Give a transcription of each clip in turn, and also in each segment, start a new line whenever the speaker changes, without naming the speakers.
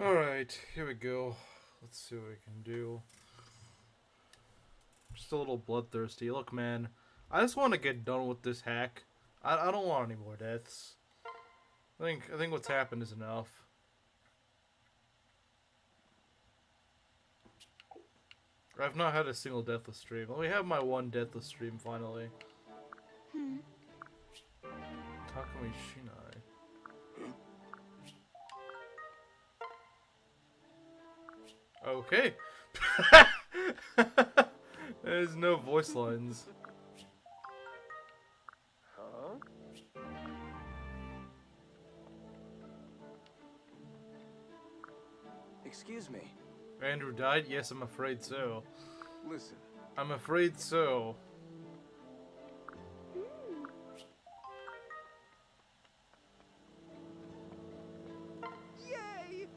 Alright, here we go. Let's see what we can do. Just a little bloodthirsty. Look, man, I just want to get done with this hack. I don't want any more deaths. I think what's happened is enough. I've not had a single deathless stream. Let me have my one deathless stream finally. Takumi Shinai. Okay. There's no voice lines.
Huh? Excuse me.
Andrew died? Yes, I'm afraid so.
Listen.
I'm afraid so.
Yay!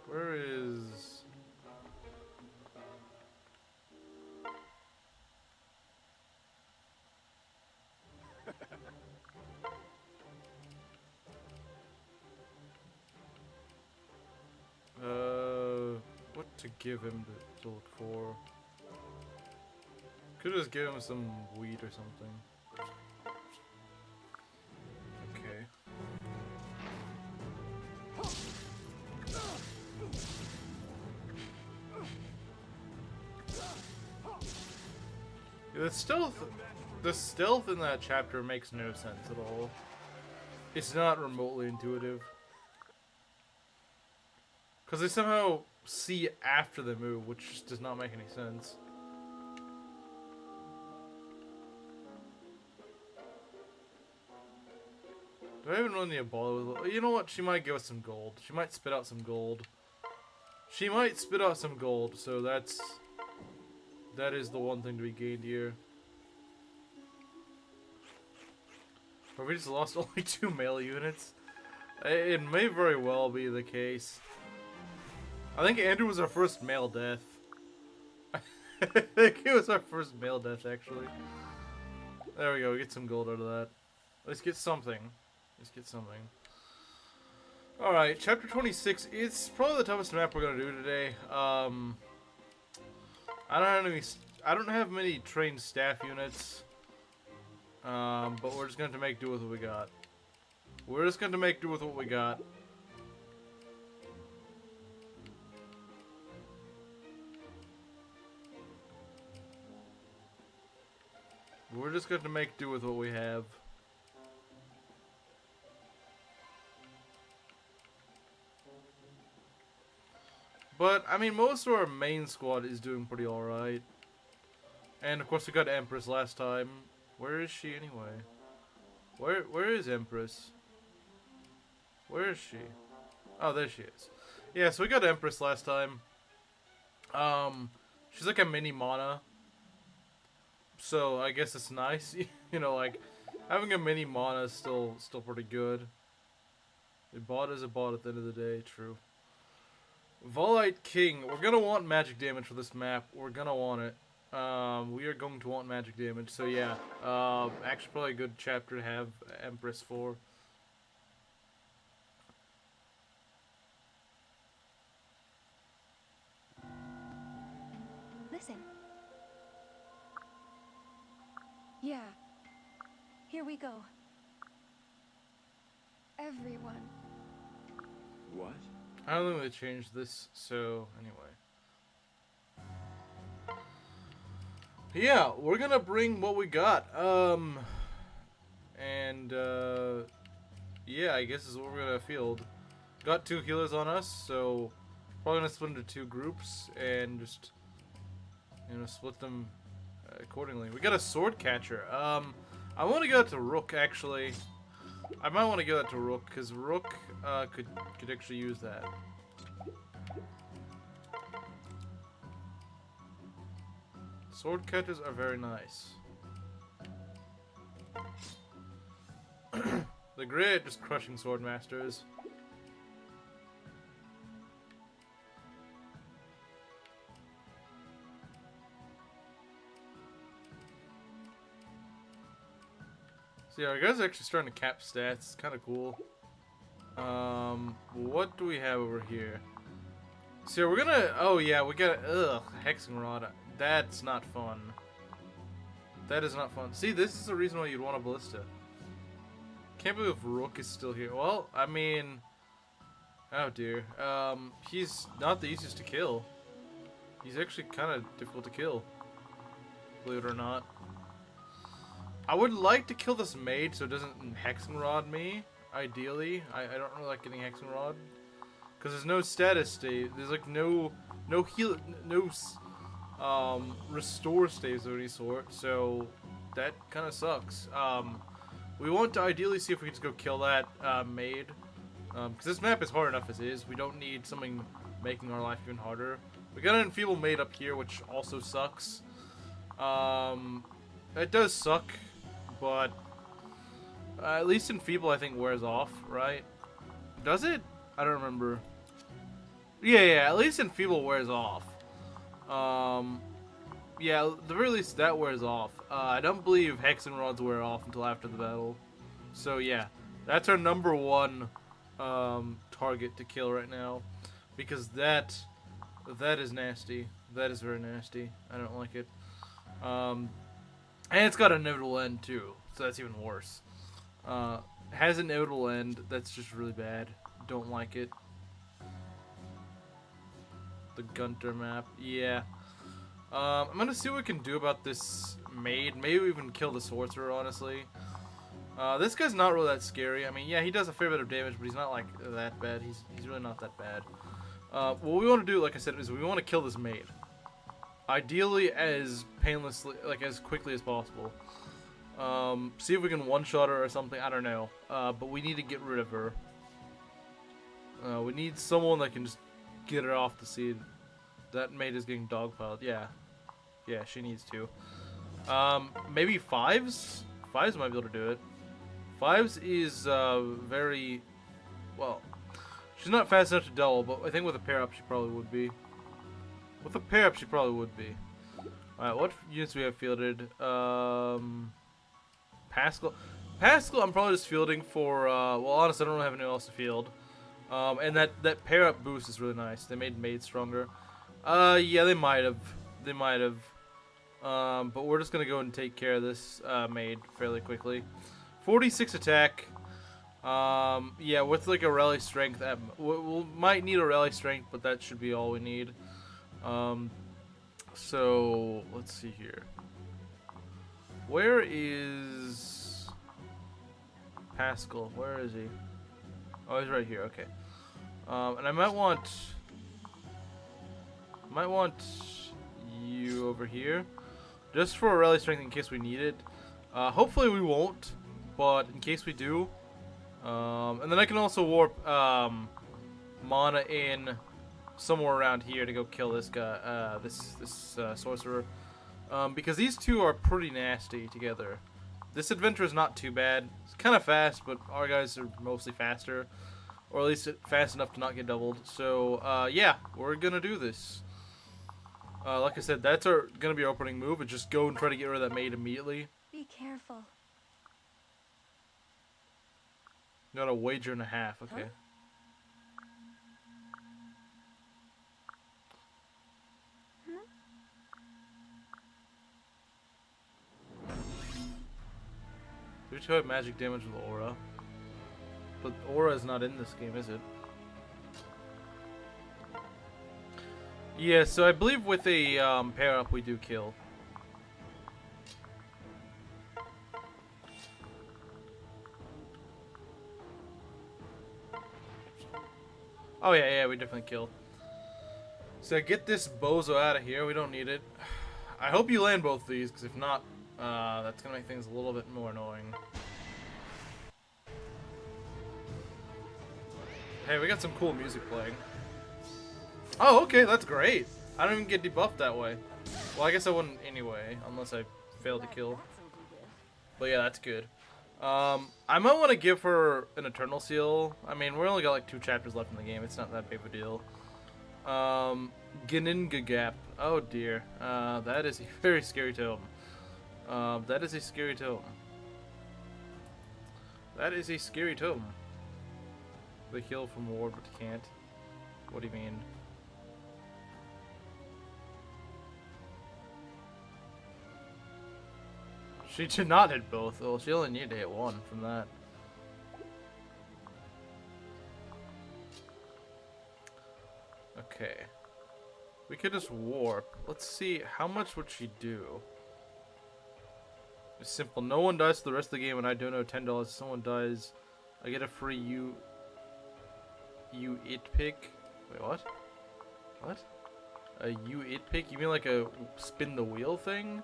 Where is... what to give him to look for? Could just give him some weed or something. Okay. Yeah, the stealth in that chapter makes no sense at all. It's not remotely intuitive. Because they somehow see after the move, which just does not make any sense. Do I even run the Ebola? You know what? She might give us some gold. She might spit out some gold. She might spit out some gold, so that is the one thing to be gained here. But we just lost only 2 male units. It may very well be the case. I think Andrew was our first male death. I think it was our first male death, actually. There we go, we get some gold out of that. Let's get something. Let's get something. Alright, chapter 26 is probably the toughest map we're gonna do today. I don't have many trained staff units. But we're just going to make do with what we got. We're just going to make do with what we got. We're just going to make do with what we have. But, I mean, most of our main squad is doing pretty alright. And, of course, we got Empress last time. Where is she, anyway? Where is Empress? Where is she? Oh, there she is. Yeah, so we got Empress last time. She's like a mini mana. So, I guess it's nice. You know, like, having a mini mana is still pretty good. A bot is a bot at the end of the day, true. Volite King. We're gonna want magic damage for this map. We're gonna want it. We are going to want magic damage, so yeah. Actually probably a good chapter to have Empress for.
Listen. Yeah. Here we go. Everyone.
What?
I don't think they changed this, so anyway. Yeah, we're gonna bring what we got. Yeah, I guess this is what we're gonna field. Got 2 healers on us, so probably gonna split into 2 groups and just, you know, split them accordingly. We got a sword catcher. I want to go to Rook actually. I might want to give that to Rook because Rook could actually use that. Sword catchers are very nice. They're great at just crushing sword masters. So yeah, our guys are actually starting to cap stats. It's kind of cool. What do we have over here? So we're gonna. Oh yeah, we got. Ugh, hexing rod. That's not fun. That is not fun. See, this is the reason why you'd want a ballista. Can't believe Rook is still here. Well, I mean, oh dear. He's not the easiest to kill. He's actually kind of difficult to kill. Believe it or not. I would like to kill this maid so it doesn't hexing rod me. Ideally, I don't really like getting hexing rod because there's no status state. There's like no heal, no restore staves of any sort. So that kind of sucks. We want to ideally see if we can just go kill that maid because this map is hard enough as is. We don't need something making our life even harder. We got an enfeeble maid up here, which also sucks. It does suck, but at least enfeeble I think wears off, right? Does it? I don't remember. Yeah, at least enfeeble wears off. Yeah, at the very least that wears off. I don't believe hexen rods wear off until after the battle. So yeah, that's our number one target to kill right now, because that is nasty. That is very nasty. I don't like it. And it's got an inevitable end too, so that's even worse. Has an inevitable end. That's just really bad. Don't like it. The Gunter map. Yeah. I'm gonna see what we can do about this maid. Maybe we even kill the sorcerer, honestly. This guy's not really that scary. I mean, yeah, he does a fair bit of damage, but he's not like that bad. He's really not that bad. What we want to do, like I said, is we want to kill this maid. Ideally as painlessly, like as quickly as possible. See if we can one-shot her or something. I don't know. But we need to get rid of her. We need someone that can just get her off the seed. That maid is getting dogpiled. Yeah. Yeah, she needs to. Maybe Fives? Fives might be able to do it. Fives is very... Well, she's not fast enough to double, but I think with a pair-up she probably would be. With a pair-up she probably would be. Alright, what units do we have fielded? Pascal. Pascal I'm probably just fielding for, well honestly I don't have anyone else to field. And that pair-up boost is really nice. They made maid stronger. Yeah, they might have. They might have. But we're just gonna go and take care of this maid fairly quickly. 46 attack. Yeah, with like a rally strength. We might need a rally strength, but that should be all we need. So let's see here. Where is Pascal? Where is he? Oh, he's right here. Okay. And I might want you over here, just for a rally strength in case we need it. Hopefully we won't, but in case we do. And then I can also warp Mana in somewhere around here to go kill this guy, this sorcerer. Because these two are pretty nasty together. This adventure is not too bad. It's kind of fast, but our guys are mostly faster. Or at least fast enough to not get doubled. So, yeah, we're gonna do this. Like I said, that's gonna be our opening move. And just go and try to get rid of that maid immediately.
Be careful.
Got a wager and a half, okay.
Huh?
We should have magic damage with Aura. But Aura is not in this game, is it? Yeah, so I believe with a pair up we do kill. Oh yeah, we definitely kill. So get this bozo out of here. We don't need it. I hope you land both of these, because if not, that's gonna make things a little bit more annoying. Hey, we got some cool music playing. Oh, okay, that's great. I don't even get debuffed that way. Well, I guess I wouldn't anyway, unless I failed to kill. But yeah, that's good. I might want to give her an Eternal Seal. I mean, we only got like 2 chapters left in the game. It's not that big of a deal. Geninga Gap. Oh dear. That is a very scary tome. That is a scary tome. That is a scary tome. They heal from ward, but can't. What do you mean? She did not hit both. Well, she only needed to hit one from that. Okay. We could just warp. Let's see, how much would she do? It's simple. No one dies for the rest of the game, and I don't know $10. If someone dies, I get a free you it pick. Wait, what? What? A you it pick? You mean like a spin the wheel thing?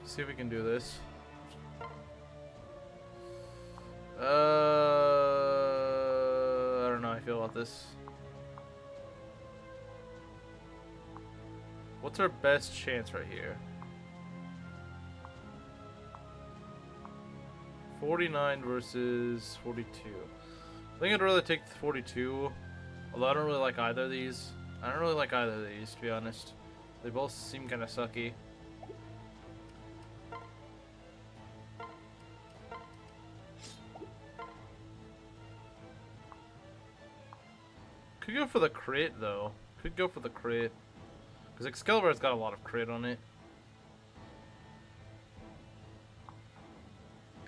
See if we can do this. I don't know how I feel about this. What's our best chance right here? 49 versus 42. I think I'd rather take the 42. Although I don't really like either of these. I don't really like either of these, to be honest. They both seem kind of sucky. Could go for the crit, though. Could go for the crit. Because Excalibur's got a lot of crit on it.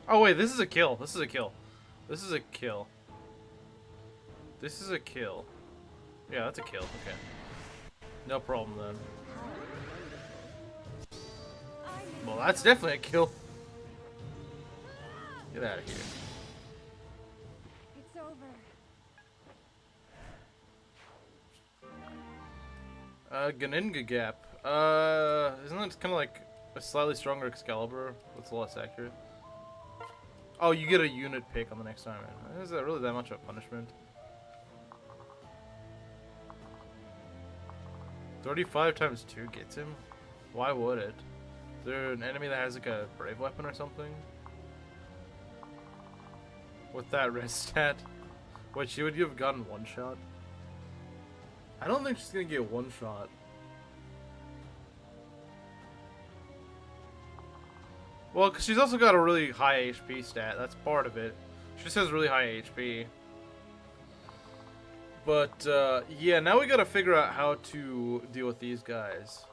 Oh, wait, this is a kill. This is a kill. This is a kill. This is a kill. Yeah, that's a kill. Okay. No problem, then. Well, that's definitely a kill. Get out of here.
It's over.
Ganinga Gap. Isn't that kind of like a slightly stronger Excalibur? That's less accurate. Oh, you get a unit pick on the next time. Man. Is that really that much of a punishment? 35 times 2 gets him? Why would it? Is there an enemy that has like a brave weapon or something? With that res stat? Wait, she would have gotten one shot? I don't think she's gonna get one shot. Well, because she's also got a really high HP stat. That's part of it. She just has really high HP. But, yeah, now we gotta figure out how to deal with these guys.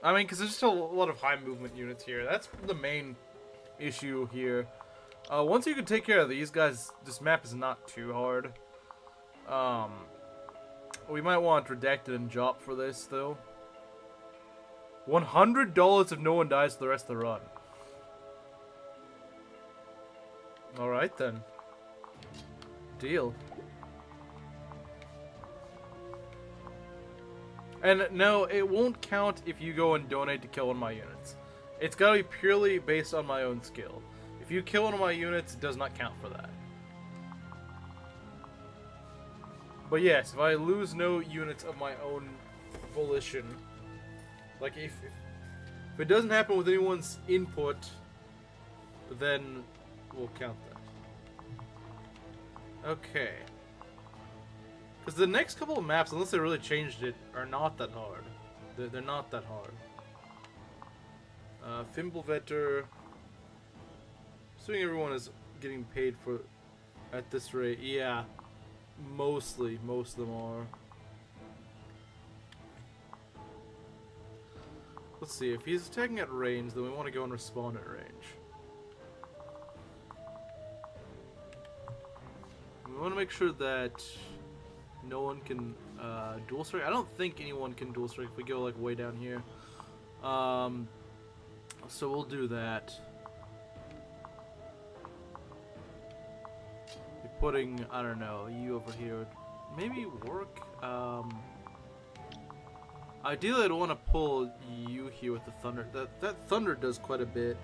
I mean, because there's just a lot of high movement units here. That's the main issue here. Once you can take care of these guys, this map is not too hard. We might want Redacted and Jop for this, though. $100 if no one dies for the rest of the run. Alright, then. Deal. And no, it won't count if you go and donate to kill one of my units. It's gotta be purely based on my own skill. If you kill one of my units, it does not count for that. But yes, if I lose no units of my own volition, like if it doesn't happen with anyone's input, then we'll count that. Okay. Because the next couple of maps, unless they really changed it, are not that hard. They're not that hard. Fimbulvetter. Assuming everyone is getting paid for at this rate, yeah. Most of them are. Let's see, if he's attacking at range, then we want to go and respawn at range. We want to make sure that no one can dual strike. I don't think anyone can dual strike if we go like way down here. So we'll do that. Be putting, I don't know, you over here. Maybe work. Ideally, I'd want to pull you here with the thunder. That thunder does quite a bit.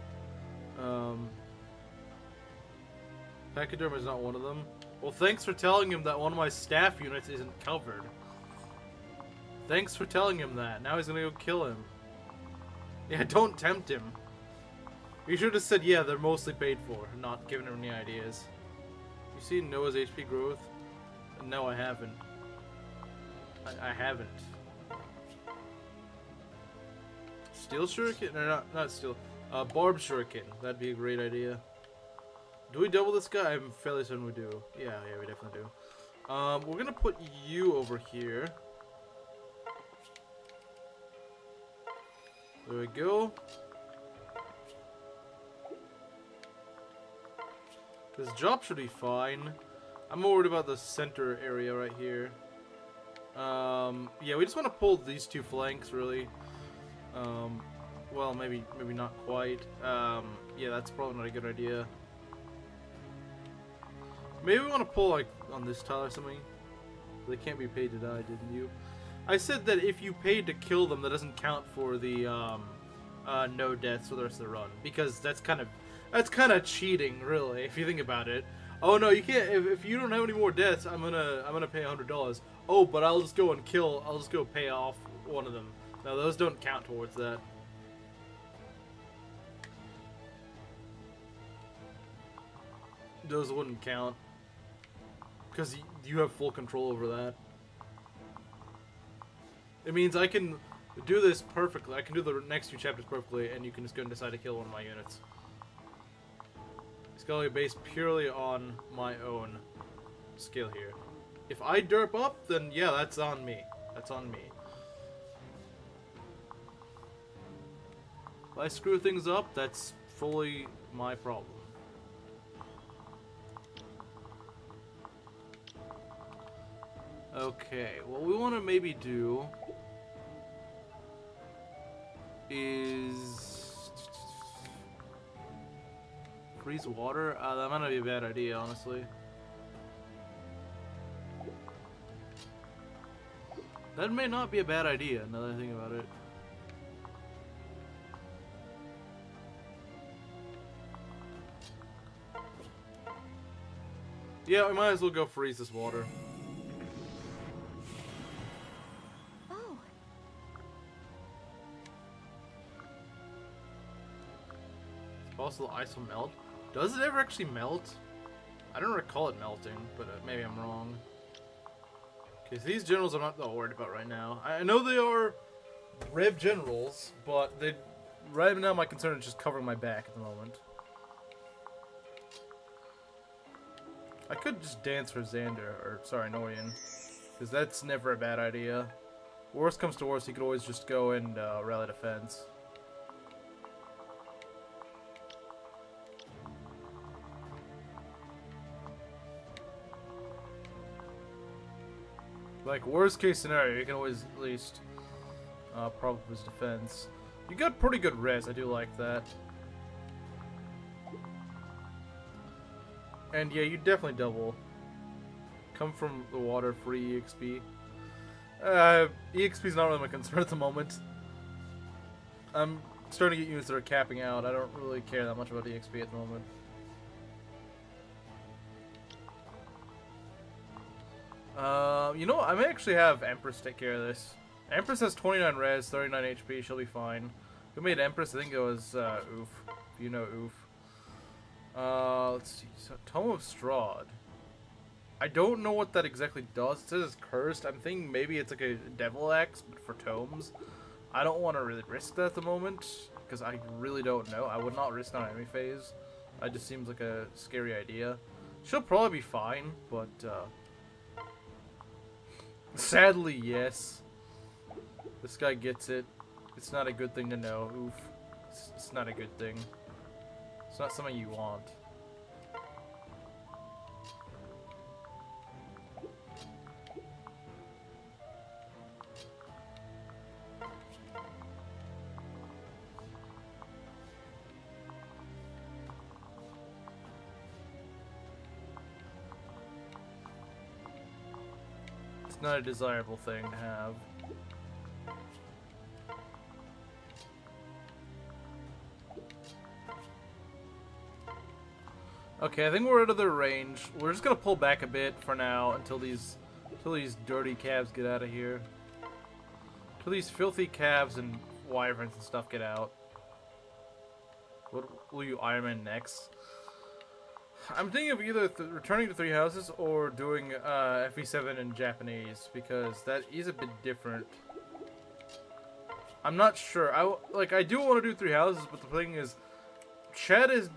Pachyderm is not one of them. Well, thanks for telling him that one of my staff units isn't covered. Thanks for telling him that. Now he's gonna go kill him. Yeah, don't tempt him. You should have said, yeah, they're mostly paid for, not giving him any ideas. You see Noah's HP growth? No, I haven't. I haven't. Steel Shuriken? No, not steel. Barb Shuriken. That'd be a great idea. Do we double this guy? I'm fairly certain we do. Yeah, we definitely do. We're gonna put you over here. There we go. This Jop should be fine. I'm more worried about the center area right here. Yeah, we just want to pull these two flanks, really. Well, maybe not quite. Yeah, that's probably not a good idea. Maybe we want to pull, like, on this tile or something. They can't be paid to die, didn't you? I said that if you paid to kill them, that doesn't count for the, no deaths for the rest of the run. Because that's kind of cheating, really, if you think about it. Oh, no, you can't, if you don't have any more deaths, I'm gonna pay $100. Oh, but I'll just go pay off one of them. No, those don't count towards that. Those wouldn't count. Because you have full control over that. It means I can do this perfectly. I can do the next two chapters perfectly, and you can just go and decide to kill one of my units. It's going to be based purely on my own skill here. If I derp up, then yeah, that's on me. That's on me. If I screw things up, that's fully my problem. Okay, what we want to maybe do is freeze water. That might not be a bad idea, honestly. That may not be a bad idea, now that I think about it. Yeah, we might as well go freeze this water.
Oh.
It's possible ice will melt. Does it ever actually melt? I don't recall it melting, but maybe I'm wrong. Okay, so these generals I'm not that worried about right now. I know they are Rev generals, but right now my concern is just covering my back at the moment. I could just dance for Xander, or sorry, Nohrian, because that's never a bad idea. Worst comes to worst, he could always just go and rally defense. Like, worst case scenario, you can always at least prop up his defense. You got pretty good res, I do like that. And yeah, you definitely double. Come from the water, free EXP. EXP is not really my concern at the moment. I'm starting to get units that are capping out. I don't really care that much about EXP at the moment. You know what? I may actually have Empress take care of this. Empress has 29 res, 39 HP. She'll be fine. Who made Empress? I think it was Oof. If you know Oof. Let's see. So, Tome of Strahd. I don't know what that exactly does. It says it's cursed. I'm thinking maybe it's like a devil axe, but for tomes. I don't want to really risk that at the moment, because I really don't know. I would not risk on enemy phase. That just seems like a scary idea. She'll probably be fine, but sadly, yes. This guy gets it. It's not a good thing to know. Oof. It's not a good thing. It's not something you want. It's not a desirable thing to have. Okay, I think we're out of their range. We're just gonna pull back a bit for now until these dirty calves get out of here. Until these filthy calves and wyverns and stuff get out. What will you Ironman next? I'm thinking of either returning to Three Houses or doing FE7 in Japanese, because that is a bit different. I'm not sure. I do want to do 3 houses, but the thing is, chat has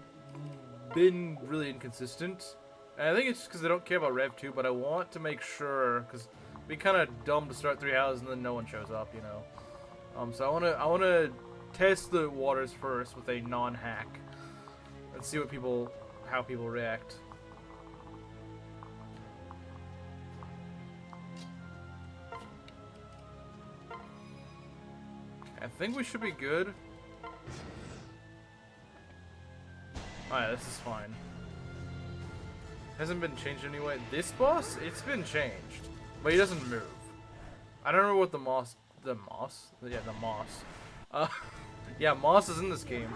been really inconsistent. And I think it's just because they don't care about Rev 2, but I want to make sure, because it'd be kind of dumb to start 3 houses and then no one shows up, you know. So I wanna test the waters first with a non-hack and see what how people react. I think we should be good. Alright, this is fine. Hasn't been changed anyway. This boss, it's been changed, but he doesn't move. I don't know what the moss. Yeah, moss is in this game.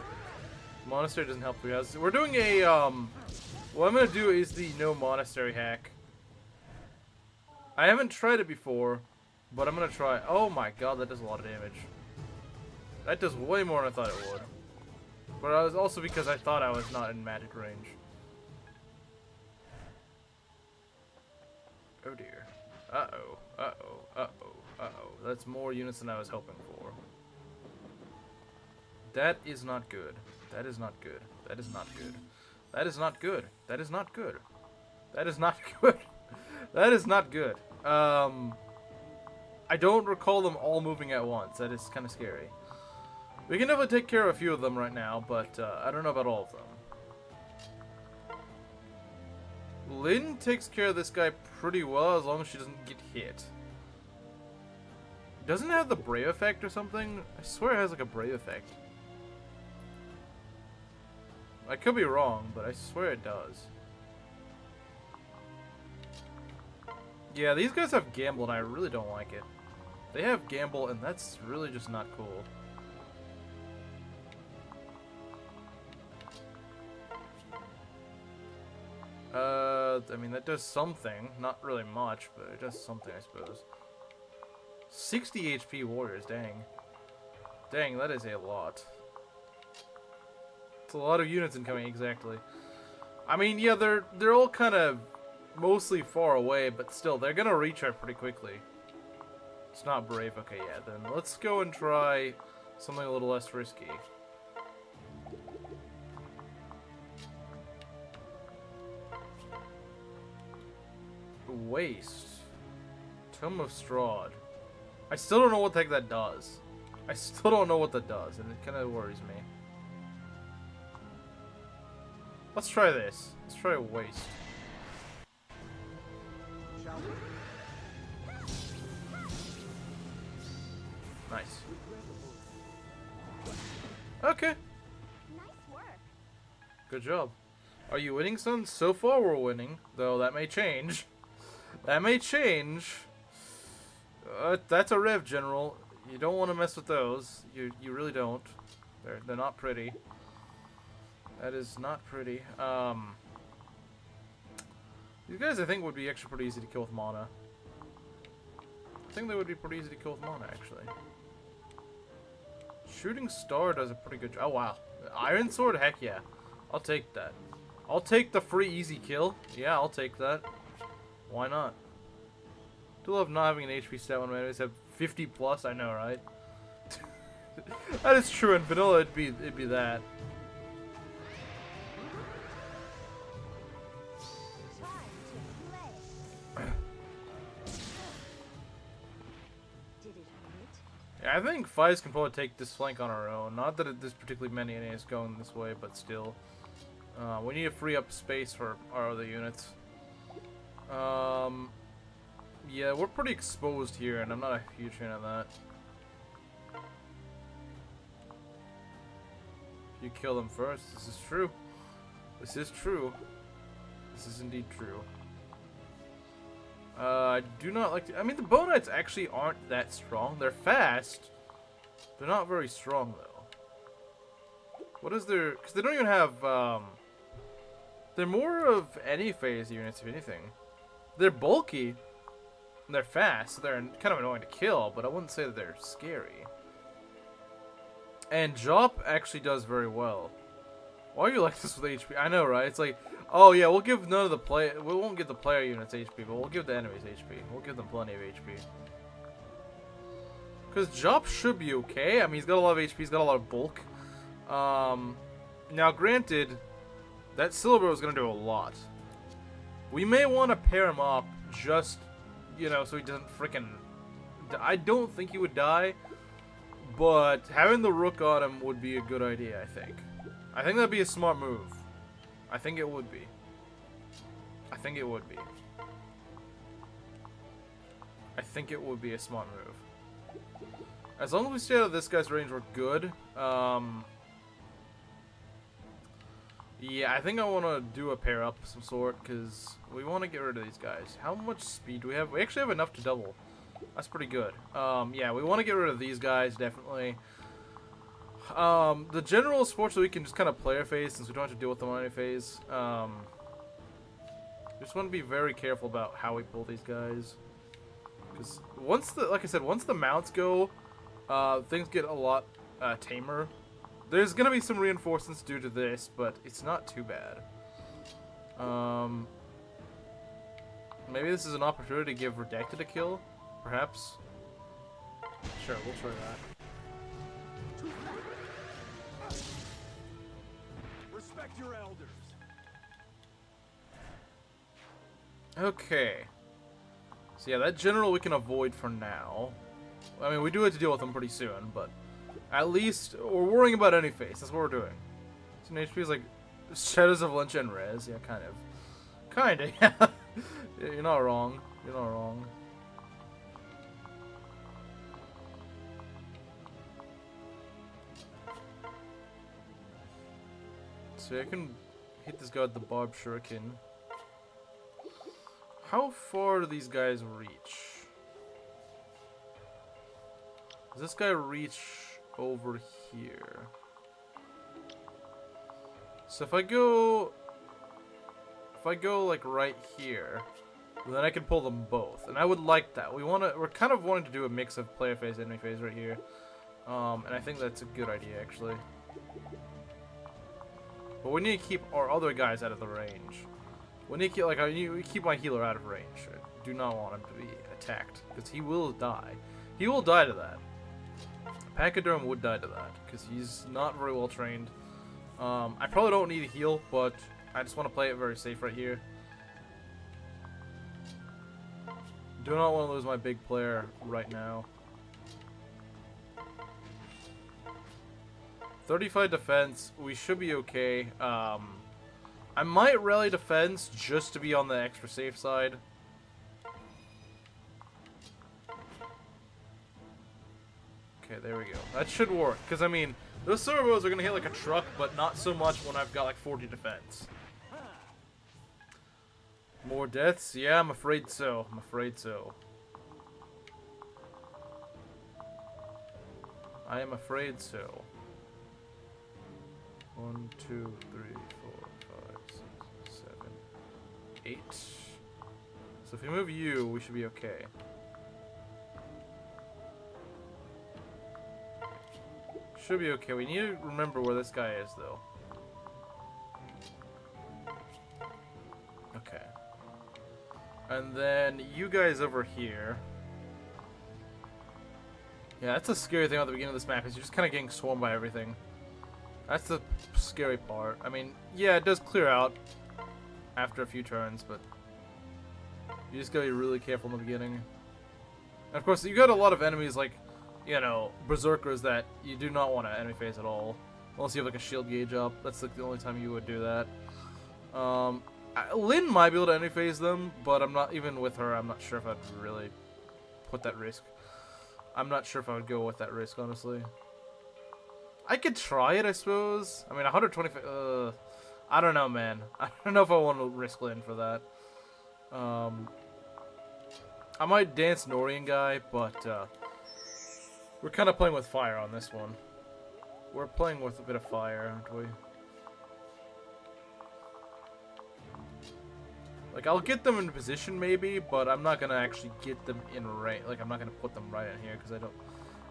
Monastery doesn't help 3 houses. We're doing a what I'm gonna do is the no monastery hack. I haven't tried it before, but I'm gonna try. Oh my god, that does a lot of damage. That does way more than I thought it would. But I was also because I thought I was not in magic range. Oh dear. Uh-oh. Uh-oh. Uh-oh. Uh-oh. That's more units than I was hoping for. That is not good. That is not good. That is not good. That is not good. That is not good. That is not good. That is not good. I don't recall them all moving at once. That is kind of scary. We can definitely take care of a few of them right now, but I don't know about all of them. Lyn takes care of this guy pretty well as long as she doesn't get hit. Doesn't it have the brave effect or something? I swear it has like a brave effect. I could be wrong, but I swear it does. Yeah, these guys have Gamble and I really don't like it. They have Gamble and that's really just not cool. I mean, that does something. Not really much, but it does something, I suppose. 60 HP warriors, dang. Dang, that is a lot. It's a lot of units incoming, exactly. I mean, yeah, they're all kind of mostly far away, but still, they're gonna reach her pretty quickly. It's not brave. Okay, yeah, then let's go and try something a little less risky. Waste. Tome of Strahd. I still don't know what the heck that does. I still don't know what that does, and it kind of worries me. Let's try this. Let's try Waste. Nice. Okay.
Nice work.
Good job. Are you winning, son? So far we're winning, though that may change. That may change. That's a Rev General. You don't want to mess with those. You really don't. They're not pretty. That is not pretty. These guys I think would be actually pretty easy to kill with mana. I think they would be pretty easy to kill with mana actually. Shooting Star does a pretty good job. Oh wow. Iron Sword? Heck yeah. I'll take that. I'll take the free easy kill. Yeah, I'll take that. Why not? Do love not having an HP stat when my enemies have 50 plus, I know, right? That is true, in vanilla it'd be that. Yeah, I think Fives can probably take this flank on our own. Not that there's particularly many enemies going this way, but still. We need to free up space for our other units. Yeah, we're pretty exposed here, and I'm not a huge fan of that. You kill them first. This is true. This is true. This is indeed true. I do not like to... I mean, the Bow Knights actually aren't that strong. They're fast. They're not very strong, though. What is their... Because they don't even have... They're more of any phase units, if anything. They're bulky. And they're fast, so they're kind of annoying to kill, but I wouldn't say that they're scary. And Jop actually does very well. Why are you like this with HP? I know, right? It's like, oh yeah, we'll give none of the play. We won't give the player units HP, but we'll give the enemies HP. We'll give them plenty of HP. Because Jop should be okay. I mean, he's got a lot of HP, he's got a lot of bulk. Now, granted, that Silver is going to do a lot. We may want to pair him up just, you know, so he doesn't freaking... I don't think he would die, but having the Rook on him would be a good idea, I think. I think that'd be a smart move. I think it would be. I think it would be. I think it would be a smart move. As long as we stay out of this guy's range, we're good. Yeah, I think I want to do a pair up of some sort, because we want to get rid of these guys. How much speed do we have? We actually have enough to double. That's pretty good. Yeah, we want to get rid of these guys, definitely. The general sports that we can just kind of player phase, since we don't have to deal with them on any phase. Just want to be very careful about how we pull these guys. Because once the, like I said, once the mounts go, things get a lot tamer. There's gonna be some reinforcements due to this, but it's not too bad. Maybe this is an opportunity to give Redacted a kill, perhaps. Sure, we'll try that.
Respect your elders.
Okay. So yeah, that general we can avoid for now. I mean, we do have to deal with them pretty soon, but at least we're worrying about any face. That's what we're doing. So HP is like Shadows of Lynch and Rez. Yeah, kind of. Kinda, yeah. Yeah, you're not wrong. You're not wrong. So I can hit this guy with the Barb Shuriken. How far do these guys reach? Does this guy reach over here? So if I go like right here, then I can pull them both, and I would like that. We're kind of wanting to do a mix of player phase, enemy phase right here, and I think that's a good idea actually. But we need to keep our other guys out of the range. We need to keep, I need to keep my healer out of range. I do not want him to be attacked, because he will die. He will die to that. Pachyderm would die to that, because he's not very well trained. I probably don't need a heal, but I just want to play it very safe right here. Do not want to lose my big player right now. 35 defense, we should be okay. I might rally defense just to be on the extra safe side. Okay, there we go. That should work, because I mean, those servos are going to hit like a truck, but not so much when I've got like 40 defense. More deaths? Yeah, I'm afraid so. I'm afraid so. I am afraid so. 1, 2, 3, 4, 5, 6, 7, 8. So if we move you, we should be okay. Should be okay. We need to remember where this guy is, though. Okay. And then you guys over here. Yeah, that's a scary thing at the beginning of this map, is you're just kind of getting swarmed by everything. That's the scary part. I mean, yeah, it does clear out after a few turns, but you just gotta be really careful in the beginning. And of course, you got a lot of enemies like, you know, berserkers that you do not want to enemy phase at all, unless you have like a shield gauge up. That's like the only time you would do that. Lyn might be able to enemy phase them, but I'm not, even with her, I'm not sure if I'd really put that risk. I'm not sure if I would go with that risk, honestly. I could try it, I suppose. I mean, 125. I don't know, man. I don't know if I want to risk Lyn for that. I might dance Nohrianguy, but we're kind of playing with fire on this one. We're playing with a bit of fire, aren't we? Like, I'll get them in position maybe, but I'm not gonna actually get them in range. Like, I'm not gonna put them right in here because I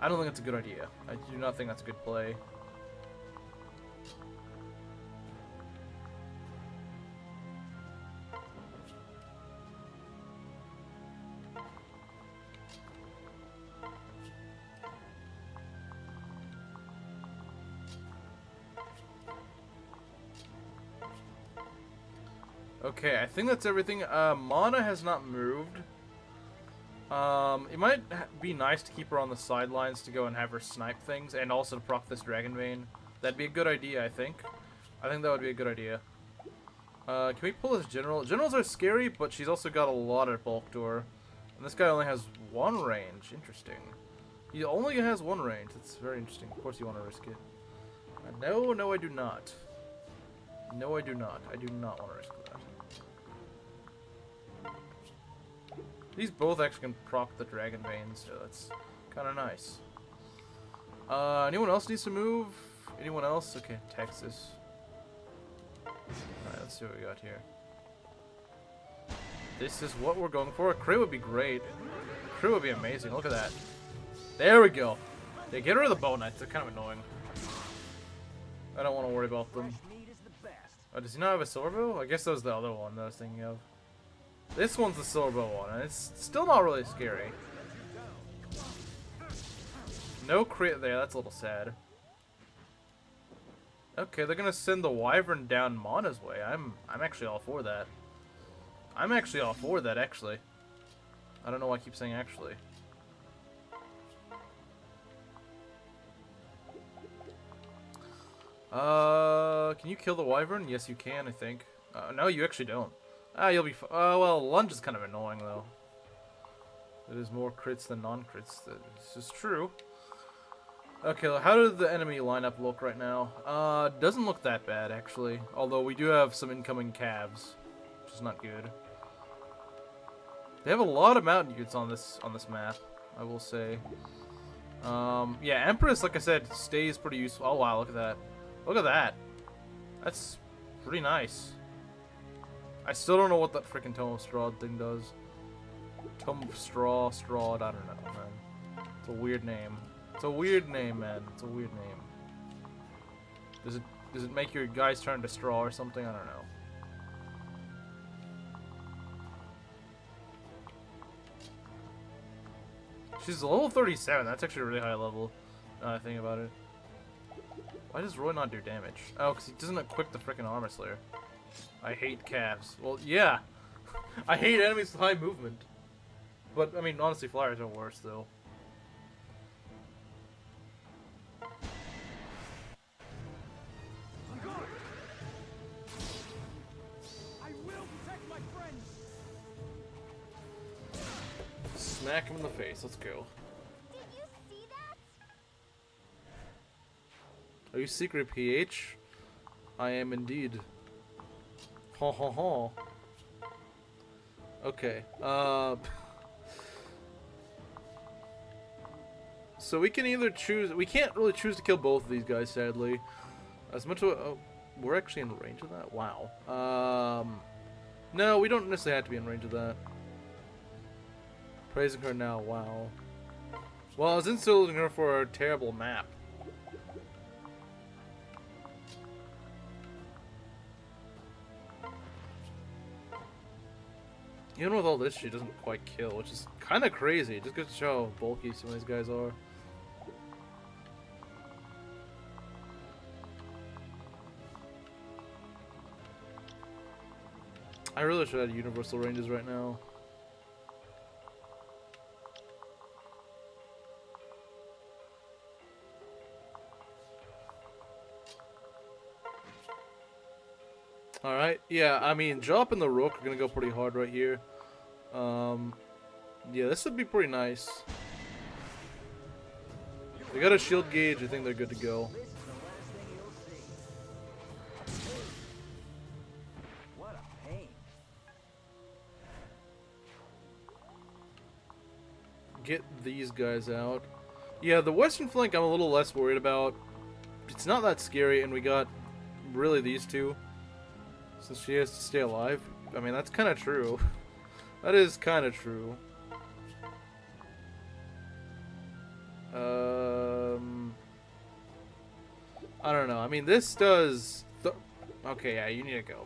don't think that's a good idea. I do not think that's a good play. Okay, I think that's everything. Mana has not moved. It might be nice to keep her on the sidelines to go and have her snipe things, and also to proc this Dragon Bane. That'd be a good idea, I think. I think that would be a good idea. Can we pull this General? Generals are scary, but she's also got a lot of bulk to her. And this guy only has one range. Interesting. He only has one range. That's very interesting. Of course you want to risk it. No, I do not. No, I do not. I do not want to risk that. These both actually can proc the Dragon Bane, so that's kind of nice. Anyone else needs to move? Anyone else? Okay, Texas. Alright, let's see what we got here. This is what we're going for. A crit would be great. A crit would be amazing. Look at that. There we go. Yeah, get rid of the bow knights. They're kind of annoying. I don't want to worry about them. Oh, does he not have a silver bow? I guess that was the other one that I was thinking of. This one's the silver bow one, and it's still not really scary. No crit there. That's a little sad. Okay, they're gonna send the Wyvern down Mana's way. I'm actually all for that. I'm actually all for that, actually. I don't know why I keep saying actually. Can you kill the Wyvern? Yes, you can, I think. No, you actually don't. You'll be well, Lunge is kind of annoying, though. It is more crits than non-crits. This is true. Okay, how does the enemy lineup look right now? Doesn't look that bad, actually. Although we do have some incoming calves, which is not good. They have a lot of mountain units on this map, I will say. Yeah, Empress, like I said, stays pretty useful. Oh wow, look at that. Look at that. That's pretty nice. I still don't know what that freaking Tome of Straw thing does. Tome of Straw, I don't know, man. It's a weird name. It's a weird name, man. It's a weird name. Does it make your guys turn to straw or something? I don't know. She's level 37. That's actually a really high level. Now I think about it. Why does Roy not do damage? Oh, because he doesn't equip the freaking Armor Slayer. I hate calves. Well, yeah. I hate enemies with high movement. But, I mean, honestly, flyers are worse, though. Smack him in the face. Let's go.
Did you see that?
Are you secret PH? I am indeed. Ha ha ha. Okay. So we can either choose. We can't really choose to kill both of these guys, sadly. As much as we're actually in range of that. Wow. No, we don't necessarily have to be in range of that. Praising her now, wow. Well, I was insulting her for a terrible map. Even with all this, she doesn't quite kill, which is kind of crazy. It just goes to show how bulky some of these guys are. I really should have universal ranges right now. Alright, yeah, I mean, Jop and the Rook are gonna go pretty hard right here. Yeah, this would be pretty nice. They got a shield gauge, I think they're good to go.
What a pain.
Get these guys out. Yeah, the western flank I'm a little less worried about. It's not that scary, and we got really these two. Since she has to stay alive. I mean, that's kind of true. That is kind of true. I don't know. I mean, this does... Okay, yeah, you need to go.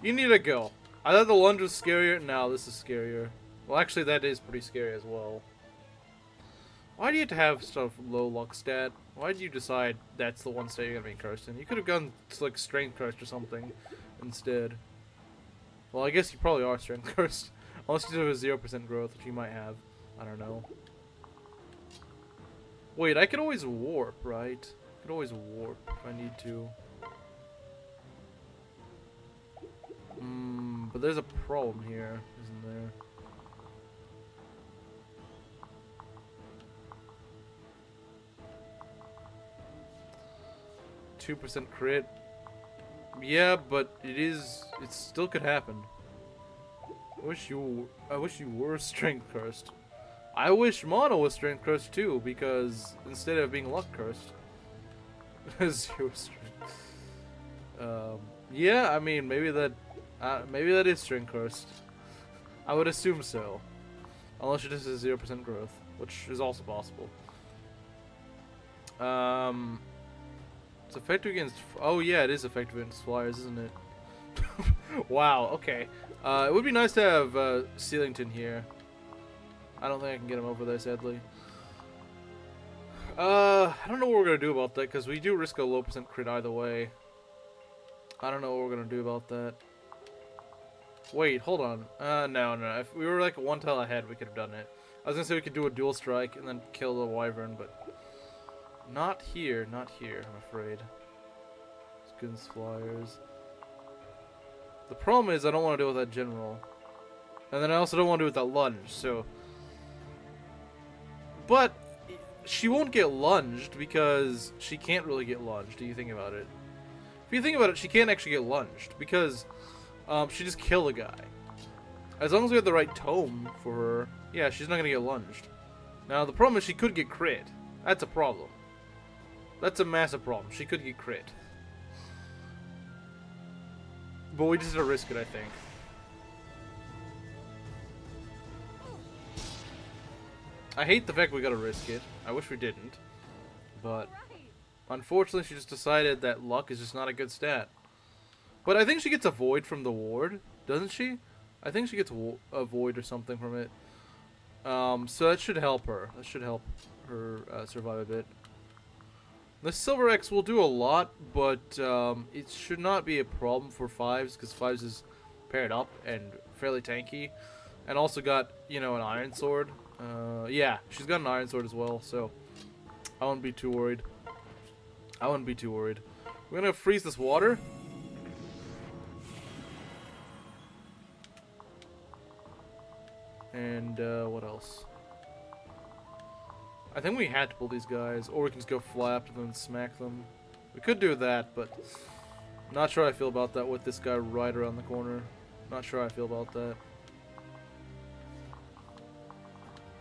You need to go. I thought the lunge was scarier. Now this is scarier. Well, actually, that is pretty scary as well. Why do you have to have stuff low luck stat? Why did you decide that's the one stat you're gonna be cursed in? You could have gone to, like, strength cursed or something instead. Well, I guess you probably are strength cursed. Unless you do a 0% growth, which you might have. I don't know. Wait, I could always warp, right? I could always warp if I need to. But there's a problem here, isn't there? %2 crit. Yeah, but it still could happen. I wish you were strength cursed. I wish Mono was strength cursed too, because instead of being luck cursed, zero strength. Yeah, I mean maybe that is strength cursed. I would assume so, unless it is a 0% growth, which is also possible. It's effective against. Oh yeah, it is effective against flyers, isn't it? Wow. Okay. It would be nice to have Sealington here. I don't think I can get him over there, sadly. I don't know what we're gonna do about that because we do risk a low % crit either way. I don't know what we're gonna do about that. Wait, hold on. No. If we were like one tile ahead, we could have done it. I was gonna say we could do a dual strike and then kill the wyvern, but not here. Not here. I'm afraid. Skins flyers. The problem is I don't want to deal with that general, and then I also don't want to do with that lunge. So, but she won't get lunged because she can't really get lunged. Do you think about it? If you think about it, she can't actually get lunged because she just killed a guy. As long as we have the right tome for her, yeah, she's not gonna get lunged. Now the problem is she could get crit. That's a problem. That's a massive problem. She could get crit. But we just have to risk it, I think. I hate the fact we gotta risk it. I wish we didn't. But unfortunately, she just decided that luck is just not a good stat. But I think she gets a void from the ward, doesn't she? I think she gets a void or something from it. So that should help her. That should help her survive a bit. The Silver X will do a lot, but it should not be a problem for 5s, because 5s is paired up and fairly tanky. And also got, you know, an Iron Sword. Yeah, she's got an Iron Sword as well, so I wouldn't be too worried. We're gonna freeze this water. And what else? I think we had to pull these guys, or we can just go fly up to them and smack them. We could do that, but not sure how I feel about that with this guy right around the corner. Not sure how I feel about that.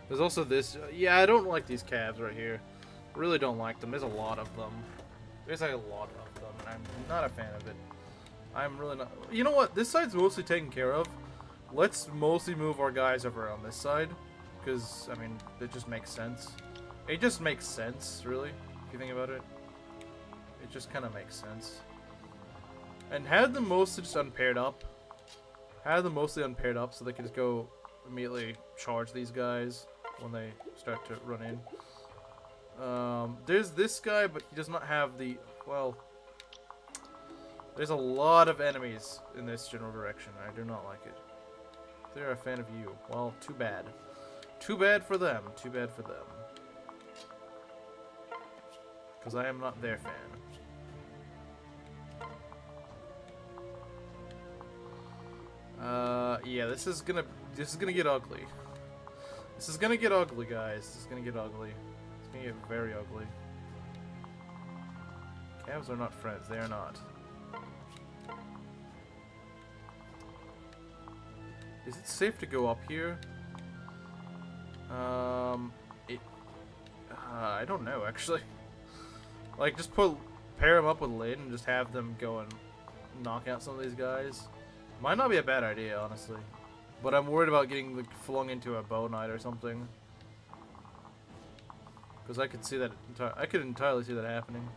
There's also this. Yeah, I don't like these calves right here. Really don't like them. There's a lot of them. There's like a lot of them, and I'm not a fan of it. I'm really not. You know what? This side's mostly taken care of. Let's mostly move our guys over on this side, because, I mean, it just makes sense. It just makes sense, really, if you think about it. It just kind of makes sense. And have them mostly just unpaired up. Have them mostly unpaired up so they can just go immediately charge these guys when they start to run in. There's this guy, but he does not have the, well, there's a lot of enemies in this general direction. I do not like it. They're a fan of you. Well, too bad. Too bad for them. Too bad for them. Because I am not their fan. Yeah, this is gonna get ugly. This is gonna get ugly, guys. This is gonna get ugly. It's gonna get very ugly. Calves are not friends. They are not. Is it safe to go up here? I don't know, actually. Like, just pair them up with Lyn and just have them go and knock out some of these guys. Might not be a bad idea, honestly. But I'm worried about getting like, flung into a bow knight or something. Because I could see that. I could entirely see that happening.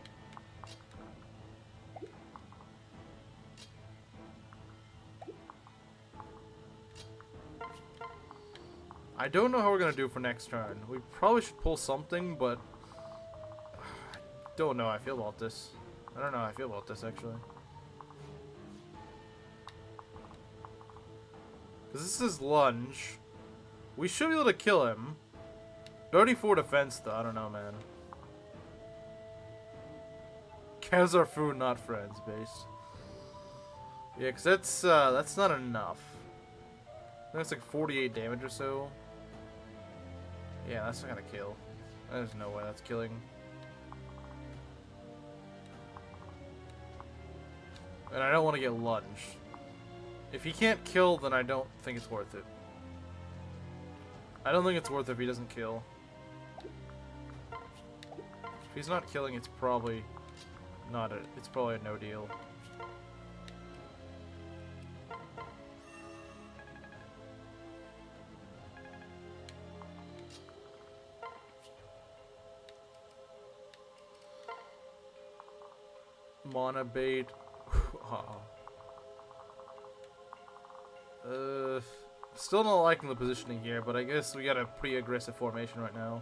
I don't know how we're gonna do for next turn. We probably should pull something, but I don't know how I feel about this. I don't know how I feel about this, actually. Because this is lunge. We should be able to kill him. 34 defense, though. I don't know, man. Cows are food, not friends, based. Yeah, because that's not enough. I think it's like 48 damage or so. Yeah, that's not gonna kill. There's no way that's killing. And I don't want to get lunged. If he can't kill, then I don't think it's worth it. I don't think it's worth it if he doesn't kill. If he's not killing, it's probably not a. It's probably a no deal. Mana bait. Still not liking the positioning here, but I guess we got a pretty aggressive formation right now.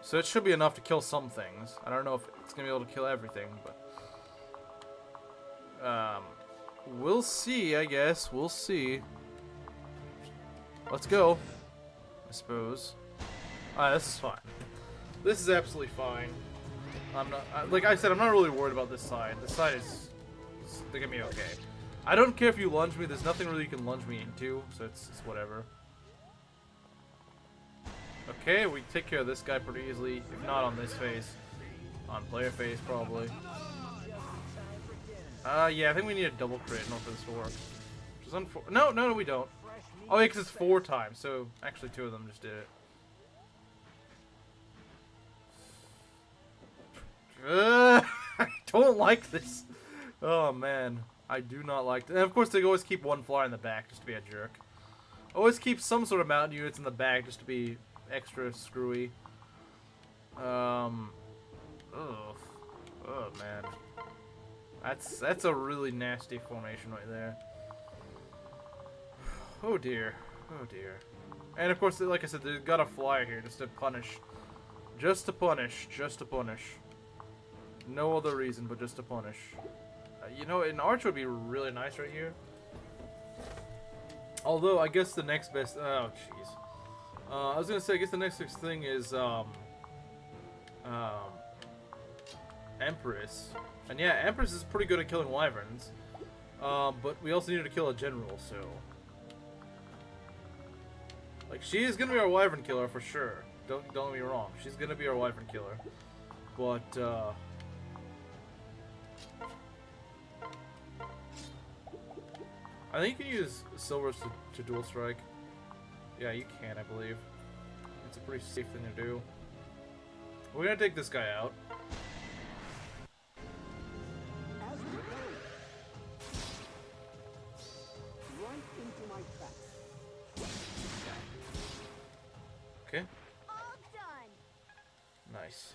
So it should be enough to kill some things. I don't know if it's gonna be able to kill everything, but we'll see, I guess. We'll see. Let's go, I suppose. Alright, this is fine. This is absolutely fine. I'm not, like I said, I'm not really worried about this side. This side is, they're gonna be okay. I don't care if you lunge me. There's nothing really you can lunge me into, so it's whatever. Okay, we take care of this guy pretty easily. If not on this phase, on player phase probably. Yeah, I think we need a double crit in order for this to work. Which is no, we don't. Oh yeah, because it's 4 times. So actually, 2 of them just did it. I don't like this. Oh man, I do not like this. And of course, they always keep one flyer in the back just to be a jerk. Always keep some sort of mountain units in the back just to be extra screwy. Oh man, that's a really nasty formation right there. Oh dear, oh dear. And of course, like I said, they got a flyer here just to punish, just to punish. No other reason, but just to punish. You know, an arch would be really nice right here. Although, I guess the next best... Oh, jeez. I was gonna say, I guess the next best thing is, Empress. And yeah, Empress is pretty good at killing wyverns. But we also need to kill a general, so... Like, she is gonna be our wyvern killer for sure. Don't get me wrong. She's gonna be our wyvern killer. But, I think you can use silvers to dual strike. Yeah, you can, I believe. It's a pretty safe thing to do. We're gonna take this guy out.
As we go. Right into my trap.
Okay.
All done.
Nice.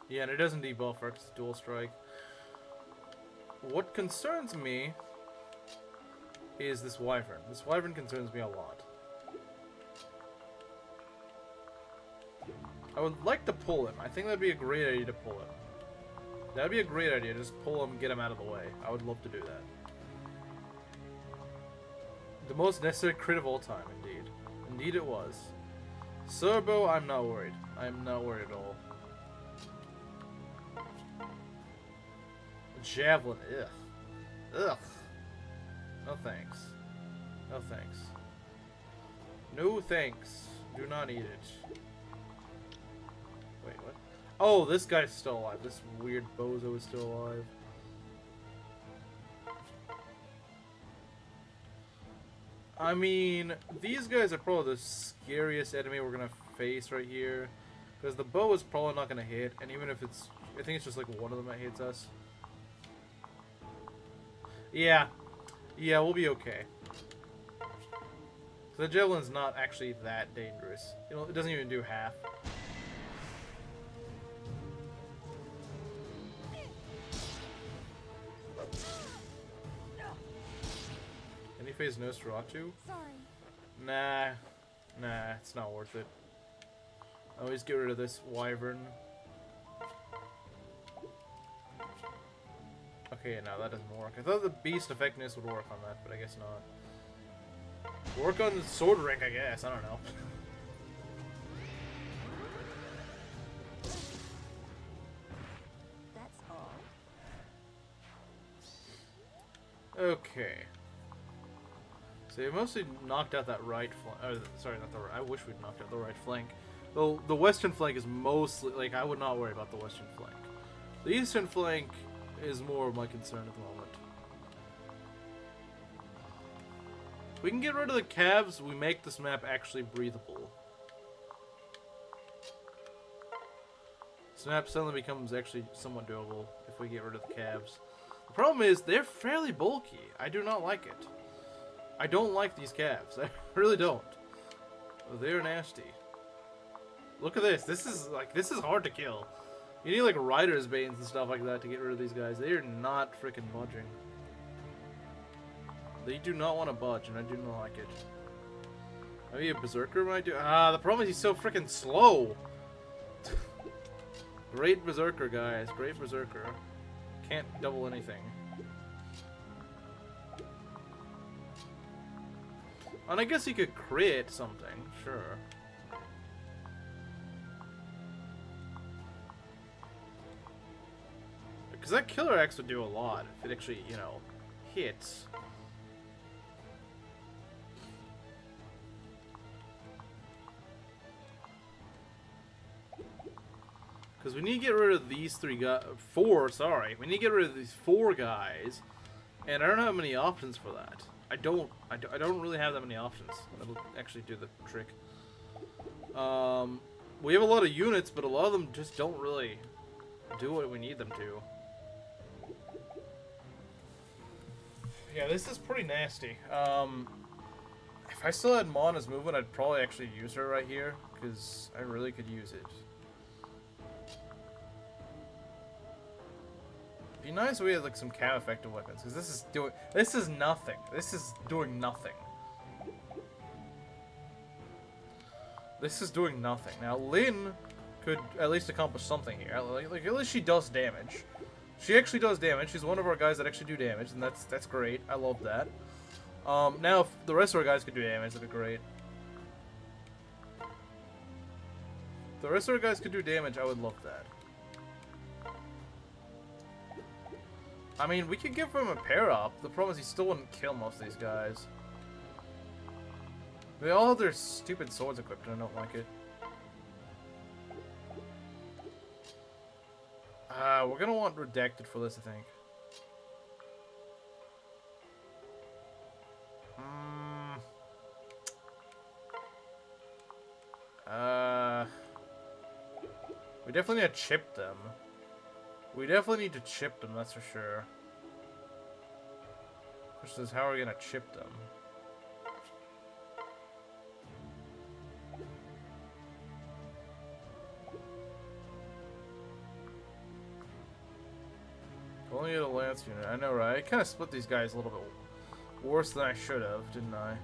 Yeah, and it doesn't debuff for its dual strike. What concerns me is this wyvern. This wyvern concerns me a lot. I would like to pull him. I think that'd be a great idea to pull him. That'd be a great idea. Just pull him, get him out of the way. I would love to do that. The most necessary crit of all time, indeed. Indeed it was. Serbo, I'm not worried. I'm not worried at all. Javelin, ugh. No thanks. No thanks. No thanks. Do not eat it. Wait, what? Oh, this guy's still alive. This weird bozo is still alive. I mean, these guys are probably the scariest enemy we're gonna face right here. Because the bow is probably not gonna hit, and even if it's... I think it's just like one of them that hits us. Yeah. Yeah, we'll be okay. So the javelin's not actually that dangerous. You know, it doesn't even do half. Any phase Nosferatu?
Sorry.
Nah. Nah, it's not worth it. Always get rid of this wyvern. Okay, no, that doesn't work. I thought the beast effectiveness would work on that, but I guess not. Work on the sword rank, I guess. I don't know.
That's all.
Okay. So you mostly knocked out that right flank. Sorry, not the right. I wish we'd knocked out the right flank. Though the western flank is mostly like I would not worry about the western flank. The eastern flank is more of my concern at the moment. If we can get rid of the calves, we make this map actually breathable. This map suddenly becomes actually somewhat doable if we get rid of the calves. The problem is they're fairly bulky. I do not like it. I don't like these calves. I really don't. They're nasty. Look at this. This is hard to kill. You need like Rider's Banes and stuff like that to get rid of these guys. They are not freaking budging. They do not want to budge, and I do not like it. Maybe a Berserker might do. Ah, the problem is he's so freaking slow. Great Berserker, guys. Great Berserker. Can't double anything. And I guess he could crit something, sure. Because that Killer Axe would do a lot if it actually, you know, hits. Because we need to get rid of these four, sorry. We need to get rid of these 4 guys. And I don't have many options for that. I don't really have that many options. That'll actually do the trick. We have a lot of units, but a lot of them just don't really do what we need them to. Yeah, this is pretty nasty. If I still had Mana's movement, I'd probably actually use her right here, because I really could use it. Be nice if we had like some cam effective weapons, because this is nothing. This is doing nothing. This is doing nothing. Now Lyn could at least accomplish something here. Like at least she does damage. She actually does damage. She's one of our guys that actually do damage, and that's great. I love that. Now if the rest of our guys could do damage, that'd be great. If the rest of our guys could do damage, I would love that. I mean, we could give him a pair up. The problem is he still wouldn't kill most of these guys. They all have their stupid swords equipped, and I don't like it. We're gonna want Redacted for this, I think. We definitely need to chip them. We definitely need to chip them, that's for sure. Question is, how are we gonna chip them? Only get a lance unit. I know, right? I kind of split these guys a little bit worse than I should have, didn't I?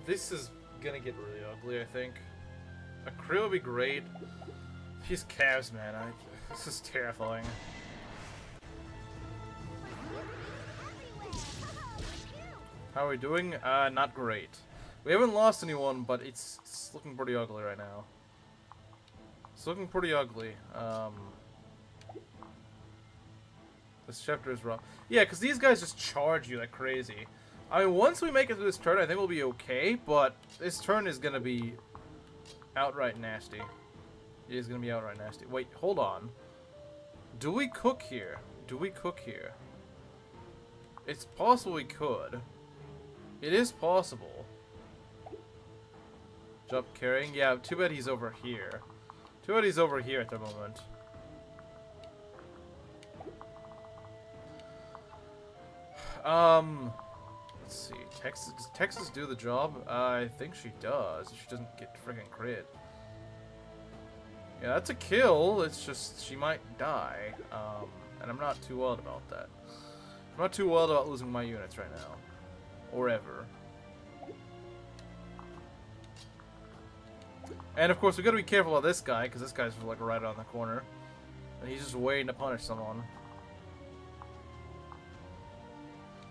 This is gonna get really ugly, I think. A crew would be great. These calves, man. This is terrifying. How are we doing? Not great. We haven't lost anyone, but it's looking pretty ugly right now. It's looking pretty ugly. This chapter is rough. Yeah, because these guys just charge you like crazy. I mean, once we make it through this turn, I think we'll be okay, but this turn is going to be outright nasty. It is going to be outright nasty. Wait, hold on. Do we cook here? Do we cook here? It's possible we could. It is possible. Jop carrying? Yeah, too bad he's over here. Too bad he's over here at the moment. Let's see. Does Texas do the job? I think she does. She doesn't get friggin' crit. Yeah, that's a kill. It's just she might die. And I'm not too worried about that. I'm not too worried about losing my units right now. Or ever. And of course, we gotta be careful about this guy, because this guy's like right on the corner. And he's just waiting to punish someone.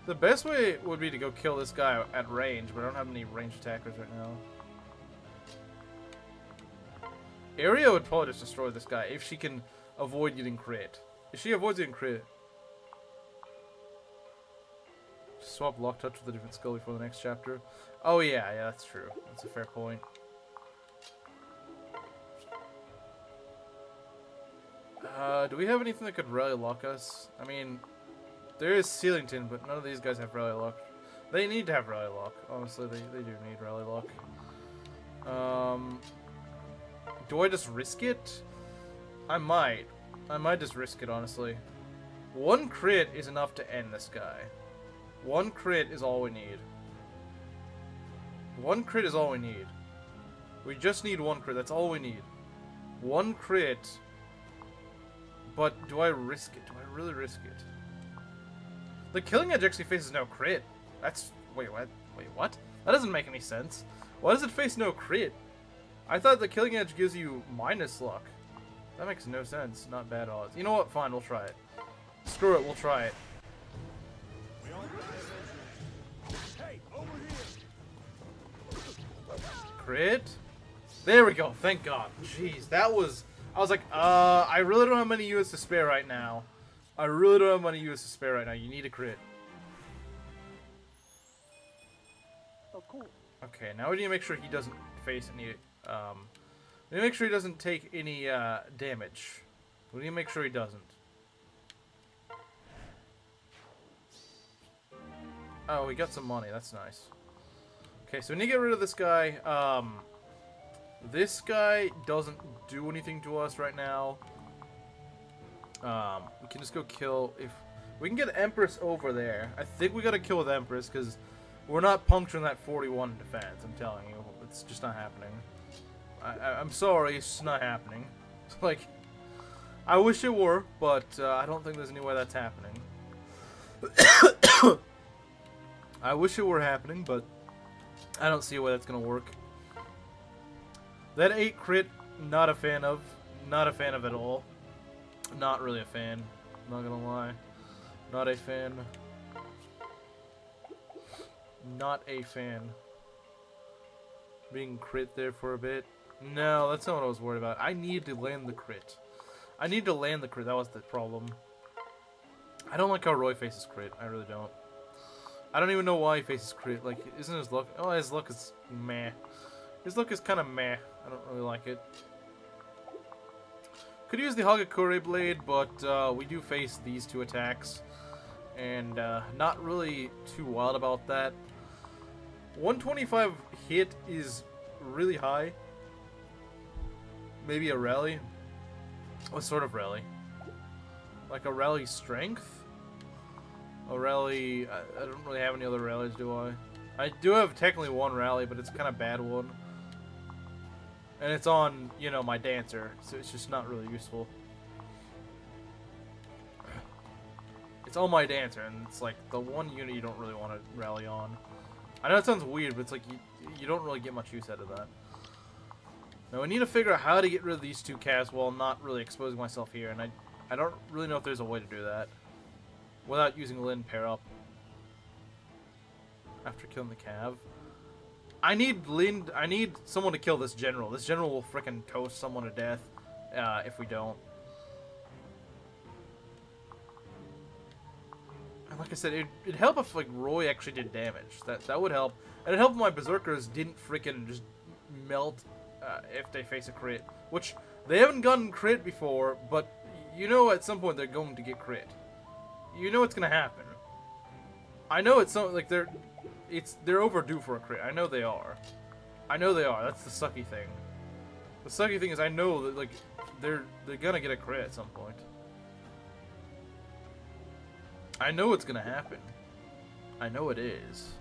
The best way would be to go kill this guy at range, but I don't have any ranged attackers right now. Iria would probably just destroy this guy if she can avoid getting crit. If she avoids getting crit, swap Lock Touch with a different skill before the next chapter. Oh yeah, that's true. That's a fair point. Do we have anything that could rally lock us? I mean, there is Sealington, but none of these guys have rally lock. They need to have rally lock. Honestly, they do need rally lock. Do I just risk it? I might. I might just risk it, honestly. One crit is enough to end this guy. One crit is all we need. One crit is all we need. We just need one crit. That's all we need. One crit. But do I risk it? Do I really risk it? The Killing Edge actually faces no crit. That's... Wait, what? Wait, what? That doesn't make any sense. Why does it face no crit? I thought the Killing Edge gives you minus luck. That makes no sense. Not bad odds. You know what? Fine, we'll try it. Screw it, we'll try it.
Hey, over here.
Crit? There we go. Thank God. Jeez, that was... I was like, I really don't have many units to spare right now. I really don't have many units to spare right now. You need a crit.
Of course.
Okay, now we need to make sure he doesn't face any... we need to make sure he doesn't take any damage. We need to make sure he doesn't. Oh, we got some money. That's nice. Okay, so we need to get rid of this guy. This guy doesn't do anything to us right now. We can just go kill... If we can get Empress over there. I think we gotta kill with Empress, because we're not puncturing that 41 defense. I'm telling you. It's just not happening. I'm sorry, it's just not happening. Like, I wish it were, but I don't think there's any way that's happening. I wish it were happening, but I don't see a way that's gonna work. That 8 crit, not a fan of. Not a fan of at all. Not really a fan. Not gonna lie. Not a fan. Not a fan. Being crit there for a bit. No, that's not what I was worried about. I need to land the crit. I need to land the crit. That was the problem. I don't like how Roy faces crit. I really don't. I don't even know why he faces crit. Like, isn't his luck... Oh, his luck is meh. His luck is kind of meh. I don't really like it. Could use the Hagakure Blade, but we do face these two attacks. And not really too wild about that. 125 hit is really high. Maybe a rally. What sort of rally? Like a rally strength? A rally... I don't really have any other rallies, do I? I do have technically one rally, but it's kind of bad one. And it's on, you know, my dancer, so it's just not really useful. It's on my dancer, and it's like the one unit you don't really want to rally on. I know it sounds weird, but it's like you don't really get much use out of that. Now I need to figure out how to get rid of these two calves while not really exposing myself here, and I don't really know if there's a way to do that without using Lyn pair up after killing the cav. I need someone to kill this general. This general will frickin' toast someone to death if we don't. And like I said, it'd help if like Roy actually did damage. That would help. And it'd help if my berserkers didn't frickin' just melt if they face a crit. Which, they haven't gotten crit before, but you know at some point they're going to get crit. You know it's gonna happen. I know it's something like they're overdue for a crit. I know they are. I know they are. That's the sucky thing. The sucky thing is I know that like they're gonna get a crit at some point. I know it's gonna happen. I know it is.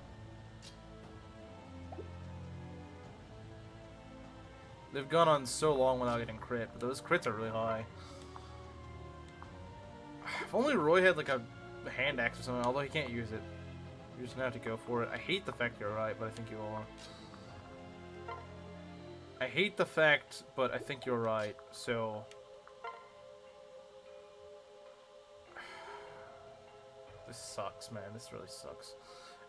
They've gone on so long without getting crit, but those crits are really high. If only Roy had like a hand axe or something, although he can't use it. You're just gonna have to go for it. I hate the fact you're right, but I think you are. I hate the fact, but I think you're right, so... This sucks, man. This really sucks.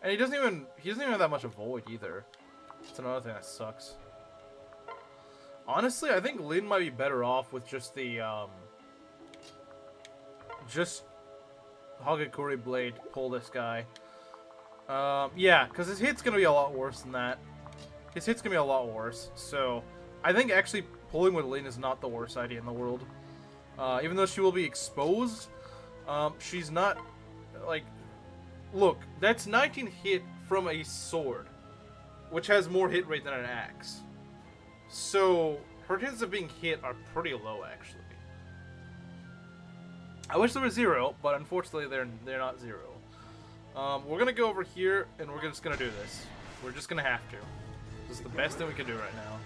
And he doesn't even have that much avoid either. That's another thing that sucks. Honestly, I think Lyn might be better off with just the just Hagakure Blade pull this guy. Yeah, because his hit's gonna be a lot worse than that. His hit's gonna be a lot worse. So I think actually pulling with Lyn is not the worst idea in the world. Even though she will be exposed, she's not, like, look, that's 19 hit from a sword, which has more hit rate than an axe. So her chances of being hit are pretty low, actually. I wish there was 0, but unfortunately they're not 0. We're gonna go over here and we're just gonna do this. We're just gonna have to. This is the best thing we can do right now.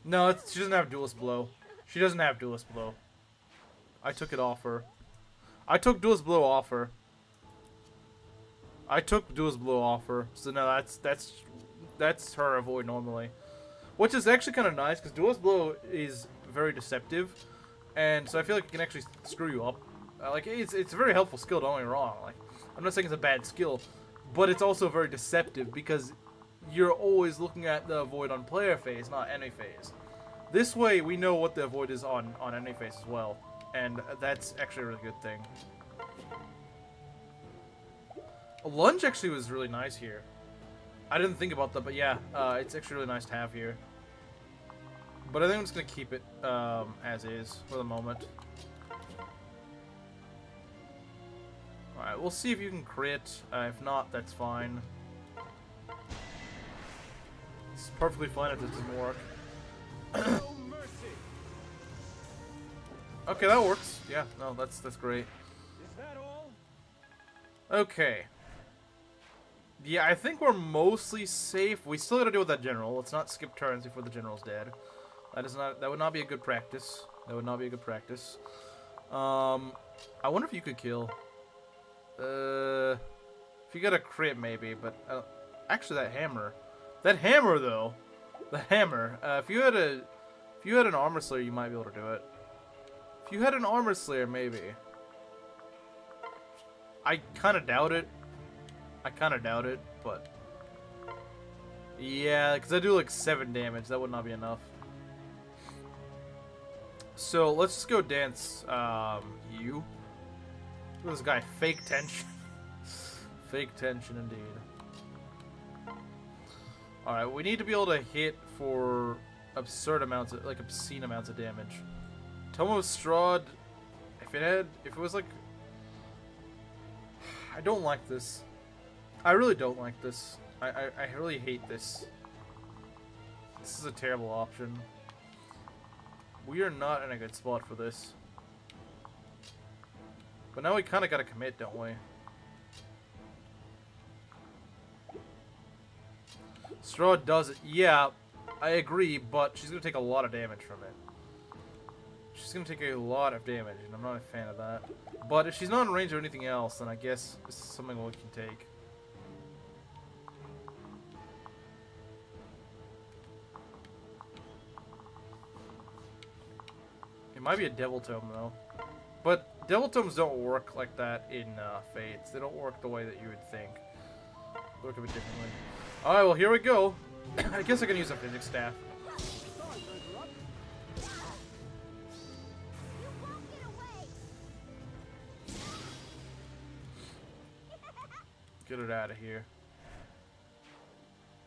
No, she doesn't have Duelist Blow. She doesn't have Duelist Blow. I took it off her. I took Duelist Blow off her. I took Duelist Blow off her. So no, that's her avoid normally. Which is actually kind of nice, because Duelist Blow is very deceptive. And so I feel like it can actually screw you up. Like, it's a very helpful skill, don't get me wrong. Like, I'm not saying it's a bad skill, but it's also very deceptive, because you're always looking at the avoid on player phase, not enemy phase. This way, we know what the avoid is on enemy phase as well, and that's actually a really good thing. A lunge actually was really nice here. I didn't think about that, but yeah, it's actually really nice to have here. But I think I'm just going to keep it as is for the moment. Alright, we'll see if you can crit. If not, that's fine. It's perfectly fine if this doesn't work. Okay, that works. Yeah, no, that's great.
Is that all?
Okay. Yeah, I think we're mostly safe. We still gotta deal with that general. Let's not skip turns before the general's dead. That would not be a good practice. That would not be a good practice. I wonder if you could kill. If you got a crit, maybe, but actually that hammer. That hammer, though. The hammer. If you had an armor slayer, you might be able to do it. If you had an armor slayer, maybe. I kind of doubt it. But yeah, because I do like 7 damage. That would not be enough. So let's just go dance. You. Look at this guy. Fake tension. Fake tension, indeed. All right, we need to be able to hit for absurd amounts, like obscene amounts of damage. Tomo Strahd. If it was like, I don't like this. I really don't like this. I really hate this. This is a terrible option. We are not in a good spot for this. But now we kind of got to commit, don't we? Strahd does it. Yeah, I agree, but she's going to take a lot of damage from it. She's going to take a lot of damage, and I'm not a fan of that. But if she's not in range of anything else, then I guess this is something we can take. It might be a Devil Tome, though. But Devil Tomes don't work like that in Fates. They don't work the way that you would think. They work a bit differently. Alright, well, here we go. I guess I can use a Physics Staff. Get it out of here.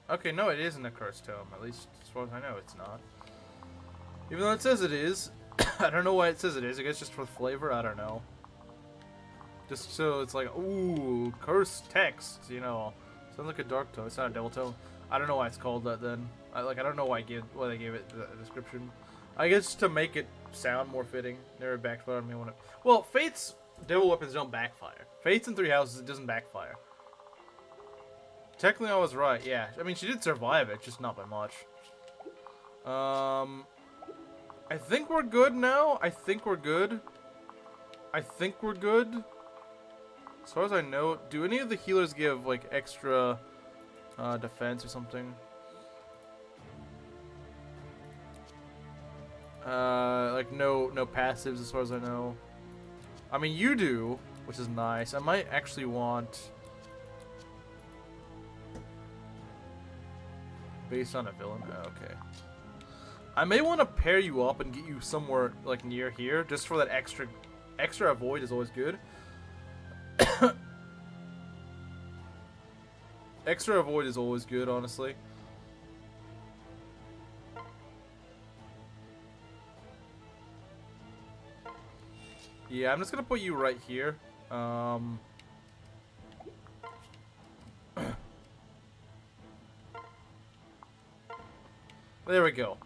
Okay, no, it isn't a Cursed Tome. At least, as far as I know, it's not. Even though it says it is. I don't know why it says it is. I guess just for flavor. I don't know. Just so it's like, ooh, cursed text. You know, sounds like a dark tome. It's not a devil tome. I don't know why it's called that. Then I don't know why they gave it the description. I guess to make it sound more fitting. Never backfire on me when it. Well, Fate's devil weapons don't backfire. Fate's in 3 houses. It doesn't backfire. Technically, I was right. Yeah, I mean she did survive it, just not by much. I think we're good now. I think we're good. As far as I know, do any of the healers give like extra defense or something? Like no passives as far as I know. I mean, you do, which is nice. I might actually want based on a villain. Oh, okay. I may want to pair you up and get you somewhere like near here, just for that extra avoid is always good. Extra avoid is always good, honestly. Yeah, I'm just gonna put you right here. There we go.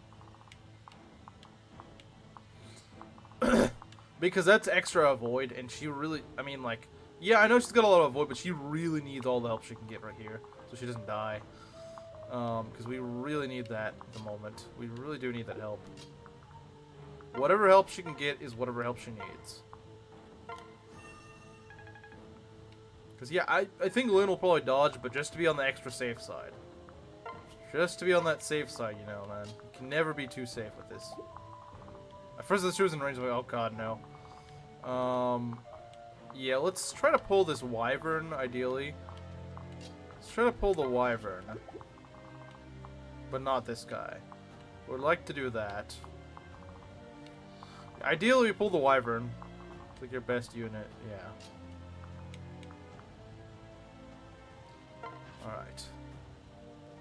Because that's extra avoid, and she really, I mean, like, yeah, I know she's got a lot of avoid, but she really needs all the help she can get right here, so she doesn't die. Because we really need that at the moment. We really do need that help. Whatever help she can get is whatever help she needs. Because, yeah, I think Lyn will probably dodge, but just to be on the extra safe side. Just to be on that safe side, you know, man. You can never be too safe with this. At first, she was in range, I'm like, oh god, no. Yeah, let's try to pull this wyvern, ideally. Let's try to pull the wyvern. But not this guy. We'd like to do that. Ideally, we pull the wyvern. It's like your best unit, yeah. Alright.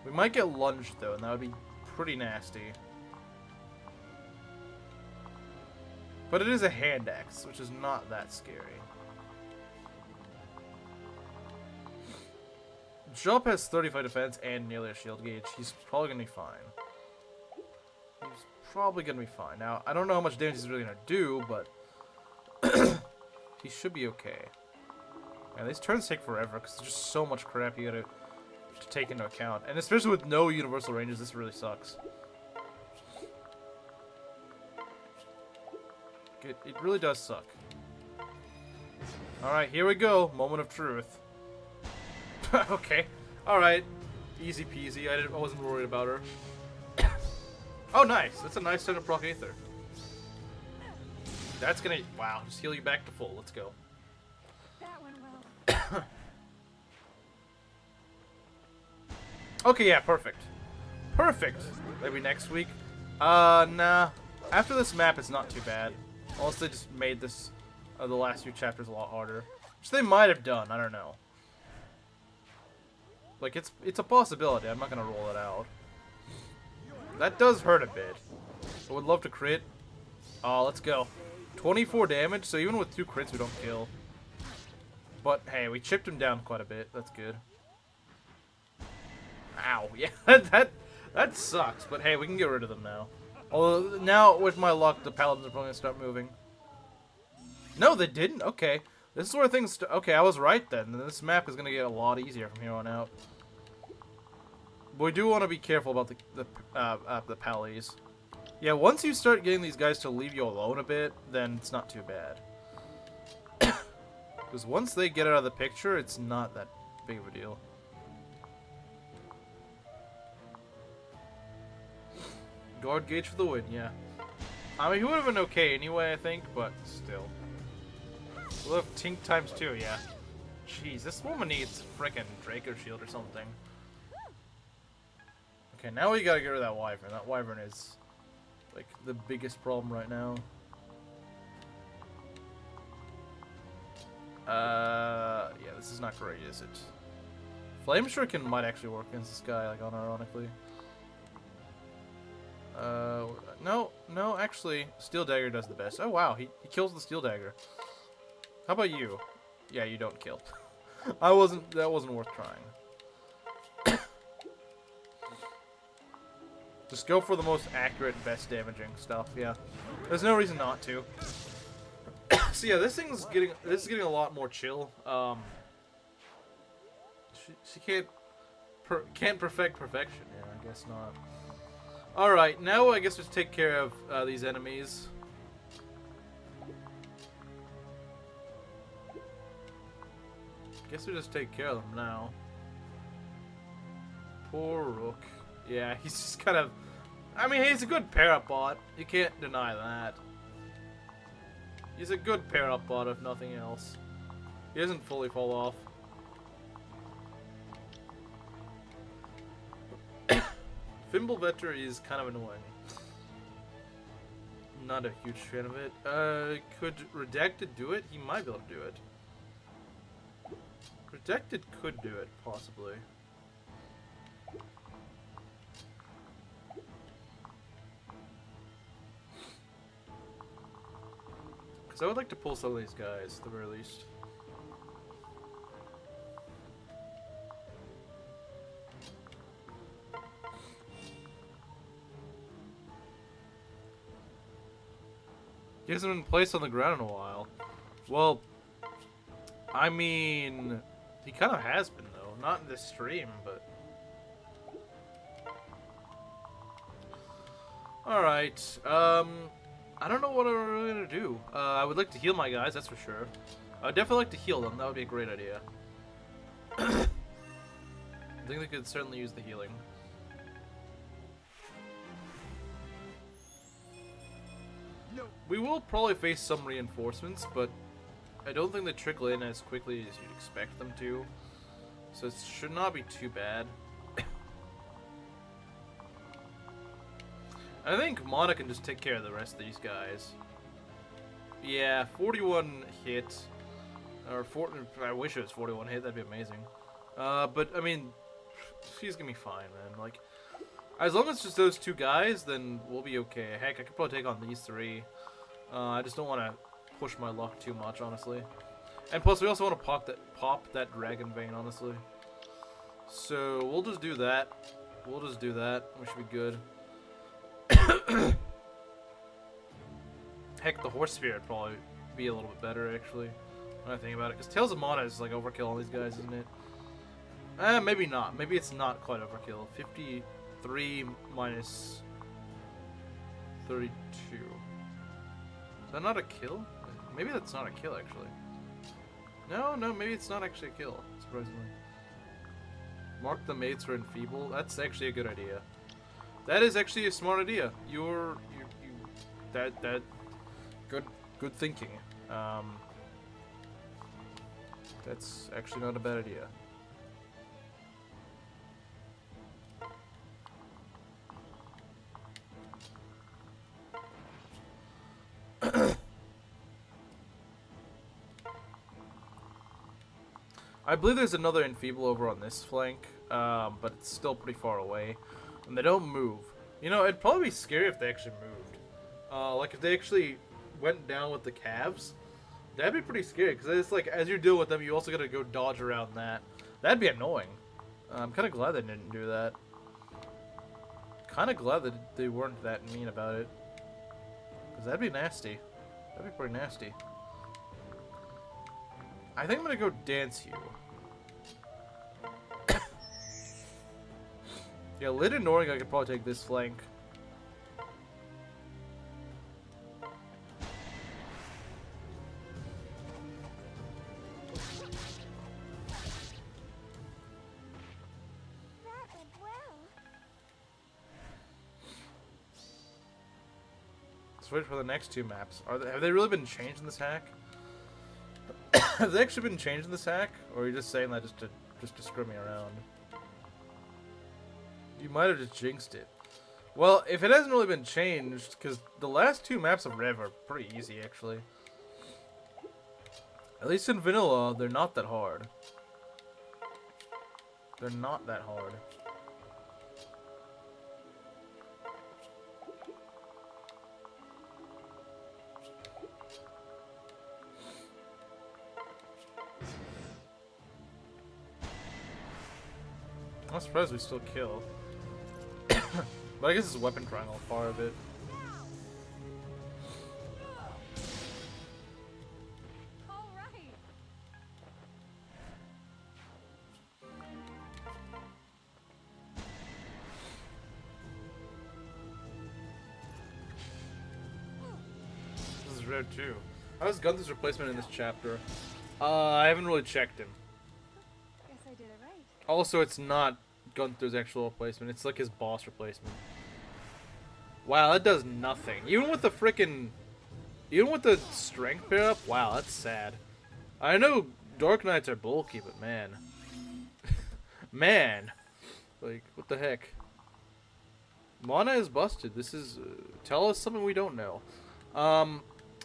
We might get lunged, though, and that would be pretty nasty. But it is a hand axe, which is not that scary. Jop has 35 defense and nearly a shield gauge. He's probably going to be fine. He's probably going to be fine. Now, I don't know how much damage he's really going to do, but he should be okay. And these turns take forever because there's just so much crap you got to take into account. And especially with no universal ranges, this really sucks. It really does suck. Alright, here we go. Moment of truth. Okay. Alright. Easy peasy. I wasn't worried about her. Oh, nice. That's a nice turn of proc Aether. That's gonna... Wow. Just heal you back to full. Let's go.
That went well.
Okay, yeah, perfect. Perfect. Maybe next week. Nah. After this map, it's not too bad. Unless they just made this, the last few chapters a lot harder. Which they might have done, I don't know. Like, it's a possibility, I'm not gonna roll it out. That does hurt a bit. I would love to crit. Oh, let's go. 24 damage, so even with 2 crits we don't kill. But, hey, we chipped him down quite a bit, that's good. Ow, yeah, that sucks, but hey, we can get rid of them now. Although, now, with my luck, the paladins are probably going to start moving. No, they didn't? Okay. This is where things... Okay, I was right then. This map is going to get a lot easier from here on out. But we do want to be careful about the pallies. Yeah, once you start getting these guys to leave you alone a bit, then it's not too bad. Because once they get out of the picture, it's not that big of a deal. Guard gauge for the win, yeah. I mean, he would have been okay anyway, I think, but still. We'll have Tink times 2, yeah. Jeez, this woman needs frickin' Draco Shield or something. Okay, now we gotta get rid of that wyvern. That wyvern is, like, the biggest problem right now. Yeah, this is not great, is it? Flame Shuriken might actually work against this guy, like, unironically. No, actually, Steel Dagger does the best. Oh, wow, he kills the Steel Dagger. How about you? Yeah, you don't kill. That wasn't worth trying. Just go for the most accurate, best damaging stuff, yeah. There's no reason not to. So yeah, this is getting a lot more chill. She can't perfect perfection, yeah, I guess not. Alright, now I guess we take care of these enemies. Guess we just take care of them now. Poor Rook. Yeah, he's just kind of I mean, he's a good pair-up bot. You can't deny that. He's a good pair-up bot, if nothing else. He doesn't fully fall off. Fimbulvetter is kind of annoying. Not a huge fan of it. Could Redacted do it? He might be able to do it. Redacted could do it, possibly. Because I would like to pull some of these guys, at the very least. He hasn't been placed on the ground in a while. Well, I mean, he kind of has been, though. Not in this stream, but... Alright, I don't know what I'm really gonna do. I would like to heal my guys, that's for sure. I would definitely like to heal them, that would be a great idea. I think they could certainly use the healing. We will probably face some reinforcements, but I don't think they trickle in as quickly as you'd expect them to. So it should not be too bad. I think Mana can just take care of the rest of these guys. Yeah, 41 hit. Or I wish it was 41 hit, that'd be amazing. But, I mean, she's gonna be fine, man. Like, as long as it's just those two guys, then we'll be okay. Heck, I could probably take on these three. I just don't want to push my luck too much, honestly. And plus, we also want to pop that Dragon Vein, honestly. So, we'll just do that. We'll just do that. We should be good. Heck, the Horse Spear would probably be a little bit better, actually, when I think about it. Because Tales of Mana is like overkill on these guys, isn't it? Maybe not. Maybe it's not quite overkill. 53 minus 32. Is that not a kill? Maybe that's not a kill, actually. No, maybe it's not actually a kill, surprisingly. Mark the mates for enfeeble. That's actually a good idea. That is actually a smart idea. Good thinking. That's actually not a bad idea. I believe there's another enfeeble over on this flank, but it's still pretty far away, and they don't move. You know, it'd probably be scary if they actually moved. Like if they actually went down with the calves, that'd be pretty scary, because it's like, as you deal with them, you also gotta go dodge around that. That'd be annoying. I'm kind of glad they didn't do that. Kind of glad that they weren't that mean about it, because that'd be nasty. That'd be pretty nasty. I think I'm gonna go dance you. Yeah, Lyn Nohrianguy could probably take this flank.
That went well.
Let's wait for the next two maps. Have they really been changed in this hack? Have they actually been changed in this hack? Or are you just saying that just to screw me around? You might have just jinxed it. Well, if it hasn't really been changed, because the last two maps of Rev are pretty easy, actually. At least in vanilla, they're not that hard. They're not that hard. I'm surprised we still kill. But I guess it's weapon triangle part of it.
All right.
This is rare too. How is Gunther's replacement in this chapter? I haven't really checked him.
Guess I did it right.
Also, it's not Gunther's actual replacement. It's like his boss replacement. Wow, that does nothing. Even with the frickin'... Even with the strength pair up? Wow, that's sad. I know Dark Knights are bulky, but man. Man. Like, what the heck? Mana is busted. This is... tell us something we don't know.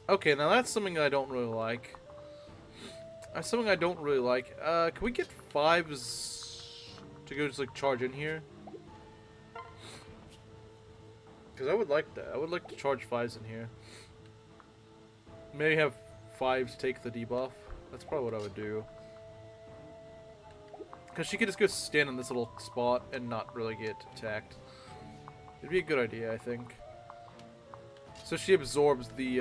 Okay, now that's something I don't really like. That's something I don't really like. Can we get 5s to go just, like, charge in here? Because I would like that. I would like to charge 5s in here. Maybe have 5s take the debuff. That's probably what I would do. Because she could just go stand in this little spot and not really get attacked. It'd be a good idea, I think. So she absorbs the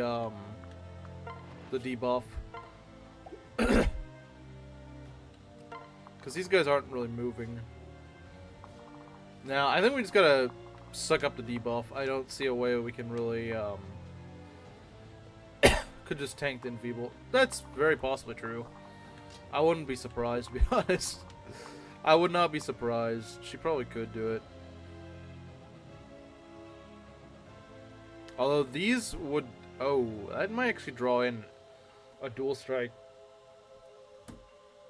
debuff. Because these guys aren't really moving. Now, I think we just gotta suck up the debuff. I don't see a way we can really, could just tank the enfeeble. That's very possibly true. I wouldn't be surprised, to be honest. I would not be surprised. She probably could do it. Although these would... Oh, that might actually draw in a dual strike.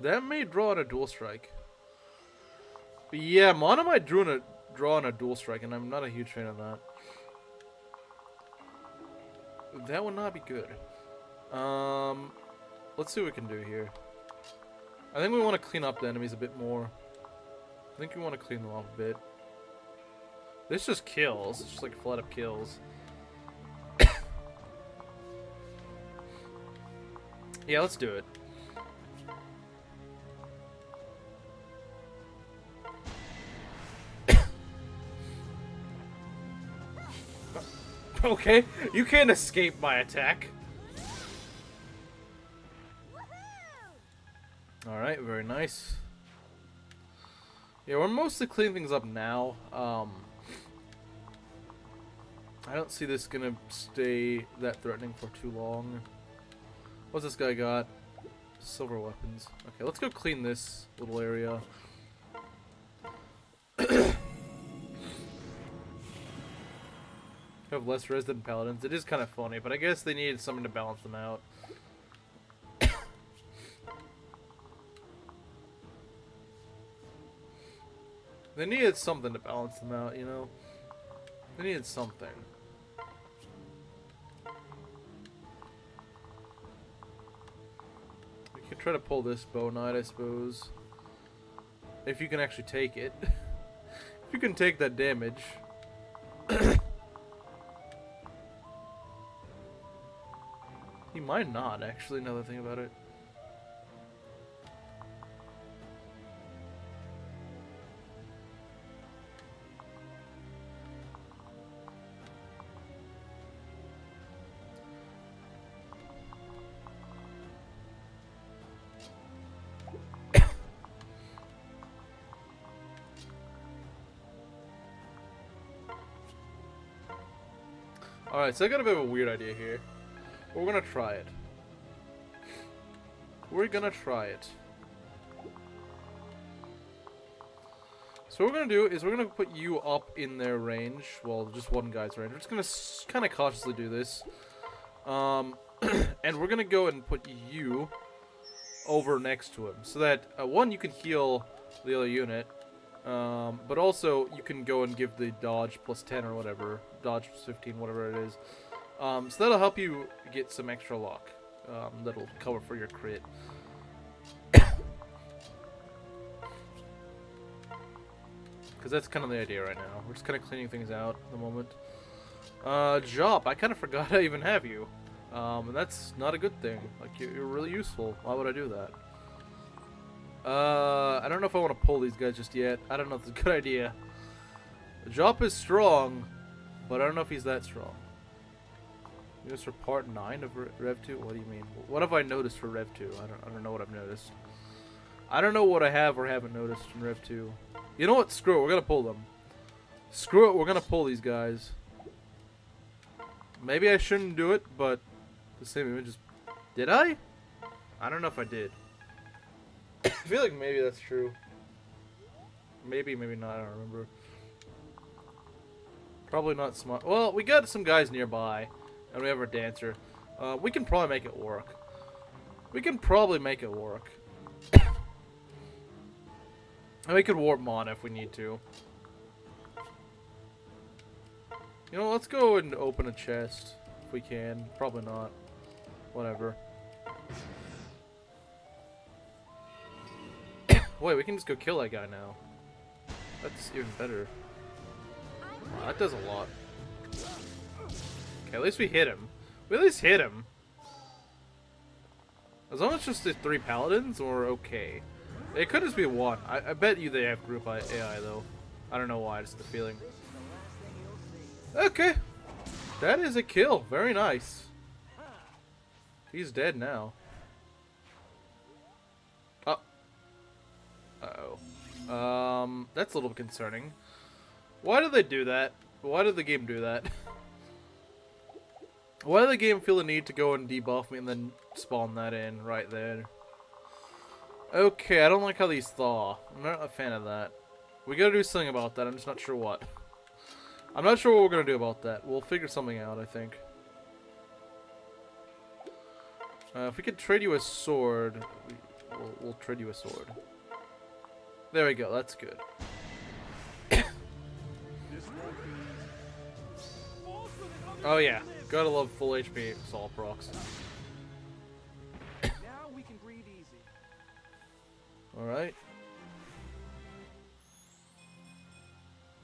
That may draw in a dual strike. But yeah, Mana might draw in a dual strike, and I'm not a huge fan of that. That would not be good. Let's see what we can do here. I think we want to clean up the enemies a bit more. I think we want to clean them up a bit. This just kills. It's just like flat up kills. Yeah, let's do it. Okay, you can't escape my attack. Alright, very nice. Yeah, we're mostly cleaning things up now. I don't see this gonna stay that threatening for too long. What's this guy got? Silver weapons. Okay, let's go clean this little area. Have less res than paladins. It is kind of funny, but I guess they needed something to balance them out. They needed something to balance them out, you know? They needed something. We could try to pull this bow knight, I suppose. If you can actually take it. If you can take that damage. He might not, actually, now that I think about it. Alright, so I got a bit of a weird idea here. We're gonna try it. We're gonna try it. So what we're gonna do is we're gonna put you up in their range. Well, just one guy's range. We're just gonna kind of cautiously do this. And we're gonna go and put you over next to him. So that, one, you can heal the other unit. But also, you can go and give the dodge plus 10 or whatever. Dodge plus 15, whatever it is. So that'll help you get some extra luck. That'll cover for your crit. Because that's kind of the idea right now. We're just kind of cleaning things out at the moment. Jop, I kind of forgot I even have you. And that's not a good thing. Like, you're really useful. Why would I do that? I don't know if I want to pull these guys just yet. I don't know if it's a good idea. Jop is strong, but I don't know if he's that strong. This for part 9 of Rev 2? What do you mean? What have I noticed for Rev 2? I don't know what I've noticed. I don't know what I have or haven't noticed in Rev 2. You know what? Screw it. We're gonna pull them. Screw it. We're gonna pull these guys. Maybe I shouldn't do it, but the same image is... Did I? I don't know if I did. I feel like maybe that's true. Maybe, maybe not. I don't remember. Probably not smart. Well, we got some guys nearby, and we have our dancer. We can probably make it work. We can probably make it work. And we could warp Mana if we need to. You know, let's go and open a chest if we can. Probably not. Whatever. Wait, we can just go kill that guy now. That's even better. Oh, that does a lot. Okay, at least we hit him. We at least hit him. As long as it's just the 3 paladins, we're okay. It could just be 1. I bet you they have group AI though. I don't know why, just the feeling. Okay. That is a kill. Very nice. He's dead now. Oh. Uh-oh. That's a little concerning. Why did they do that? Why did the game do that? Why did the game feel the need to go and debuff me and then spawn that in right there? Okay, I don't like how these thaw. I'm not a fan of that. We gotta do something about that, I'm just not sure what. I'm not sure what we're gonna do about that. We'll figure something out, I think. If we could trade you a sword, we'll trade you a sword. There we go, that's good. Oh yeah, gotta love full HP assault procs.
Now we can breathe easy.
Alright.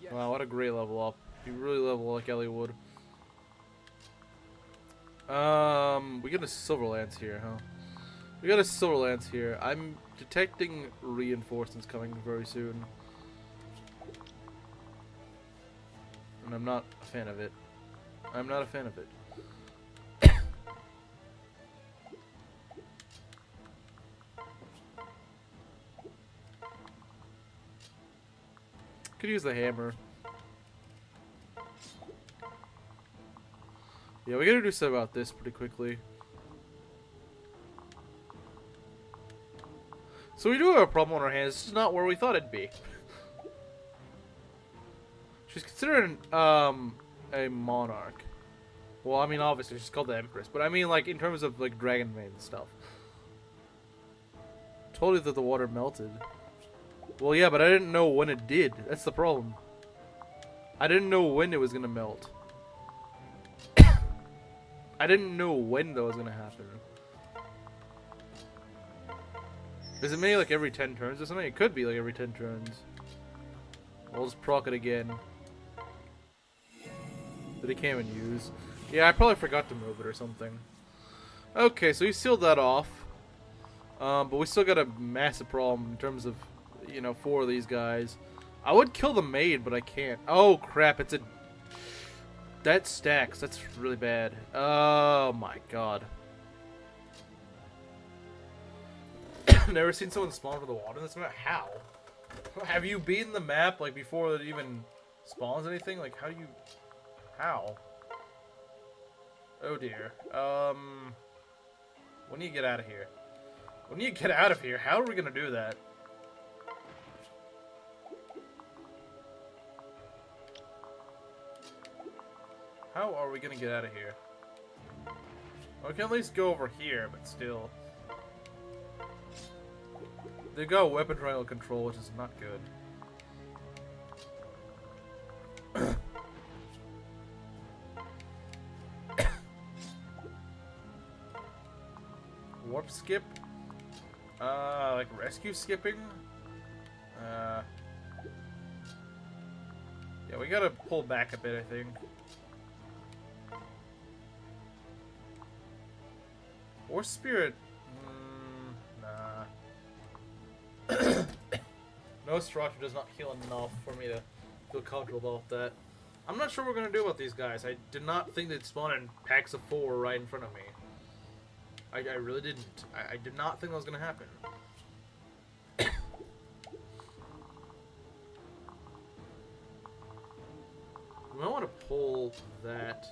Yes.
Wow, what a great level up. You really level like Ellie would. We got a silver lance here, huh? We got a silver lance here. I'm detecting reinforcements coming very soon. And I'm not a fan of it. I'm not a fan of it. Could use the hammer. Yeah, we gotta do something about this pretty quickly. So we do have a problem on our hands. This is not where we thought it'd be. She's considered a monarch. Well, I mean, obviously she's called the Empress, but I mean, like, in terms of like Dragon Maid and stuff. Told you that the water melted. Well, yeah, but I didn't know when it did. That's the problem. I didn't know when it was gonna melt. I didn't know when that was gonna happen. Is it maybe like every 10 turns or something? It could be like every 10 turns. I'll just proc it again. That he can't even use. Yeah, I probably forgot to move it or something. Okay, so we sealed that off. But we still got a massive problem in terms of, you know, 4 of these guys. I would kill the maid, but I can't. Oh, crap, it's a... That stacks. That's really bad. Oh, my God. Never seen someone spawn for the water in this map? How? Have you beaten the map, like, before it even spawns anything? Like, how do you... How? Oh, dear. When do you get out of here? When do you get out of here? How are we gonna do that? How are we gonna get out of here? We can at least go over here, but still. They got weapon triangle control, which is not good. Warp skip? Like rescue skipping? Yeah, we gotta pull back a bit, I think. Or spirit? Nah. No structure does not heal enough for me to feel comfortable about that. I'm not sure what we're gonna do about these guys. I did not think they'd spawn in packs of 4 right in front of me. I really didn't. I did not think that was gonna happen. We might want to pull that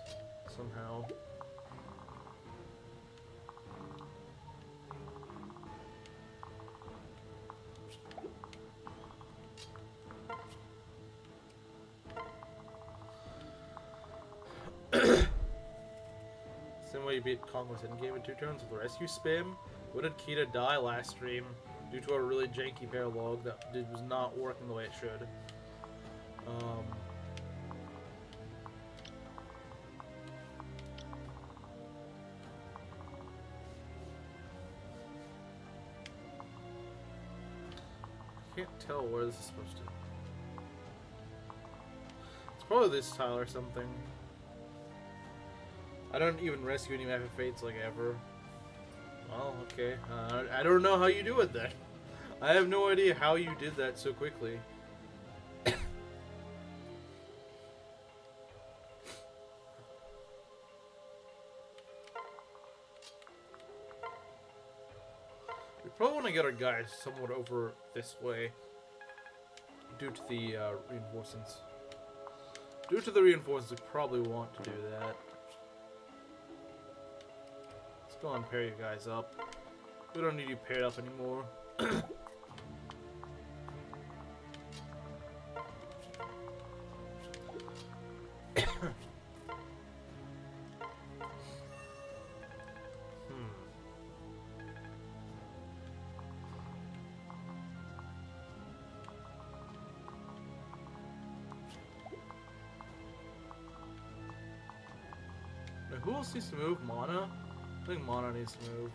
somehow. beat Conquest Endgame in 2 turns with rescue spam. When did Kita die last stream due to a really janky paralog that was not working the way it should? I can't tell where this is supposed to. It's probably this tile or something. I don't even rescue any Map of Fates like ever. Well, okay. I don't know how you do it then. I have no idea how you did that so quickly. We probably want to get our guys somewhat over this way due to the reinforcements. Due to the reinforcements, we probably want to do that. Let's go and pair you guys up. We don't need you paired up anymore. Who else needs to move? Mana? I think Mana needs to move.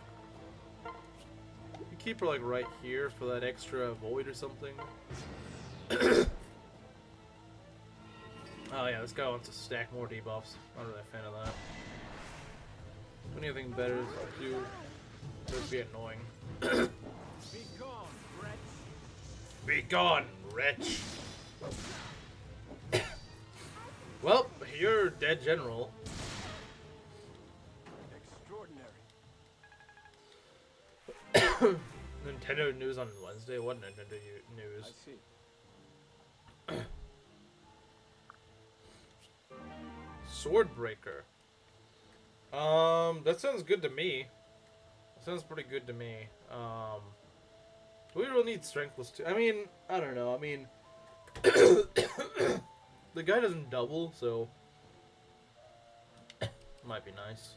You keep her like right here for that extra void or something. Oh yeah, this guy wants to stack more debuffs. Not really a fan of that. Anything better to do would be annoying.
Be gone, wretch.
Be gone, wretch! Well, you're dead, General.
Extraordinary.
Nintendo news on Wednesday? What Nintendo news?
I see.
Swordbreaker. That sounds good to me. That sounds pretty good to me. Do we really need Strengthless too? I mean, I don't know. I mean, the guy doesn't double, so might be nice.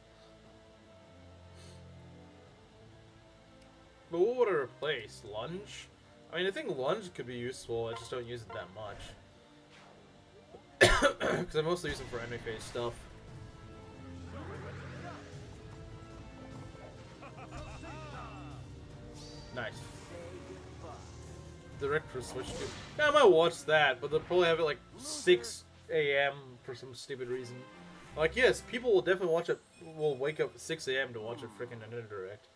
But what would I replace? Lunge? I mean, I think Lunge could be useful. I just don't use it that much. Because I mostly use it for enemy phase stuff. Nice. Direct for Switch 2. Yeah, I might watch that, but they'll probably have it like 6 a.m. for some stupid reason. Like, yes, people will definitely watch it. Will wake up at 6 a.m. to watch a freaking Nintendo Direct.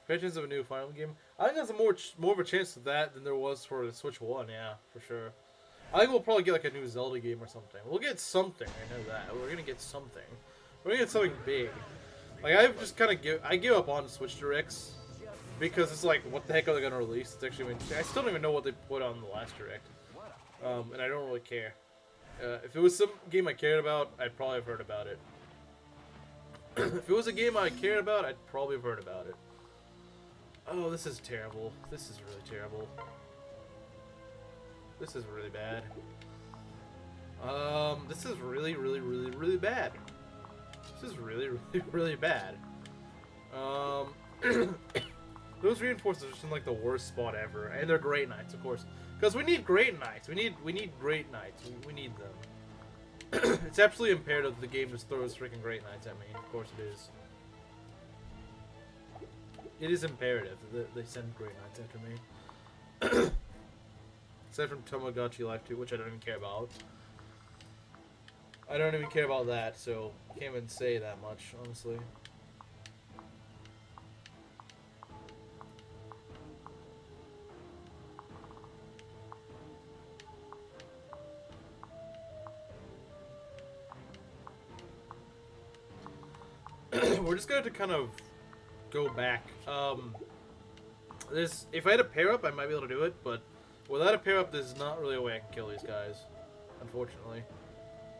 Chance of a new Fire Emblem game. I think there's more of a chance of that than there was for the Switch 1. Yeah, for sure. I think we'll probably get like a new Zelda game or something. We'll get something. I know that. We're gonna get something. We're gonna get something big. Like I've just kind of give up on Switch Directs because it's like, what the heck are they gonna release? It's actually, I still don't even know what they put on the last Direct, and I don't really care. If it was some game I cared about, I'd probably have heard about it. If it was a game I cared about, I'd probably have heard about it. Oh, this is terrible. This is really terrible. This is really bad. This is really, really, really, really bad. This is really, really, really bad. Those reinforcements are just in like the worst spot ever, and they're Great Knights, of course, because we need Great Knights. We need Great Knights. We need them. It's absolutely imperative that the game just throws freaking Great Knights at me. Of course it is. It is imperative that they send Great Knights after me. Aside from Tamagotchi Life 2, which I don't even care about. I don't even care about that, so I can't even say that much, honestly. We're just going to kind of go back. If I had a pair up, I might be able to do it, but without a pair up, there's not really a way I can kill these guys, unfortunately.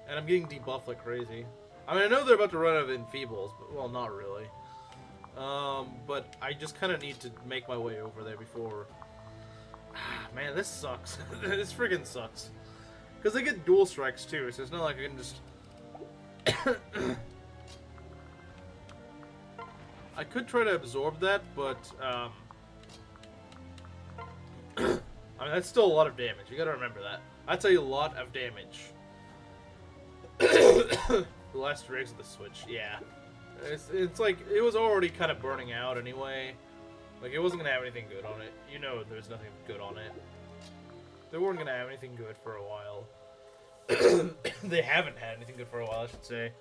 And I'm getting debuffed like crazy. I mean, I know they're about to run out of enfeebles, but well, not really. But I just kind of need to make my way over there before. Man, this sucks. This friggin' sucks. Because they get dual strikes too, so it's not like I can just. I could try to absorb that, but I mean that's still a lot of damage. You gotta remember that. That's a lot of damage. The last rigs of the switch, yeah. It's like it was already kind of burning out anyway. Like it wasn't gonna have anything good on it. You know, there's nothing good on it. They weren't gonna have anything good for a while. They haven't had anything good for a while, I should say.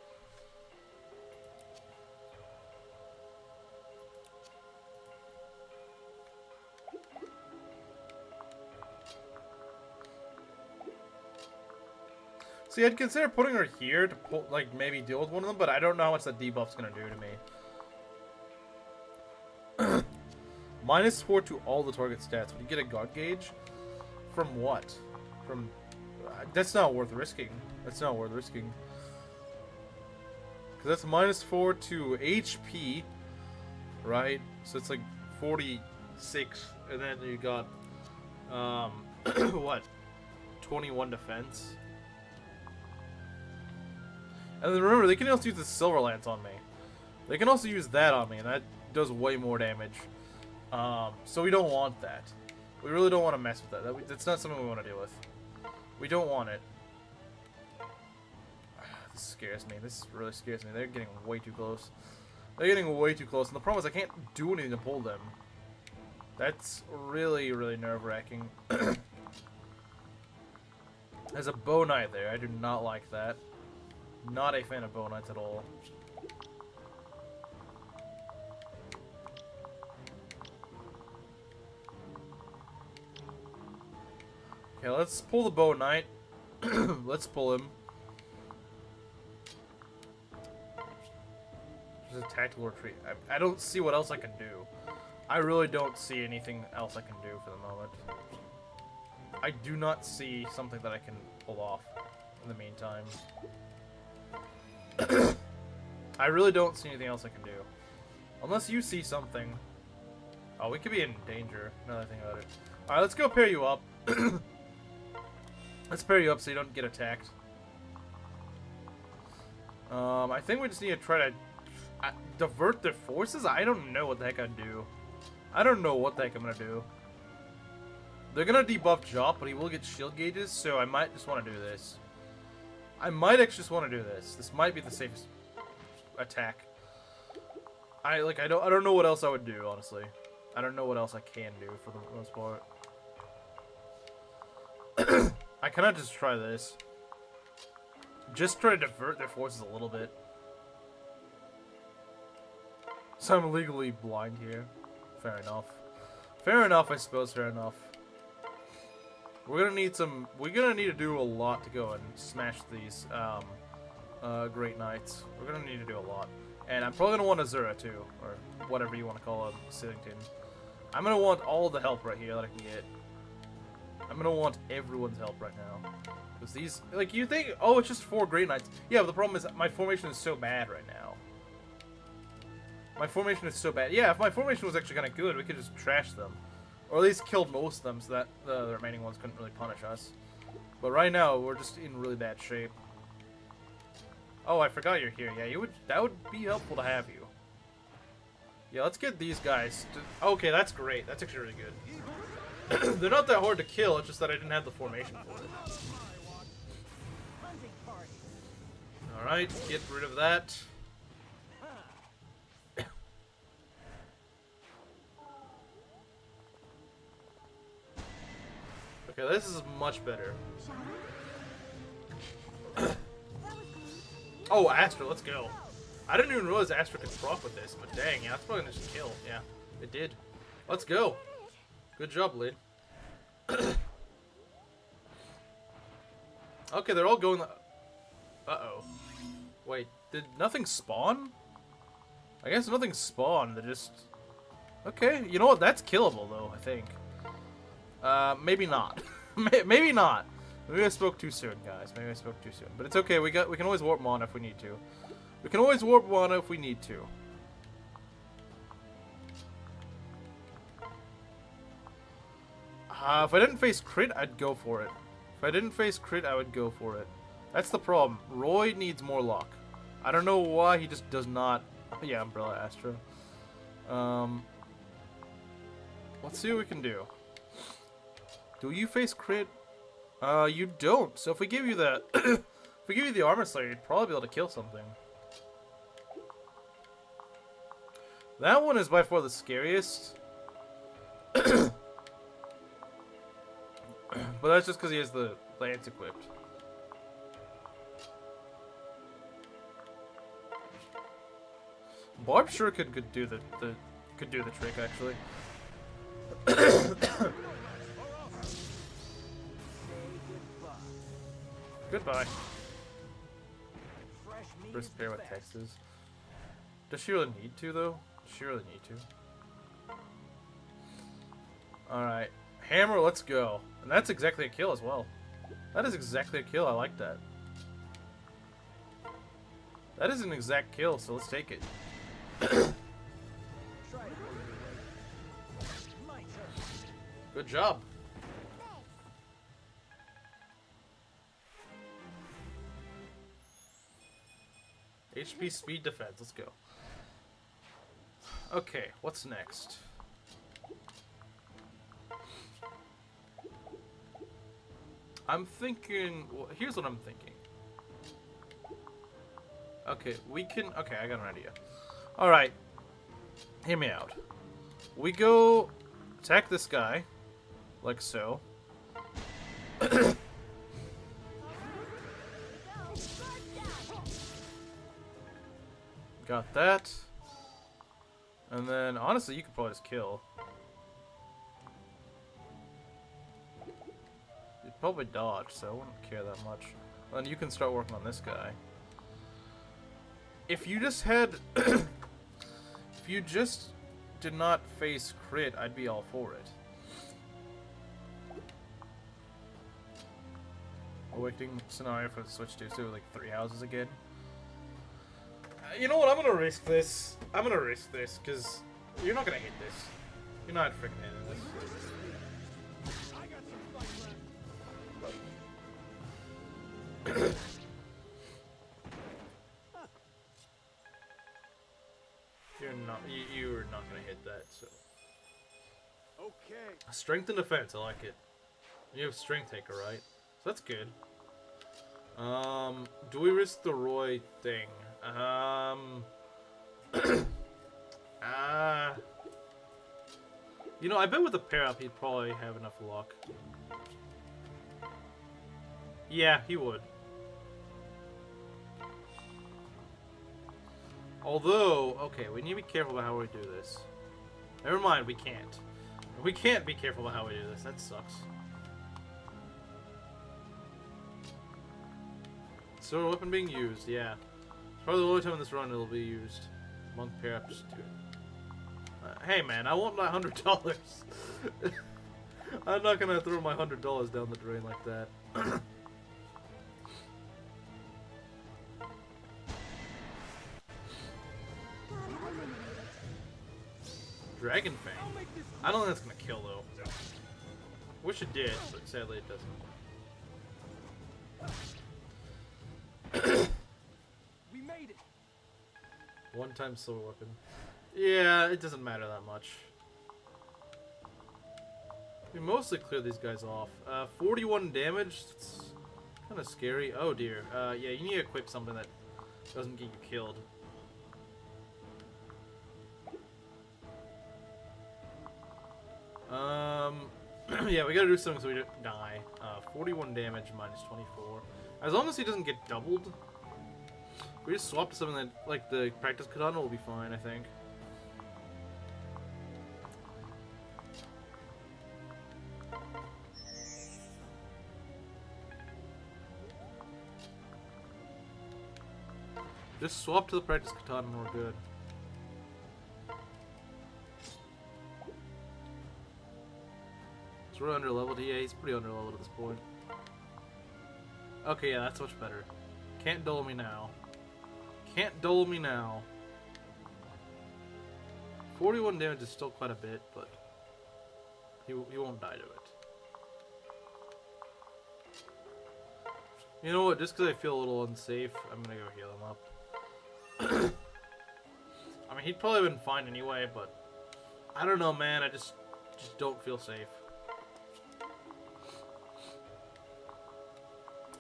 See, I'd consider putting her here to pull, like maybe deal with one of them, but I don't know how much that debuff's gonna do to me. -4 to all the target stats. When you get a God Gauge, from what? From that's not worth risking. That's not worth risking. Because that's -4 to HP, right? So it's like 46, and then you got what? 21 defense. And then remember, they can also use the Silver Lance on me. They can also use that on me, and that does way more damage. So we don't want that. We really don't want to mess with that. That's not something we want to deal with. We don't want it. This scares me. This really scares me. They're getting way too close. They're getting way too close, and the problem is I can't do anything to pull them. That's really, really nerve-wracking. There's a Bow Knight there. I do not like that. Not a fan of Bow Knights at all. Okay, let's pull the Bow Knight. Let's pull him. Just a tactical retreat. I don't see what else I can do. I really don't see anything else I can do for the moment. I do not see something that I can pull off in the meantime. I really don't see anything else I can do. Unless you see something. Oh, we could be in danger, now that I think about it. Alright, let's go pair you up. Let's pair you up so you don't get attacked. I think we just need to try to divert their forces? I don't know what the heck I'd do. I don't know what the heck I'm gonna do. They're gonna debuff Jop, but he will get shield gauges, so I might just want to do this. I might actually just want to do this. This might be the safest attack. I don't know what else I would do, honestly. I don't know what else I can do for the most part. I cannot just try this. Just try to divert their forces a little bit. So I'm legally blind here. Fair enough. Fair enough, I suppose. Fair enough. We're gonna need to do a lot to go and smash these Great Knights. We're gonna need to do a lot. And I'm probably gonna want Azura too, or whatever you want to call him, Sealington. I'm gonna want all the help right here that I can get. I'm gonna want everyone's help right now. Because these, like, you think, oh, it's just 4 Great Knights. Yeah, but the problem is my formation is so bad right now. My formation is so bad. Yeah, if my formation was actually kind of good, we could just trash them. Or at least killed most of them so that the remaining ones couldn't really punish us. But right now, we're just in really bad shape. Oh, I forgot you're here. Yeah, that would be helpful to have you. Yeah, let's get these guys to... Okay, that's great. That's actually really good. They're not that hard to kill, it's just that I didn't have the formation for it. Alright, get rid of that. Okay, this is much better. Oh, Astra, let's go. I didn't even realize Astra could proc with this, but dang, yeah, that's probably gonna just kill. Yeah, it did. Let's go. Good job, Lyn. Okay, they're all going... Uh-oh. Wait, did nothing spawn? I guess nothing spawned, they just... Okay, you know what, that's killable, though, I think. Maybe not. Maybe not. Maybe I spoke too soon, guys. Maybe I spoke too soon. But it's okay, we can always warp mana if we need to. We can always warp mana if we need to. If I didn't face crit, I'd go for it. If I didn't face crit, I would go for it. That's the problem. Roy needs more luck. I don't know why he just does not... Yeah, Umbrella Astra. Let's see what we can do. Do you face crit? You don't. So if we give you that, if we give you the Armor Slayer, you'd probably be able to kill something. That one is by far the scariest. But that's just because he has the lance equipped. Barb sure could do the trick actually. Goodbye. First pair with Texas. Does she really need to though? Does she really need to? Alright. Hammer, let's go. And that's exactly a kill as well. That is exactly a kill, I like that. That is an exact kill, so let's take it. Good job. HP speed defense, let's go. Okay, what's next? I'm thinking, well, here's what I'm thinking. Okay, we can, okay, I got an idea. Alright, hear me out. We go attack this guy, like so. Got that. And then, honestly, you could probably just kill. You'd probably dodge, so I wouldn't care that much. Then you can start working on this guy. If you just had... if you just did not face crit, I'd be all for it. Awakening scenario for the Switch 2, so like 3 houses again. You know what? I'm gonna risk this. I'm gonna risk this because you're not gonna hit this. You're not freaking hitting this. You're not. You're not gonna hit that. So.
Okay.
Strength and defense. I like it. You have strength taker, right? So that's good. Do we risk the Roy thing? You know, I bet with a pair up, he'd probably have enough luck. Yeah, he would. Although, okay, we need to be careful about how we do this. Never mind, we can't. We can't be careful about how we do this. That sucks. Sword weapon being used, yeah. It's probably the only time in this run it'll be used. Monk pair up just do it. Hey man, I want my $100. I'm not gonna throw my $100 down the drain like that. Dragon Fang. I don't think that's gonna kill though. Wish it did, but sadly it doesn't.
We made it.
One-time sword weapon. Yeah, it doesn't matter that much. We mostly clear these guys off. 41 damage. It's kind of scary. Oh dear. Yeah, you need to equip something that doesn't get you killed. Yeah, we gotta do something so we don't die. 41 damage minus 24. As long as he doesn't get doubled. If we just swap to something that, like the practice katana, will be fine, I think. Just swap to the practice katana and we're good. Is Roy under leveled? Yeah, he's pretty under leveled at this point. Okay, yeah, that's much better. Can't dull me now. Can't dull me now. 41 damage is still quite a bit, but he won't die to it. You know what? Just because I feel a little unsafe, I'm gonna go heal him up. I mean, he'd probably been fine anyway, but I don't know, man. I just don't feel safe.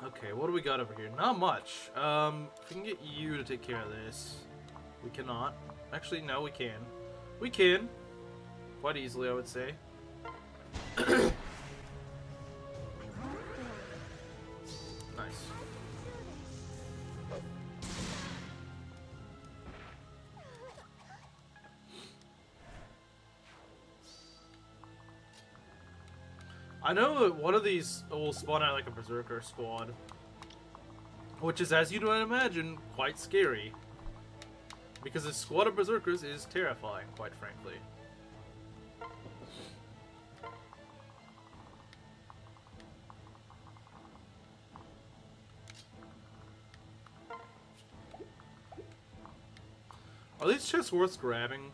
Okay, what do we got over here? Not much. If we can get you to take care of this. We cannot. Actually, no, we can. We can. Quite easily, I would say. Nice. I know that one of these will spawn out like a Berserker squad. Which is, as you might imagine, quite scary. Because a squad of Berserkers is terrifying, quite frankly. Are these chests worth grabbing?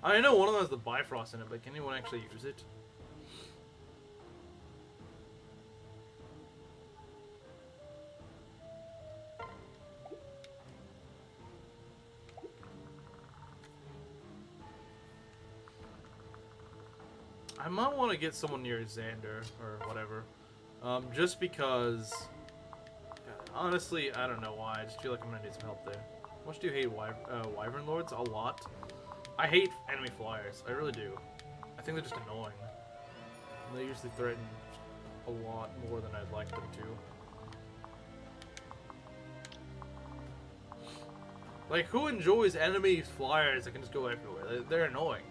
I know one of them has the Bifrost in it, but can anyone actually use it? I might want to get someone near Xander or whatever, just because. Honestly, I don't know why. I just feel like I'm gonna need some help there. How much do you hate Wyvern Lords? A lot. I hate enemy flyers. I really do. I think they're just annoying. They usually threaten a lot more than I'd like them to. Like, who enjoys enemy flyers that can just go everywhere? They're annoying.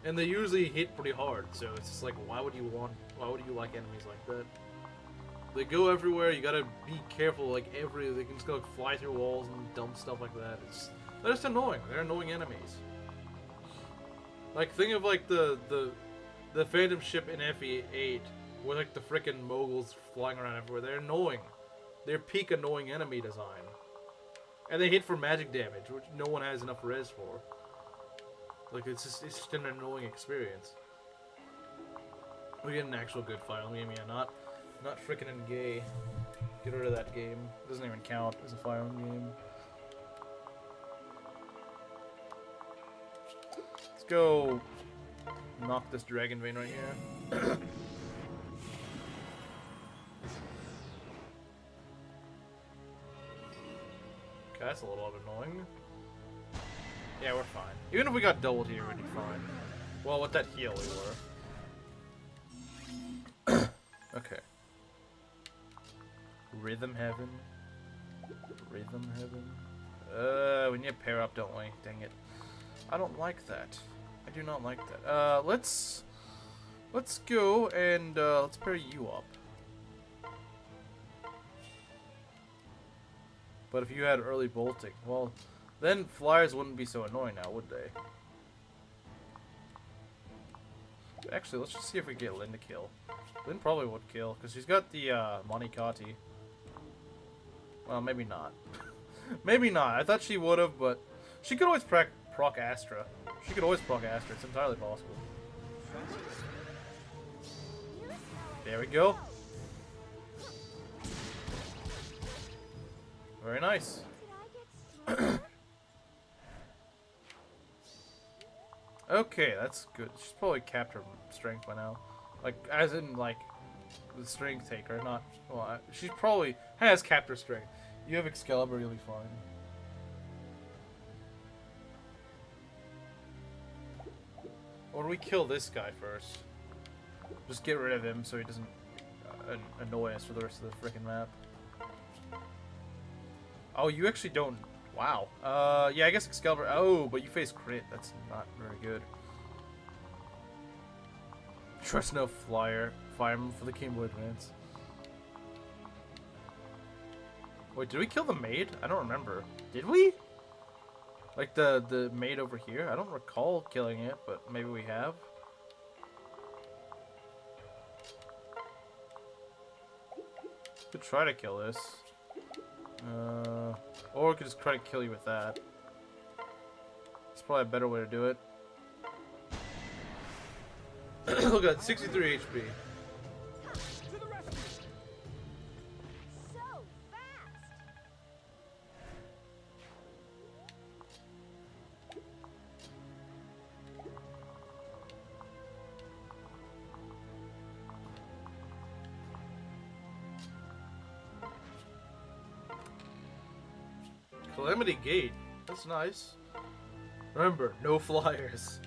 And they usually hit pretty hard, so it's just like, why would you like enemies like that? They go everywhere, you gotta be careful, like they can just go like, fly through walls and dump stuff like that. They're just annoying. They're annoying enemies. Like, think of like the Phantom ship in FE8, where like the frickin' moguls flying around everywhere. They're annoying. They're peak annoying enemy design. And they hit for magic damage, which no one has enough res for. Like, it's just an annoying experience. We get an actual good file game, yeah, not frickin' in gay. Get rid of that game. It doesn't even count as a file game. Let's go knock this Dragon Vein right here. Okay, that's a little annoying. Yeah, we're fine. Even if we got doubled here, we'd be fine. Well, with that heal, we were. Okay. Rhythm Heaven. Rhythm Heaven. We need to pair up, don't we? Dang it. I don't like that. I do not like that. Let's go and, let's pair you up. But if you had early bolting, well, then flyers wouldn't be so annoying now, would they? Actually, let's just see if we get Lyn to kill. Lyn probably would kill, because she's got the, Monikati. Well, maybe not. Maybe not. I thought she would have, but she could always proc Astra. She could always proc Astra. It's entirely possible. There we go. Very nice. Okay, that's good. She's probably capped her strength by now. Like, as in, like, the strength taker, not... Well, she probably has capped her strength. You have Excalibur, you'll be fine. Or do we kill this guy first? Just get rid of him so he doesn't annoy us for the rest of the frickin' map. Oh, you actually don't... Wow. Yeah, I guess Excalibur... Oh, but you face crit. That's not very good. Trust no flyer. Fireman for the Game Boy Advance. Wait, did we kill the maid? I don't remember. Did we? Like the maid over here? I don't recall killing it, but maybe we have. Could try to kill this. Or we could just try to kill you with that. It's probably a better way to do it. Look at that, 63 HP.
To the rescue.
So fast.
Calamity Gate. That's nice. Remember, no flyers.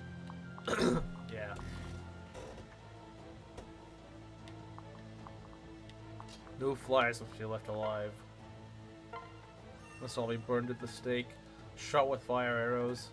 Yeah. No flyers if you're left alive. Must all be burned at the stake. Shot with fire arrows.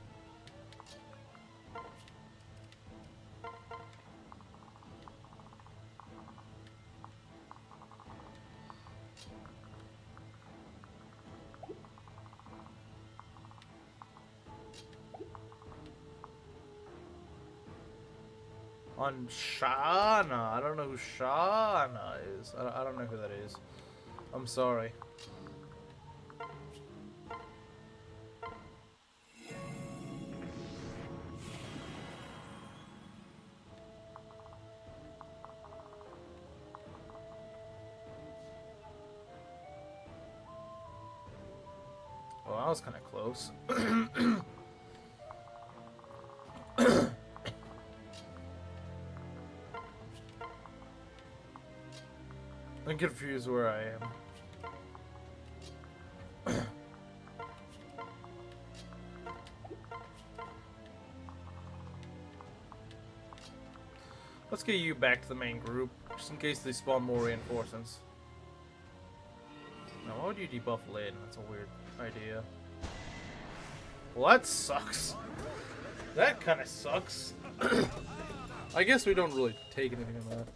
On Shana. I don't know who Shana is. I don't know who that is. I'm sorry. Well, that was kind of close. I'm confused where I am. Let's get you back to the main group, just in case they spawn more reinforcements. Now, why would you debuff Lyn? That's a weird idea. Well, that sucks. That kind of sucks. I guess we don't really take anything of that.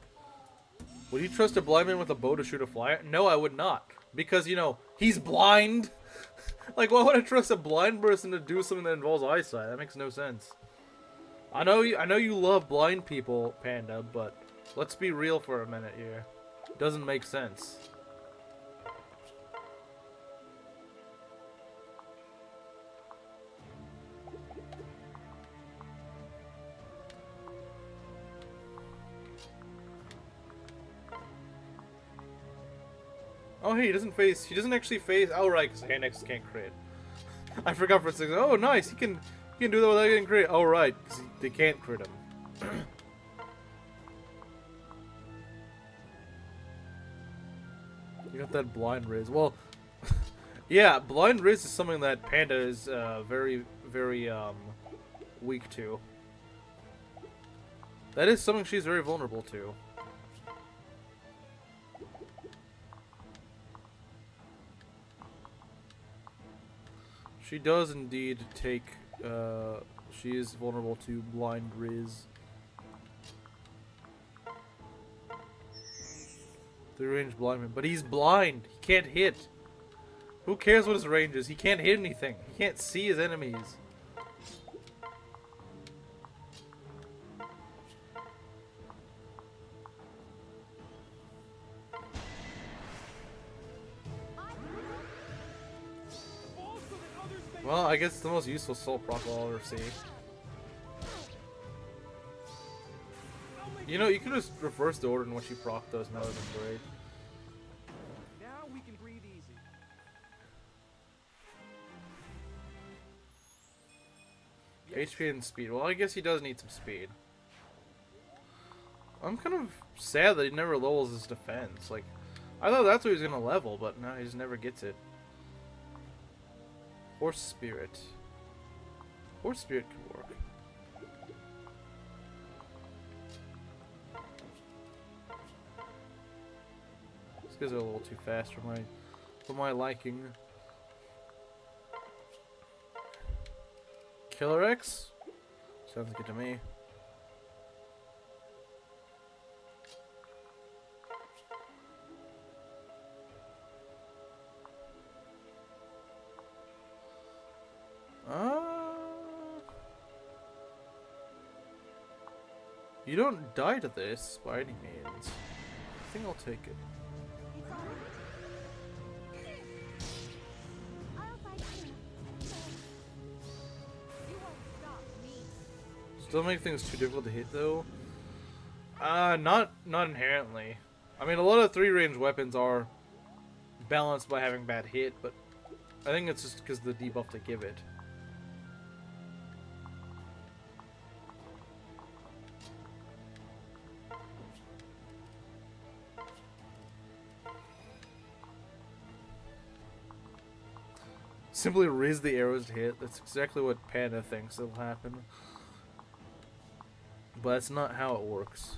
Would you trust a blind man with a bow to shoot a flyer? No, I would not. Because, you know, he's blind. Like, why would I trust a blind person to do something that involves eyesight? That makes no sense. I know you love blind people, Panda, but let's be real for a minute here. It doesn't make sense. Oh, hey, he doesn't actually phase. Oh, right, because hand X can't crit. I forgot for a second. Oh, nice, he can do that without getting crit. Oh, right, because they can't crit him. You got that blind Riz. Well, yeah, blind Riz is something that Panda is very, very weak to. That is something she's very vulnerable to. She does indeed take, she is vulnerable to blind Riz. 3-range blind man, but he's blind. He can't hit. Who cares what his range is? He can't hit anything. He can't see his enemies. Well, I guess it's the most useful soul proc I'll ever see. You know, you can just reverse the order in which you proc those, and that would be great.
Now we can breathe easy.
HP and speed. Well, I guess he does need some speed. I'm kind of sad that he never levels his defense. Like, I thought that's what he was gonna level, but no, he just never gets it. Horse Spirit. Horse Spirit could work. These guys are a little too fast for my liking. Killer X? Sounds good to me. You don't die to this by any means. I think I'll take it. Still make things too difficult to hit though. Not inherently. I mean, a lot of 3-range weapons are balanced by having bad hit, but I think it's just because of the debuff they give it. Simply raise the arrows to hit. That's exactly what Panda thinks will happen. But that's not how it works.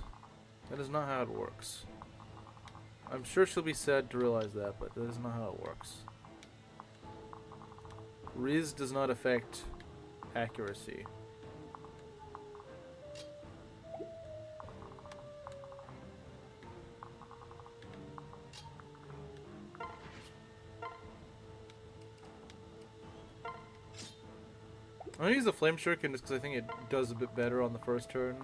That is not how it works. I'm sure she'll be sad to realize that, but that is not how it works. Riz does not affect accuracy. I'm gonna use the Flame Shuriken just because I think it does a bit better on the first turn.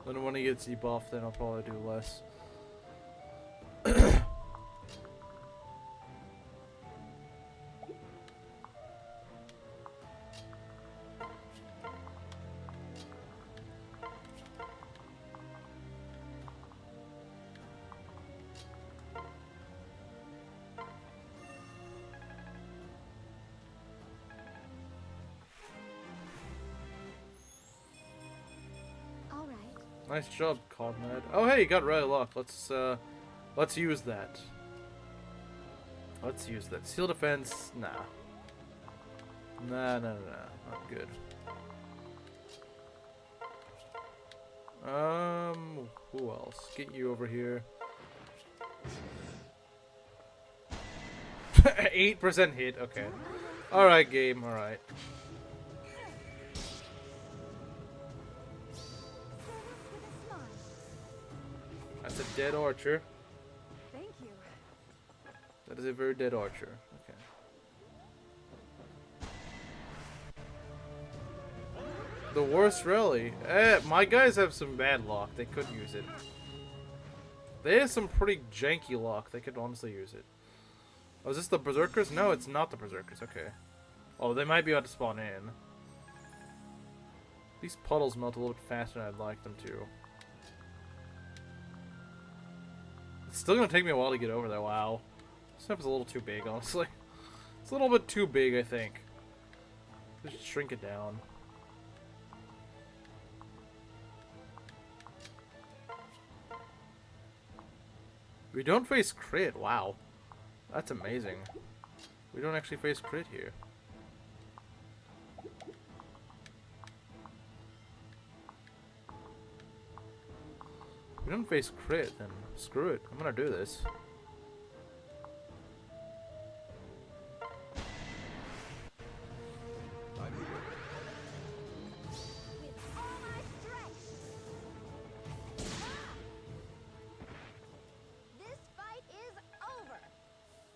Then when he gets debuffed, then I'll probably do less. Nice job, Conrad. Oh, hey, you got right luck. Let's use that. Let's use that. Seal defense, nah. Nah, not good. Who else? Get you over here. 8% hit, okay. Alright, game, alright. That's a dead archer.
Thank you.
That is a very dead archer. Okay. The worst rally. My guys have some bad luck. They could use it. They have some pretty janky luck. They could honestly use it. Oh, is this the Berserkers? No, it's not the Berserkers. Okay. Oh, they might be about to spawn in. These puddles melt a little bit faster than I'd like them to. It's still gonna take me a while to get over there. Wow. This map is a little too big, honestly. It's a little bit too big, I think. Just shrink it down. We don't face crit. Wow. That's amazing. We don't actually face crit here. If we don't face crit, then screw it. I'm gonna do this.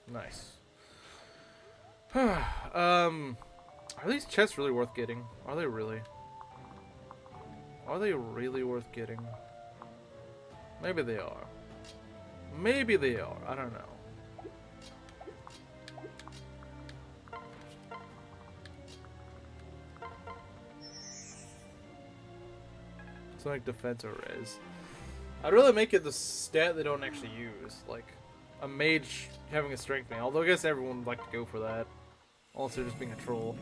Nice. Are these chests really worth getting? Are they really? Are they really worth getting? Maybe they are. Maybe they are. I don't know. Sonic defense or res. I'd really make it the stat they don't actually use. Like a mage having a strength main. Although I guess everyone would like to go for that. Unless they're just being a troll.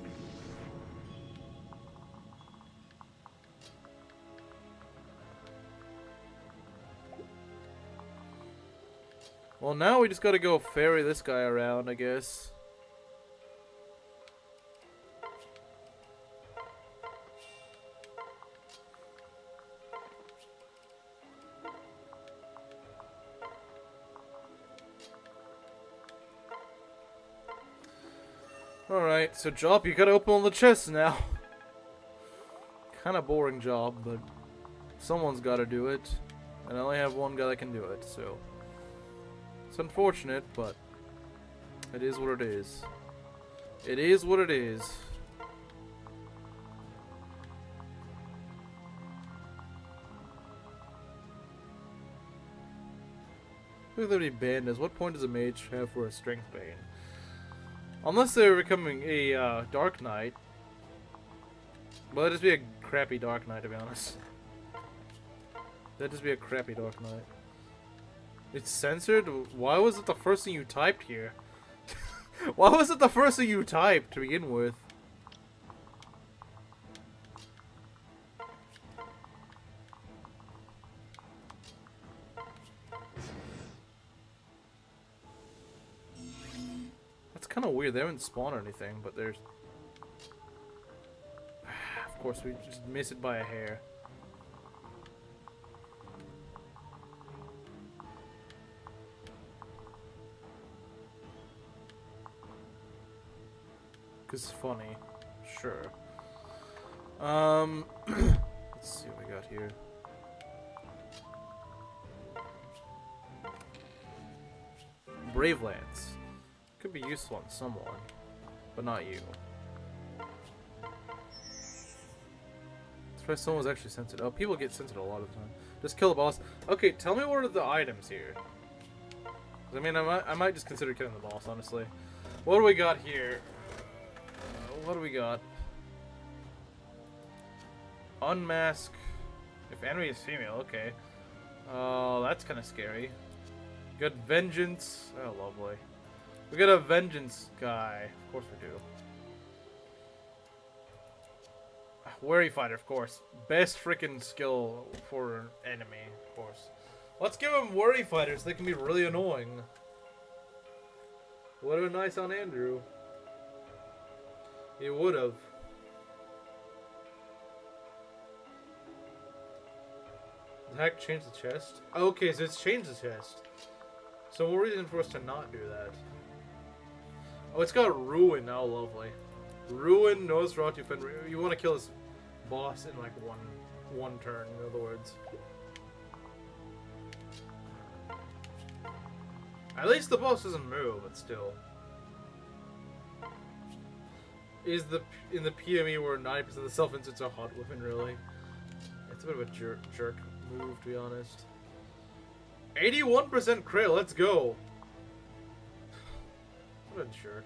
Well, now we just gotta go ferry this guy around, I guess. Alright, so Jop, you gotta open all the chests now. Kinda boring job, but someone's gotta do it. And I only have one guy that can do it, so... It's unfortunate, but it is what it is. It is what it is. Look at the band is. What point does a mage have for a strength bane? Unless they're becoming a Dark Knight. Well, that'd just be a crappy Dark Knight, to be honest. That'd just be a crappy Dark Knight. It's censored? Why was it the first thing you typed here? Why was it the first thing you typed to begin with? kind of weird. They haven't spawned anything, but there's... Of course, we just miss it by a hair. Cause it's funny. Sure. Let's see what we got here. Brave Lance. Could be useful on someone, but not you. That's why someone was actually censored. Oh, people get censored a lot of the time. Just kill the boss. Okay, tell me what are the items here. I mean, I might just consider killing the boss, honestly. What do we got here? What do we got? Unmask. If enemy is female, okay. Oh, that's kind of scary. We got Vengeance. Oh, lovely. We got a Vengeance guy. Of course we do. Worry Fighter, of course. Best freaking skill for enemy, of course. Let's give them Worry Fighters. They can be really annoying. Would have been nice on Andrew. He would have. The heck changed the chest? Okay, so it's changed the chest. So what reason for us to not do that? Oh, it's got Ruin. Oh, lovely. Ruin, Nosferatu. You want to kill this boss in like one turn, in other words. At least the boss doesn't move, but still. Is in the PME where 90% of the self-inserts are hot weapon, really? It's a bit of a jerk move, to be honest. 81% crit, let's go! What a jerk.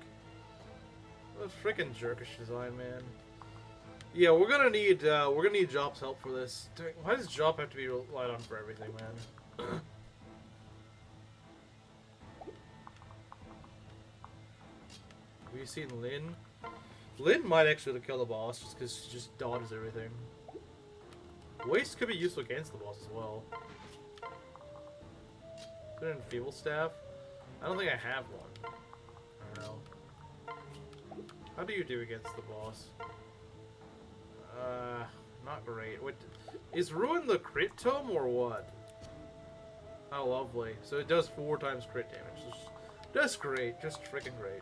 What a freaking jerkish design, man. Yeah, we're gonna need Jop's help for this. Why does Jop have to be relied on for everything, man? Have you seen Lyn? Lyn might actually kill the boss just because she just dodges everything. Waste could be useful against the boss as well. Put in Feeble Staff? I don't think I have one. I don't know. How do you do against the boss? Not great. What, is Ruin the crit tome or what? Oh, lovely. So it does 4 times crit damage. Just great. Just freaking great.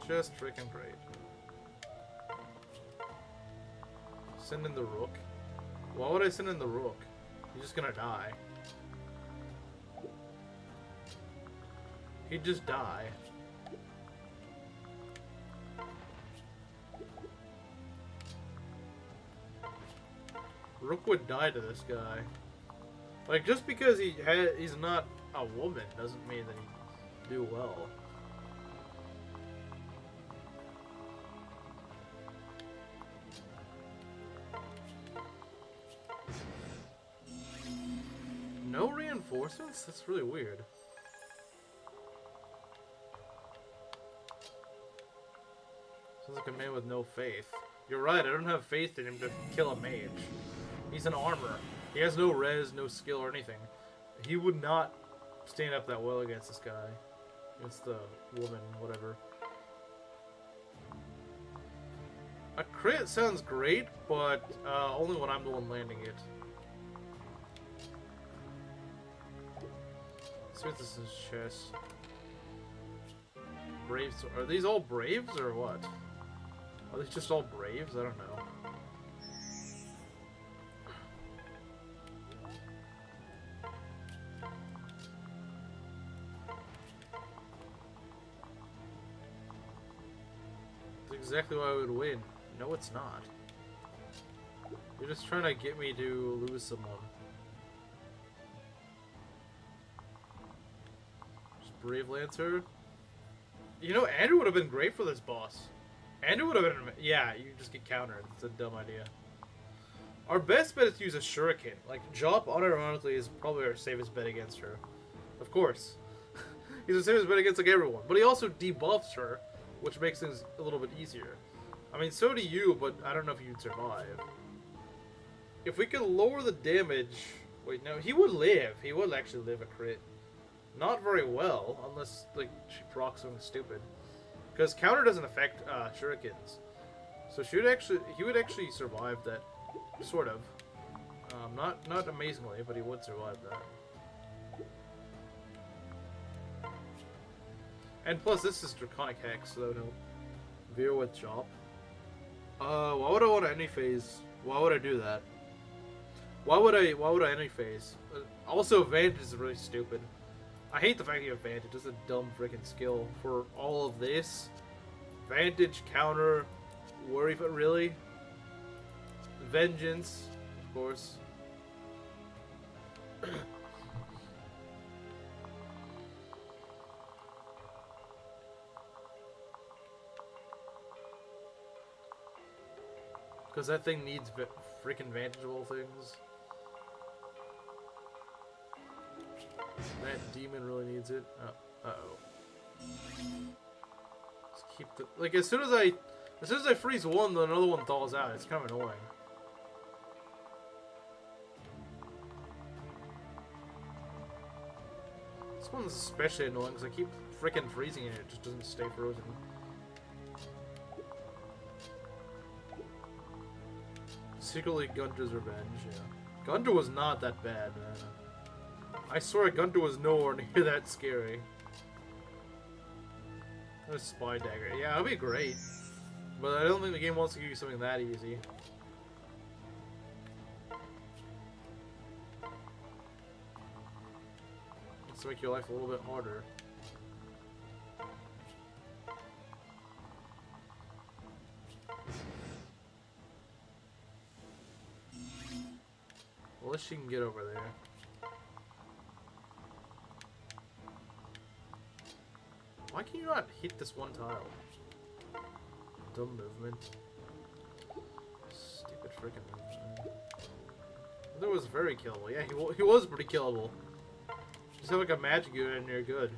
Just freaking great. Send in the Rook. Why would I send in the Rook? He's just gonna die. He'd just die. Rook would die to this guy. Like, just because he's not a woman doesn't mean that he'd do well. No reinforcements? That's really weird. Sounds like a man with no faith. You're right, I don't have faith in him to kill a mage. He's an armor. He has no res, no skill or anything. He would not stand up that well against this guy. Against the woman, whatever. A crit sounds great, but only when I'm the one landing it. Let's see what this is. Chest. Braves. Are these all Braves or what? Are these just all Braves? I don't know. That's exactly why I would win. No, it's not. You're just trying to get me to lose someone. Just Brave Lancer. You know, Andrew would have been great for this boss. Andrew would have been... Yeah, you just get countered. It's a dumb idea. Our best bet is to use a Shuriken. Like, Jop, unironically, is probably our safest bet against her. Of course. He's the safest bet against, like, everyone. But he also debuffs her, which makes things a little bit easier. I mean, so do you, but I don't know if you'd survive. If we could lower the damage... Wait, no, he would live. He would actually live a crit. not very well, unless like she procs something stupid. Because counter doesn't affect shurikens, so he would actually survive that, sort of. Not amazingly, but he would survive that. And plus, this is Draconic Hex, so he'll veer with Jop. Why would I want to any phase? Why would I do that? Why would I any phase? Also, Vantage is really stupid. I hate the fact you have Vantage. It's a dumb freaking skill for all of this. Vantage, counter, worry, but really, vengeance, of course. Because that thing needs freaking vantage of all things. That demon really needs it. Uh-oh. Just keep the... Like, as soon as I freeze one, then another one thaws out. It's kind of annoying. This one's especially annoying because I keep freaking freezing it. It just doesn't stay frozen. Secretly Gunter's revenge, yeah. Gunter was not that bad, man. I swear Gunter was nowhere near that scary. A spy dagger. Yeah, that'd be great. But I don't think the game wants to give you something that easy. Let's make your life a little bit harder. Unless she can get over there. Why can you not hit this one tile? Dumb movement. Stupid freaking movement. That was very killable. Yeah, he was pretty killable. Just have like a magic unit and you're good.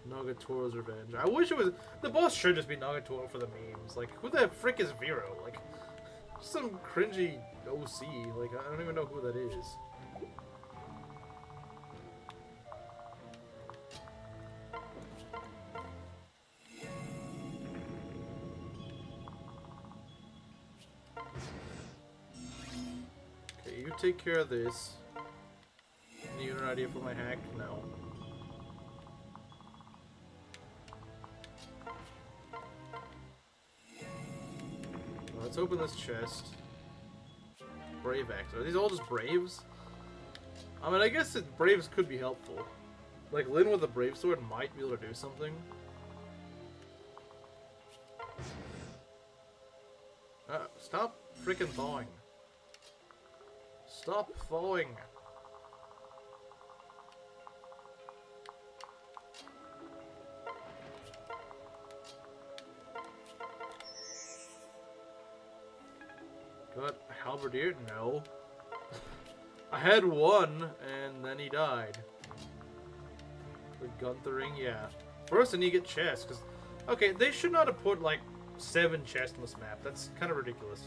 Nagatoro's revenge. I wish it was... The boss should just be Nagatoro for the memes. Like, who the frick is Vero? Like, some cringy OC. Like, I don't even know who that is. Okay, you take care of this. Any other idea for my hack? No. Let's open this chest. Brave Axe. Are these all just Braves? I mean, I guess Braves could be helpful. Like, Lyn with a Brave Sword might be able to do something. Stop freaking thawing. Stop thawing. Got Halberdier? No. I had one, and then he died. The Gunthering? Yeah. First I need to get chests, because... Okay, they should not have put, like, 7 chests on this map. That's kind of ridiculous.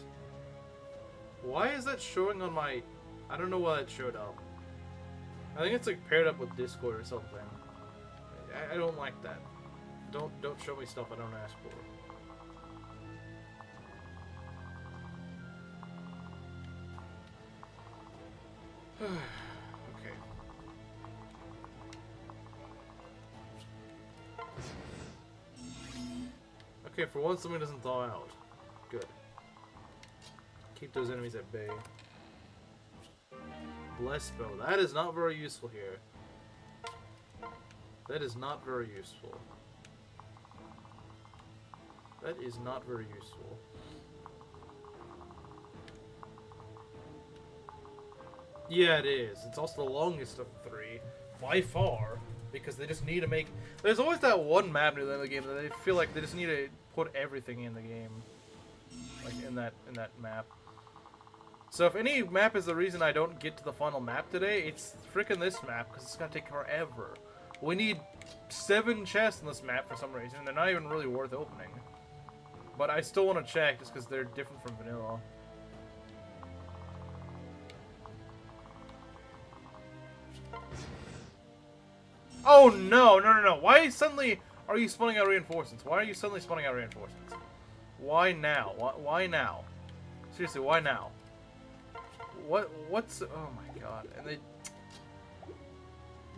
Why is that showing on my... I don't know why it showed up. I think it's, like, paired up with Discord or something. I don't like that. Don't show me stuff I don't ask for. Okay. Okay, for once something doesn't thaw out. Good. Keep those enemies at bay. Bless bow. That is not very useful here. That is not very useful. That is not very useful. Yeah, it is. It's also the longest of the 3, by far, because they just need to make... There's always that one map near the end of the game that they feel like they just need to put everything in the game. Like, in that map. So if any map is the reason I don't get to the final map today, it's frickin' this map, because it's gonna take forever. We need 7 chests in this map for some reason, and they're not even really worth opening. But I still want to check, just because they're different from vanilla. Oh no, no, no, no. Why suddenly are you spawning out reinforcements? Why are you suddenly spawning out reinforcements? Why now? Why now? Seriously, why now? What's... Oh my god. And they...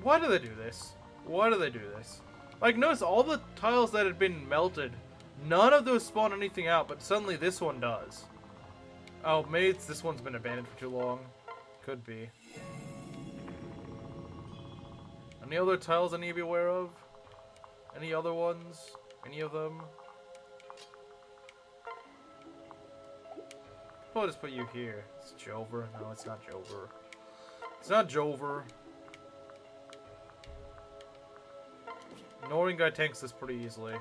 Why do they do this? Why do they do this? Like, notice all the tiles that had been melted, none of those spawn anything out, but suddenly this one does. Oh, maybe this one's been abandoned for too long. Could be. Any other tiles I need to be aware of? Any other ones? Any of them? I'll just put you here. It's Jover. No, it's not Jover. It's not Jover. Nohrianguy tanks this pretty easily.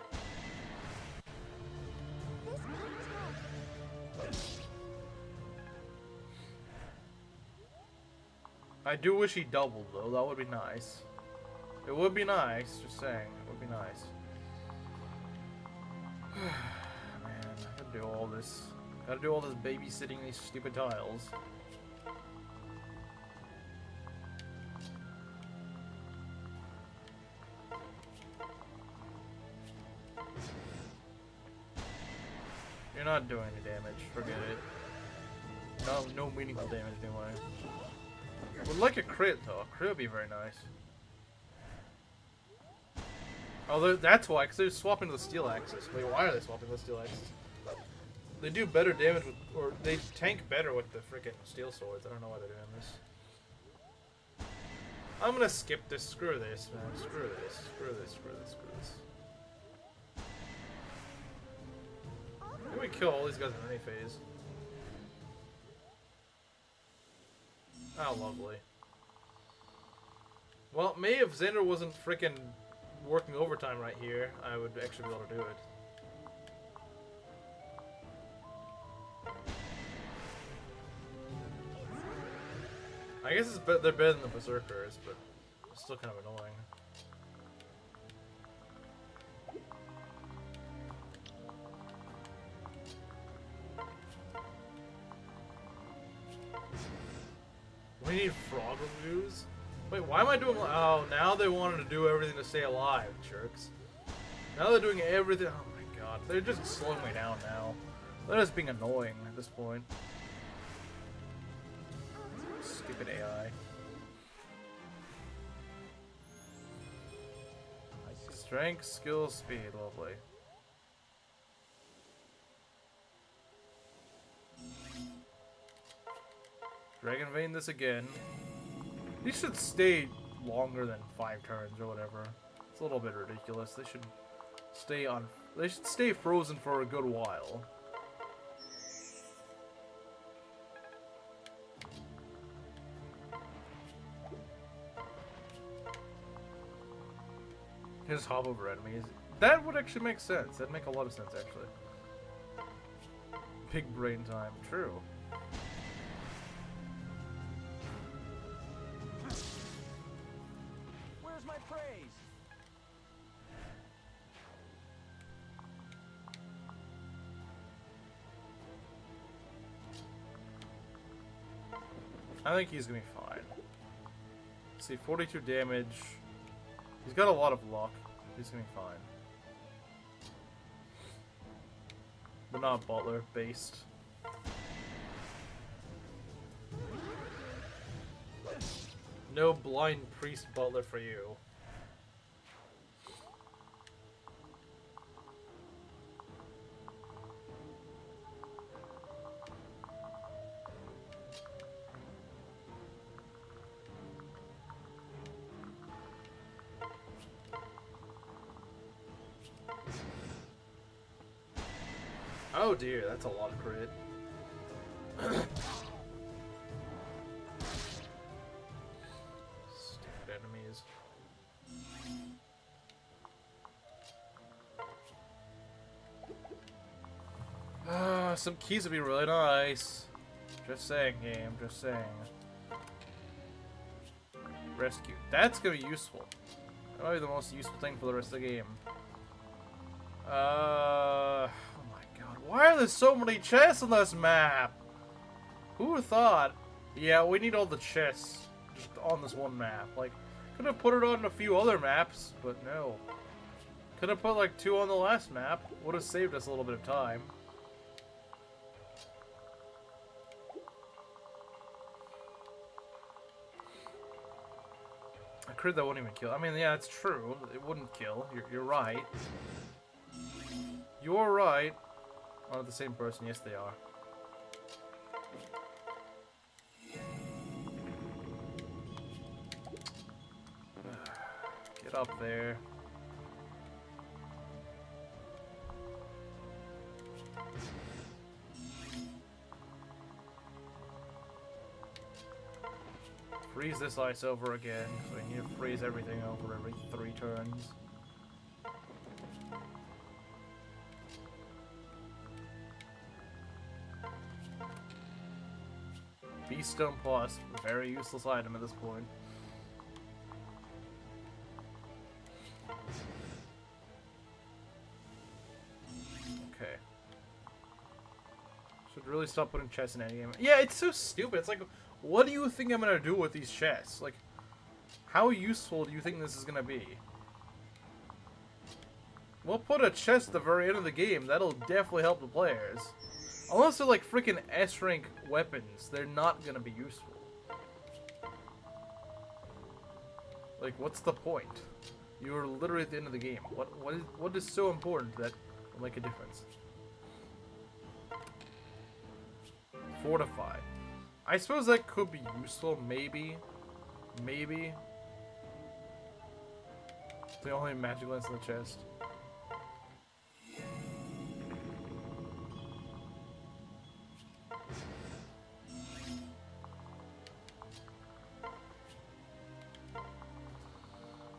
I do wish he doubled though. That would be nice. It would be nice. Just saying. It would be nice. Man, I gotta do all this. Gotta do all this babysitting these stupid tiles. You're not doing any damage. Forget it. No meaningful damage anyway. Would like a crit though. A crit would be very nice. Oh, that's why, because they're swapping to the steel axis. Wait, why are they swapping to the steel axis? They do better damage with, or they tank better with the freaking steel swords. I don't know why they're doing this. I'm gonna skip this. Screw this, man. Screw this. Screw this. Screw this. Screw this. Can we kill all these guys in any phase? Oh, lovely. Well, maybe if Xander wasn't freaking working overtime right here, I would actually be able to do it. I guess they're better than the Berserkers, but it's still kind of annoying. We need frog reviews? Wait, why am I doing... Oh, now they wanted to do everything to stay alive, jerks. Now they're doing everything... Oh my god, they're just slowing me down now. They're just being annoying at this point. Stupid AI. Strength, skill, speed, lovely. Dragon Vein this again. These should stay longer than 5 turns or whatever. It's a little bit ridiculous. They should stay on. They should stay frozen for a good while. Just hop over enemies. That would actually make sense. That'd make a lot of sense, actually. Big brain time. True.
Where's my praise?
I think he's gonna be fine. Let's see, 42 damage. He's got a lot of luck. He's gonna be fine. But not Butler based. No blind priest Butler for you. Oh dear, that's a lot of crit. Stupid enemies. Some keys would be really nice. Just saying, game, just saying. Rescue. That's gonna be useful. That might be the most useful thing for the rest of the game. Why are there so many chests on this map? Who would have thought? Yeah, we need all the chests just on this one map. Like, Could have put it on a few other maps, but no. Could have put like 2 on the last map. Would have saved us a little bit of time. A crit that wouldn't even kill. I mean, yeah, it's true. It wouldn't kill. You're right. You're right. Are the same person? Yes, they are. Get up there. Freeze this ice over again, so we need to freeze everything over every 3 turns. Beast Stone Plus, very useless item at this point. Okay. Should really stop putting chests in any game. Yeah, it's so stupid. It's like, what do you think I'm gonna do with these chests? Like, how useful do you think this is gonna be? We'll put a chest at the very end of the game. That'll definitely help the players. Unless they're like freaking S-rank weapons, they're not gonna be useful. Like, what's the point? You're literally at the end of the game. What is so important that will make a difference? Fortify. I suppose that could be useful, maybe. Maybe. The only magic lens in the chest.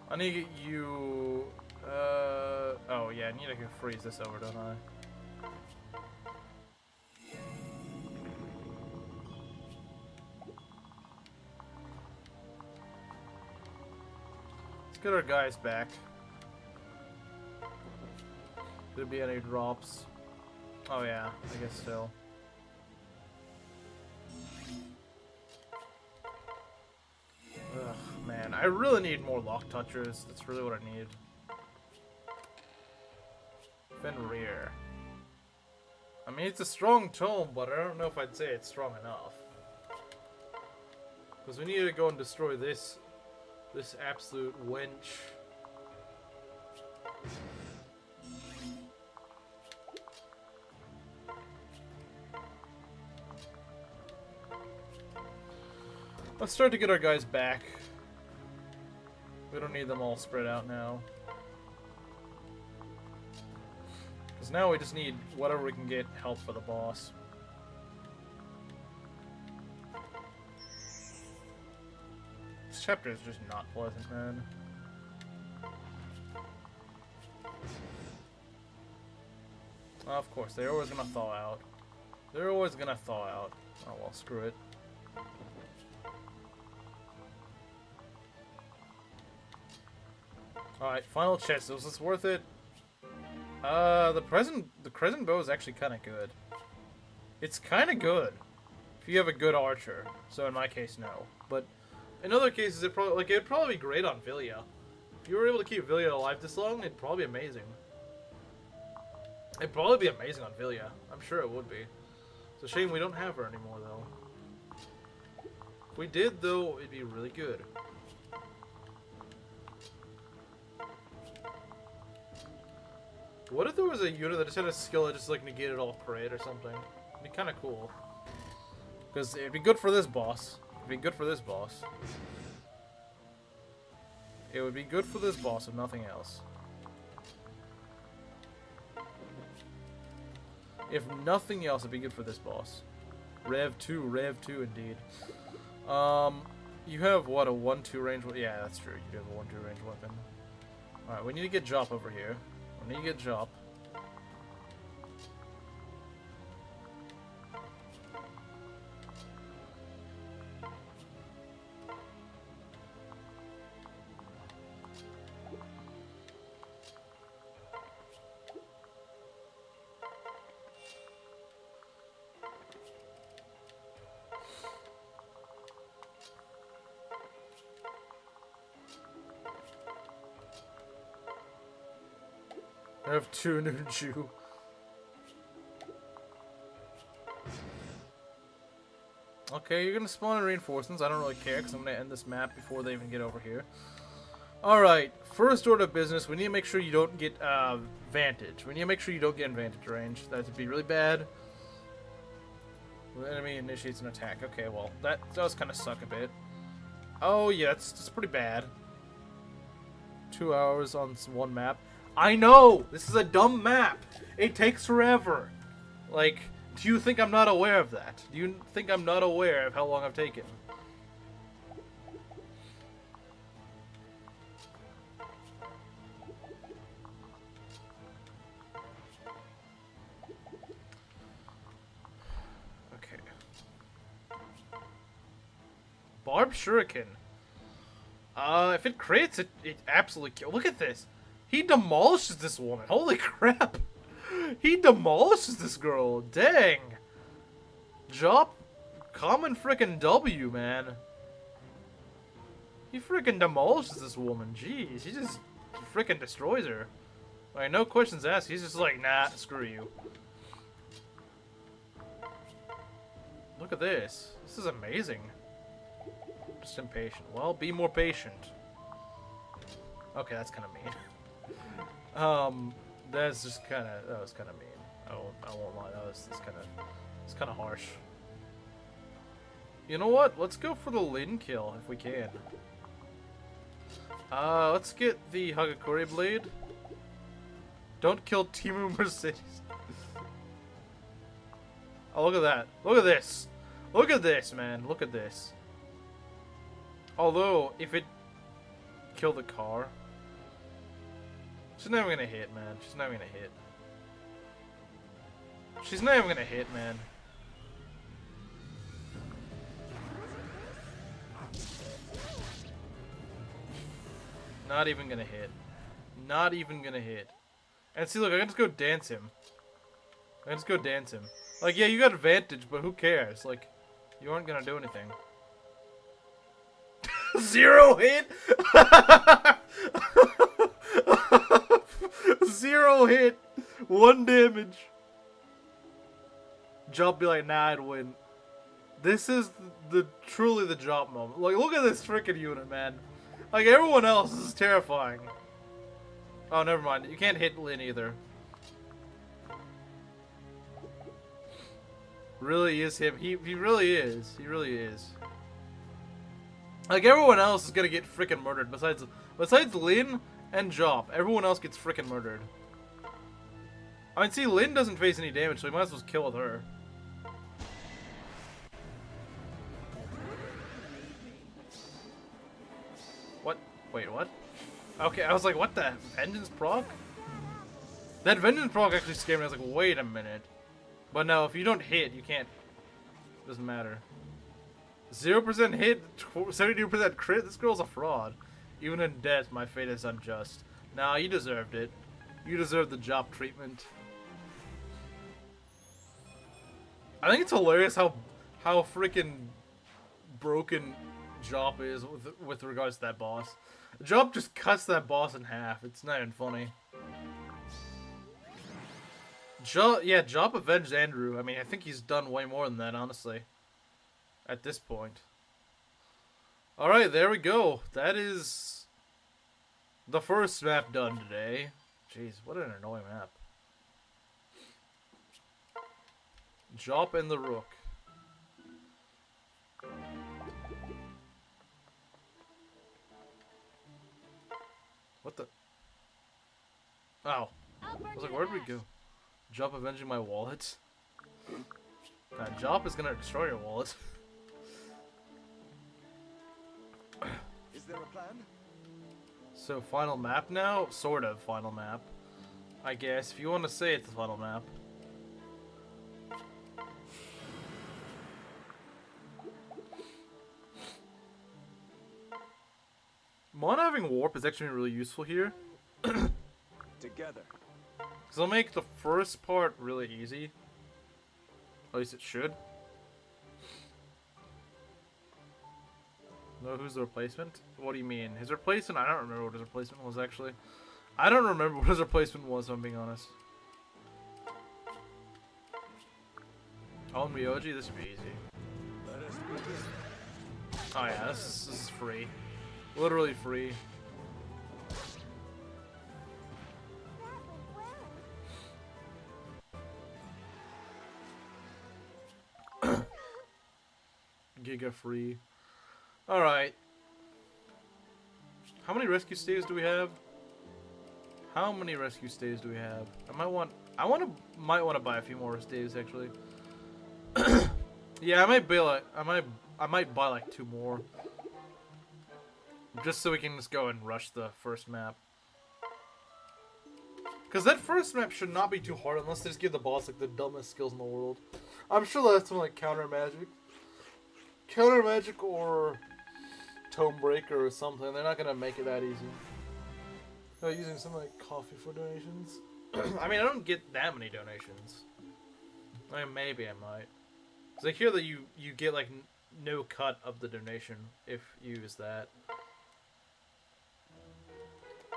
I need to get you... oh yeah, I need to freeze this over, don't I? Let's get our guys back. There'll be any drops. Oh yeah, I guess so. Ugh, man, I really need more lock touchers. That's really what I need. Fenrir. I mean, it's a strong tome, but I don't know if I'd say it's strong enough. Because we need to go and destroy this absolute wench. Let's start to get our guys back. We don't need them all spread out now. Because now we just need whatever we can get help for the boss. This chapter is just not pleasant, man. Of course, they're always gonna thaw out. They're always gonna thaw out. Oh well, screw it. Alright, final chest. Was this worth it? The crescent bow is actually kind of good. It's kind of good if you have a good archer. So in my case, no. But in other cases, it'd probably be great on Vilya. If you were able to keep Vilya alive this long, it'd probably be amazing. It'd probably be amazing on Vilya. I'm sure it would be. It's a shame we don't have her anymore, though. If we did, though, it'd be really good. What if there was a unit that just had a skill that just like negated all parade or something? It'd be kind of cool. Because it'd be good for this boss. It'd be good for this boss. It would be good for this boss if nothing else. If nothing else, it'd be good for this boss. Rev 2 indeed. You have what, a 1-2 range? Yeah, that's true. You do have a 1-2 range weapon. Alright, we need to get Jop over here. We need to get Jop. I have 2 Nunju. Okay, you're gonna spawn in reinforcements. I don't really care because I'm gonna end this map before they even get over here. Alright, first order of business, we need to make sure you don't get vantage. We need to make sure you don't get in vantage range. That would be really bad. The enemy initiates an attack. Okay, well, that does kind of suck a bit. Oh, yeah, it's pretty bad. 2 hours on one map. I know! This is a dumb map! It takes forever! Like, do you think I'm not aware of that? Do you think I'm not aware of how long I've taken? Okay. Barb Shuriken. If it crits, it absolutely kills. Look at this. He demolishes this woman. Holy crap. He demolishes this girl. Dang. Jop, common frickin' W, man. He frickin' demolishes this woman. Jeez, he just frickin' destroys her. Like, no questions asked. He's just like, nah, screw you. Look at this. This is amazing. Just impatient. Well, be more patient. Okay, that's kind of mean. That's just kind of, that was kind of mean. I won't lie. It's kind of harsh. You know what? Let's go for the Lyn kill if we can. Let's get the Hagakure blade. Don't kill Timu Mercedes. Oh, look at that. Look at this. Look at this, man. Look at this. Although, if it killed the car, she's never gonna hit, man. She's never gonna hit. She's not even gonna hit, man. Not even gonna hit. Not even gonna hit. And see, look, I can just go dance him. I can just go dance him. Like, yeah, you got advantage, but who cares? Like, you aren't gonna do anything. 0 hit? 0 hit. 1 damage. Jop be like, nah, I'd win. This is truly the Jop moment. Like, look at this freaking unit, man. Like, everyone else is terrifying. Oh, never mind. You can't hit Lyn either. Really is him. He really is. He really is. Like, everyone else is gonna get freaking murdered besides Lyn and Jop. Everyone else gets freaking murdered. I mean, see, Lyn doesn't face any damage, so we might as well just kill with her. What? Wait, what? Okay, I was like, what the? Vengeance proc? That Vengeance proc actually scared me. I was like, wait a minute. But no, if you don't hit, you can't. Doesn't matter. 0% hit, 72% crit. This girl's a fraud. Even in death, my fate is unjust. Nah, you deserved it. You deserve the Jop treatment. I think it's hilarious how freaking broken Jop is with regards to that boss. Jop just cuts that boss in half. It's not even funny. Jop avenged Andrew. I mean, I think he's done way more than that, honestly. At this point. Alright, there we go. That is the first map done today. Jeez, what an annoying map. Jop and the Rook. What the? Oh. I was like, where'd we go? Jop avenging my wallet? Nah, Jop is gonna destroy your wallet.
Is there a plan?
So, final map now? Sort of final map. I guess, if you want to say it's the final map. Mon having warp is actually really useful here.
Together.
Because it'll make the first part really easy. At least it should. No, who's the replacement? What do you mean? His replacement? I don't remember what his replacement was actually. I don't remember what his replacement was, if I'm being honest. Oh, Miyoji, this would be easy.
Let us begin.
Oh yeah, this is free. Literally free. Giga free. Alright. How many rescue stays do we have? How many rescue stays do we have? might want to buy a few more stays actually. Yeah, I might buy like 2 more. Just so we can just go and rush the first map. Because that first map should not be too hard unless they just give the boss like the dumbest skills in the world. I'm sure that's something like counter magic. Counter magic or tome breaker or something. They're not gonna make it that easy. They're using something like coffee for donations. I mean, I don't get that many donations. I mean, maybe I might. Cause I hear that you get like no cut of the donation if you use that.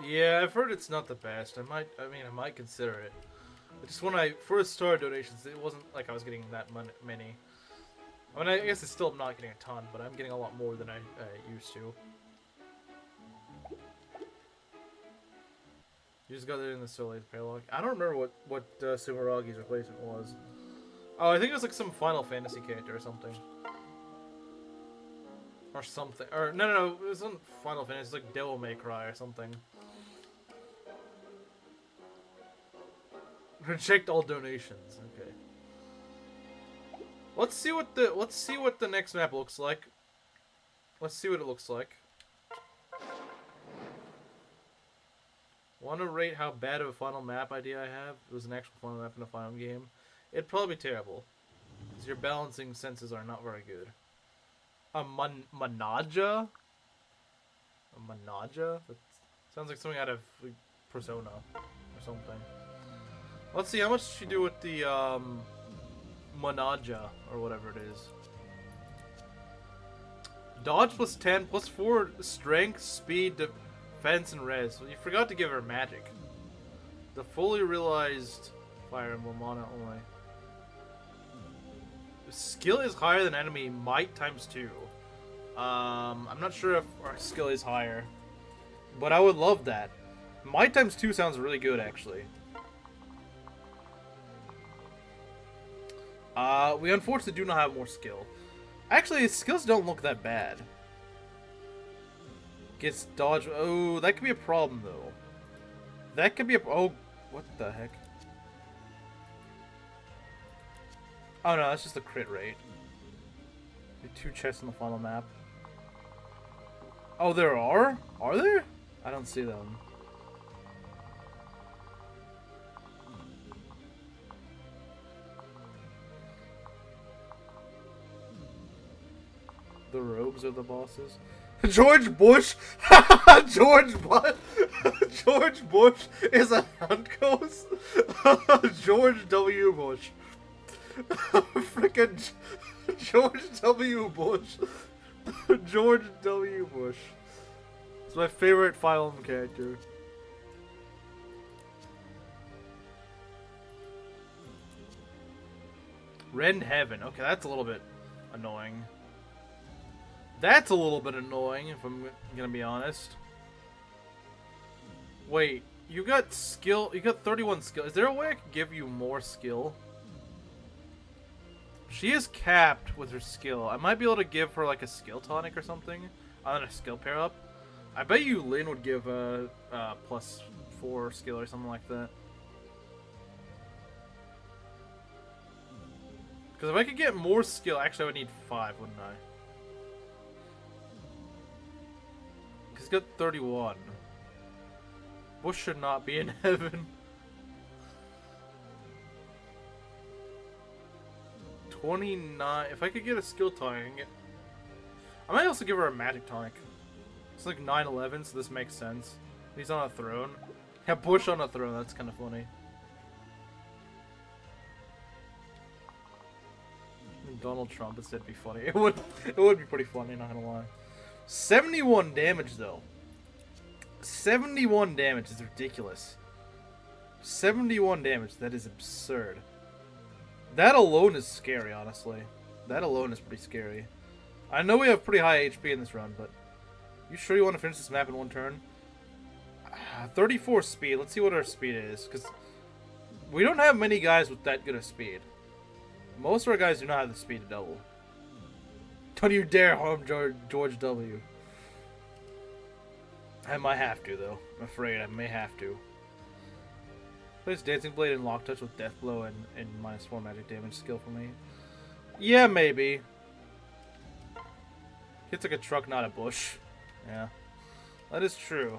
Yeah, I've heard it's not the best. I might consider it. But just when I first started donations, it wasn't like I was getting that many. I mean, I guess it's still not getting a ton, but I'm getting a lot more than I used to. You just got it in the Soleil's Paralog. I don't remember what Sumeragi's replacement was. Oh, I think it was like some Final Fantasy character or something. Or something. Or, no, it wasn't Final Fantasy, it's like Devil May Cry or something. Reject all donations. Okay. Let's see what the next map looks like. Let's see what it looks like. Want to rate how bad of a final map idea I have? It was an actual final map in a final game. It'd probably be terrible. Because your balancing senses are not very good. A Manaja? A Manaja? That sounds like something out of like, Persona or something. Let's see, how much did she do with the Manaja or whatever it is? Dodge plus 10 plus 4 strength, speed, defense, and res. Well, you forgot to give her magic. The fully realized Fire Emblem mana only. Skill is higher than enemy might times 2. I'm not sure if our skill is higher, but I would love that. Might times 2 sounds really good actually. We unfortunately do not have more skill. Actually, his skills don't look that bad. Gets dodge. Oh, that could be a problem though. That could be a. Oh, what the heck? Oh no, that's just a crit rate. 2 chests on the final map. Oh, there are? Are there? I don't see them. The rogues are the bosses. George Bush! George Bush is a hunt ghost? George W. Bush. Frickin' George W. Bush. George W. Bush. It's my favorite Fire Emblem character. Rend Heaven. Okay, that's a little bit annoying. That's a little bit annoying, if I'm gonna be honest. Wait, you got skill. You got 31 skill. Is there a way I could give you more skill? She is capped with her skill. I might be able to give her like a skill tonic or something on a skill pair up. I bet you Lyn would give a plus 4 skill or something like that. Because if I could get more skill, actually I would need 5, wouldn't I? Because he's got 31. Bush should not be in heaven. 29. If I could get a skill tonic, I might also give her a magic tonic. It's like 9/11, so this makes sense. He's on a throne. Yeah, Bush on a throne. That's kind of funny. Donald Trump instead be funny. It would be pretty funny. Not gonna lie. 71 damage though. 71 damage is ridiculous. 71 damage, that is absurd. That alone is scary, honestly. That alone is pretty scary. I know we have pretty high HP in this run, but... You sure you want to finish this map in one turn? 34 speed. Let's see what our speed is, because... We don't have many guys with that good of speed. Most of our guys do not have the speed to double. Don't you dare harm George W. I might have to, though. I'm afraid I may have to. Plays Dancing Blade and Lock Touch with Death Blow and -4 magic damage skill for me. Yeah, maybe. Hits like a truck, not a bush. Yeah. That is true.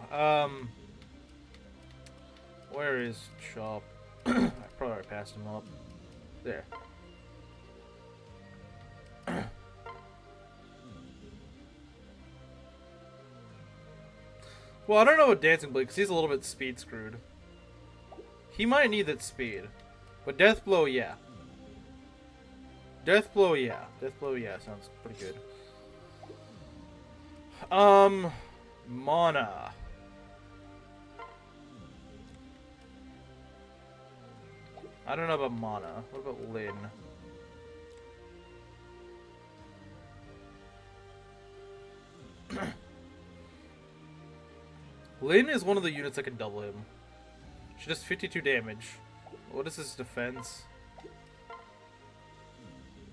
Where is Jop? I probably already passed him up. There. Well, I don't know what Dancing Blade, because he's a little bit speed screwed. He might need that speed. But Death Blow, yeah. Death Blow, yeah. Death Blow, yeah. Sounds pretty good. Mana. I don't know about Mana. What about Lyn? Lyn is one of the units that can double him. She does 52 damage. What is his defense?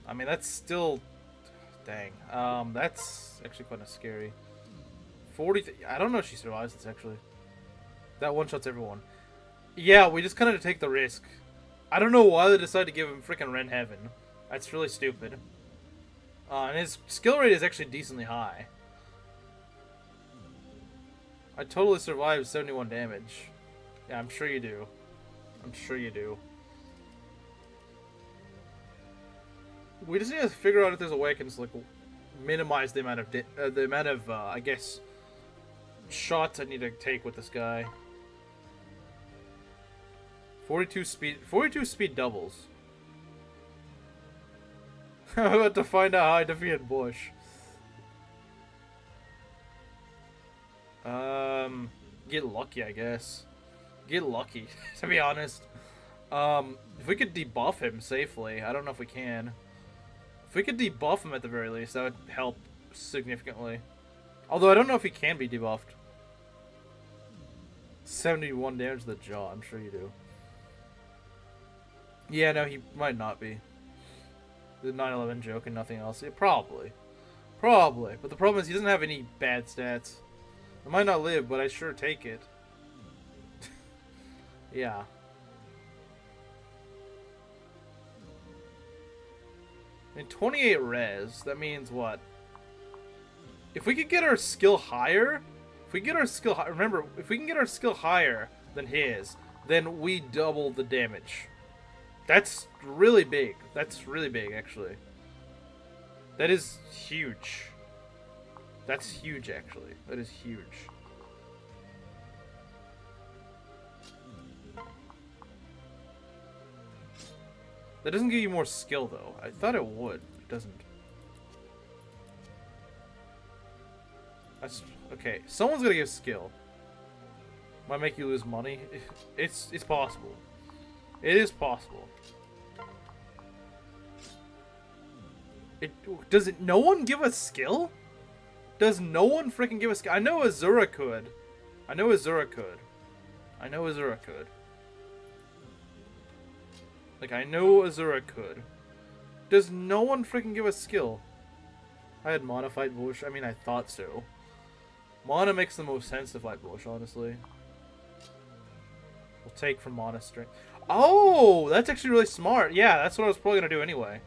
I mean, that's still... Dang. That's actually kind of scary. 40... I don't know if she survives this, actually. That one-shots everyone. Yeah, we just kind of take the risk. I don't know why they decided to give him freaking Ren Heaven. That's really stupid. And his skill rate is actually decently high. I totally survived 71 damage. Yeah, I'm sure you do. I'm sure you do. We just need to figure out if there's a way I can just, like, minimize the amount of, I guess, shots I need to take with this guy. 42 speed doubles. I'm about to find out how I defeated Bush. Get lucky, I guess. Get lucky, to be honest. If we could debuff him safely, I don't know if we can. If we could debuff him at the very least, that would help significantly. Although I don't know if he can be debuffed. 71 damage to the jaw, I'm sure you do. Yeah, no, he might not be. The 9/11 joke and nothing else. Yeah, probably. Probably. But the problem is he doesn't have any bad stats. I might not live, but I sure take it. Yeah. I mean, 28 res, that means what? If we could get our skill higher, remember, if we can get our skill higher than his, then we double the damage. That's really big. That's really big, actually. That is huge. That's huge, actually. That is huge. That doesn't give you more skill, though. I thought it would. It doesn't. That's... Okay, someone's gonna give skill. Might make you lose money. It's possible. It is possible. No one give us skill? Does no one freaking give us skill? I know Azura could. I know Azura could. Like, I know Azura could. Does no one freaking give us skill? I had Mana fight Bush. I mean, I thought so. Mana makes the most sense to fight Bush, honestly. We'll take from Mana strength. Oh, that's actually really smart. Yeah, that's what I was probably going to do anyway.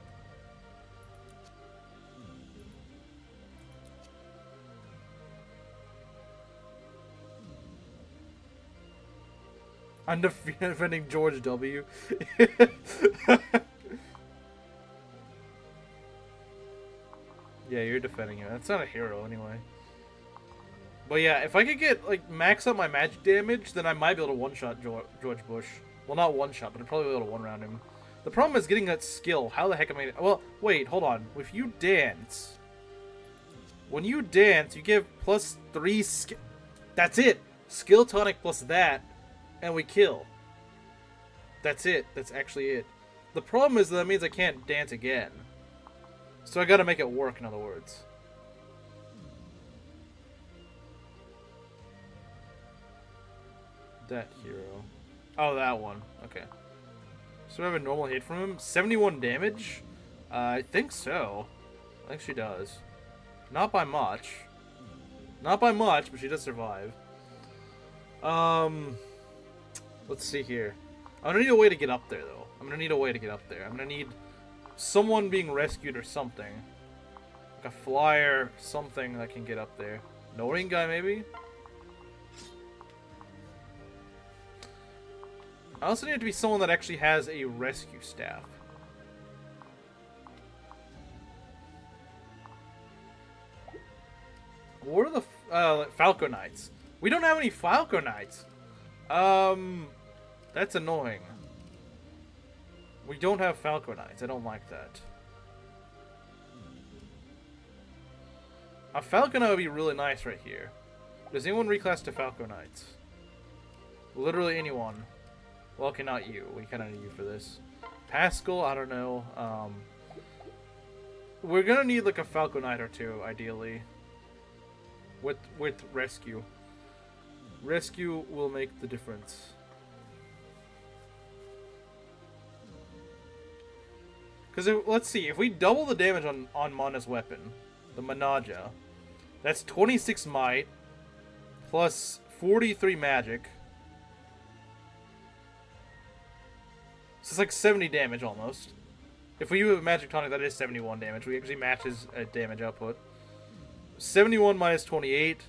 I'm defending George W. Yeah, you're defending him. That's not a hero anyway. But yeah, if I could get, like, max up my magic damage, then I might be able to one-shot George Bush. Well, not one-shot, but I'd probably be able to one-round him. The problem is getting that skill. How the heck am I... Well, wait, hold on. If you dance... When you dance, you give +3 skill... That's it! Skill tonic plus that, and we kill. That's it. That's actually it. The problem is that means I can't dance again. So I gotta make it work, in other words. That hero. Oh, that one. Okay. So I have a normal hit from him. 71 damage? I think so. I think she does. Not by much. Not by much, but she does survive. Let's see here. I'm gonna need a way to get up there, though. I'm gonna need a way to get up there. I'm gonna need someone being rescued or something. Like a flyer, something that can get up there. Nohrianguy, maybe? I also need it to be someone that actually has a rescue staff. What are the Falco Knights? We don't have any Falco Knights. That's annoying. We don't have Falco Knights. I don't like that. A Falco Knight would be really nice right here. Does anyone reclass to Falco Knights? Literally anyone. Well, okay, not you. We kind of need you for this. Pascal, I don't know. We're gonna need like a Falco Knight or two, ideally. With rescue. Rescue will make the difference. Because let's see, if we double the damage on Mana's weapon, the Manaja, that's 26 might plus 43 magic. So it's like 70 damage almost. If we use a magic tonic, that is 71 damage. We actually matches a damage output. 71 minus 28.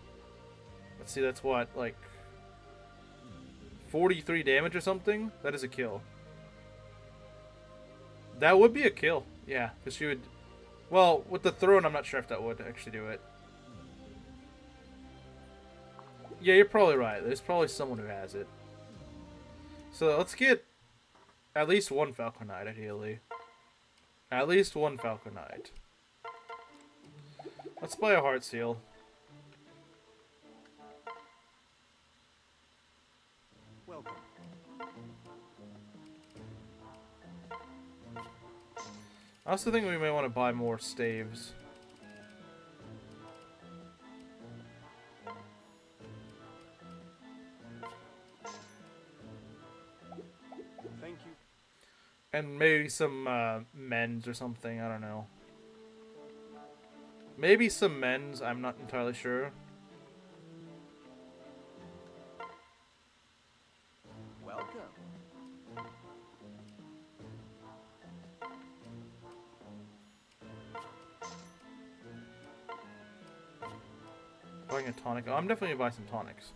Let's see, that's what, like 43 damage or something? That is a kill. That would be a kill, yeah, because she would... Well, with the throne, I'm not sure if that would actually do it. Yeah, you're probably right. There's probably someone who has it. So let's get at least one Falcon Knight, ideally. At least one Falcon Knight. Let's buy a Heart Seal.
Welcome.
I also think we may want to buy more staves.
Thank you.
And maybe some men's or something, I don't know. Maybe some men's, I'm not entirely sure.
Welcome.
Buying a tonic. Oh, I'm definitely gonna buy some tonics.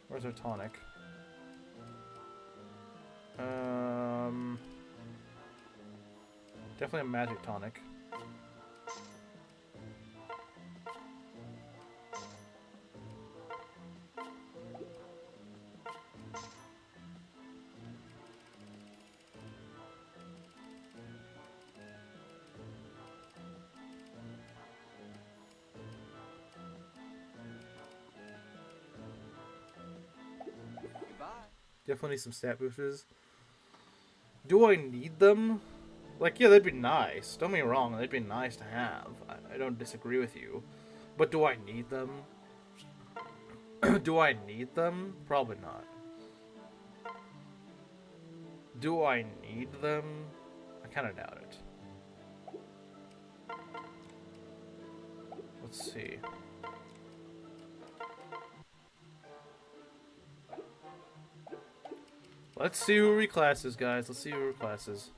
Where's our tonic? Definitely a magic tonic.
Goodbye.
Definitely need some stat boosters. Do I need them? Like, yeah, that'd be nice. Don't get me wrong, they'd be nice to have. I don't disagree with you. But do I need them? Do I need them? Probably not. Do I need them? I kind of doubt it. Let's see. Let's see who reclasses, guys. Let's see who reclasses.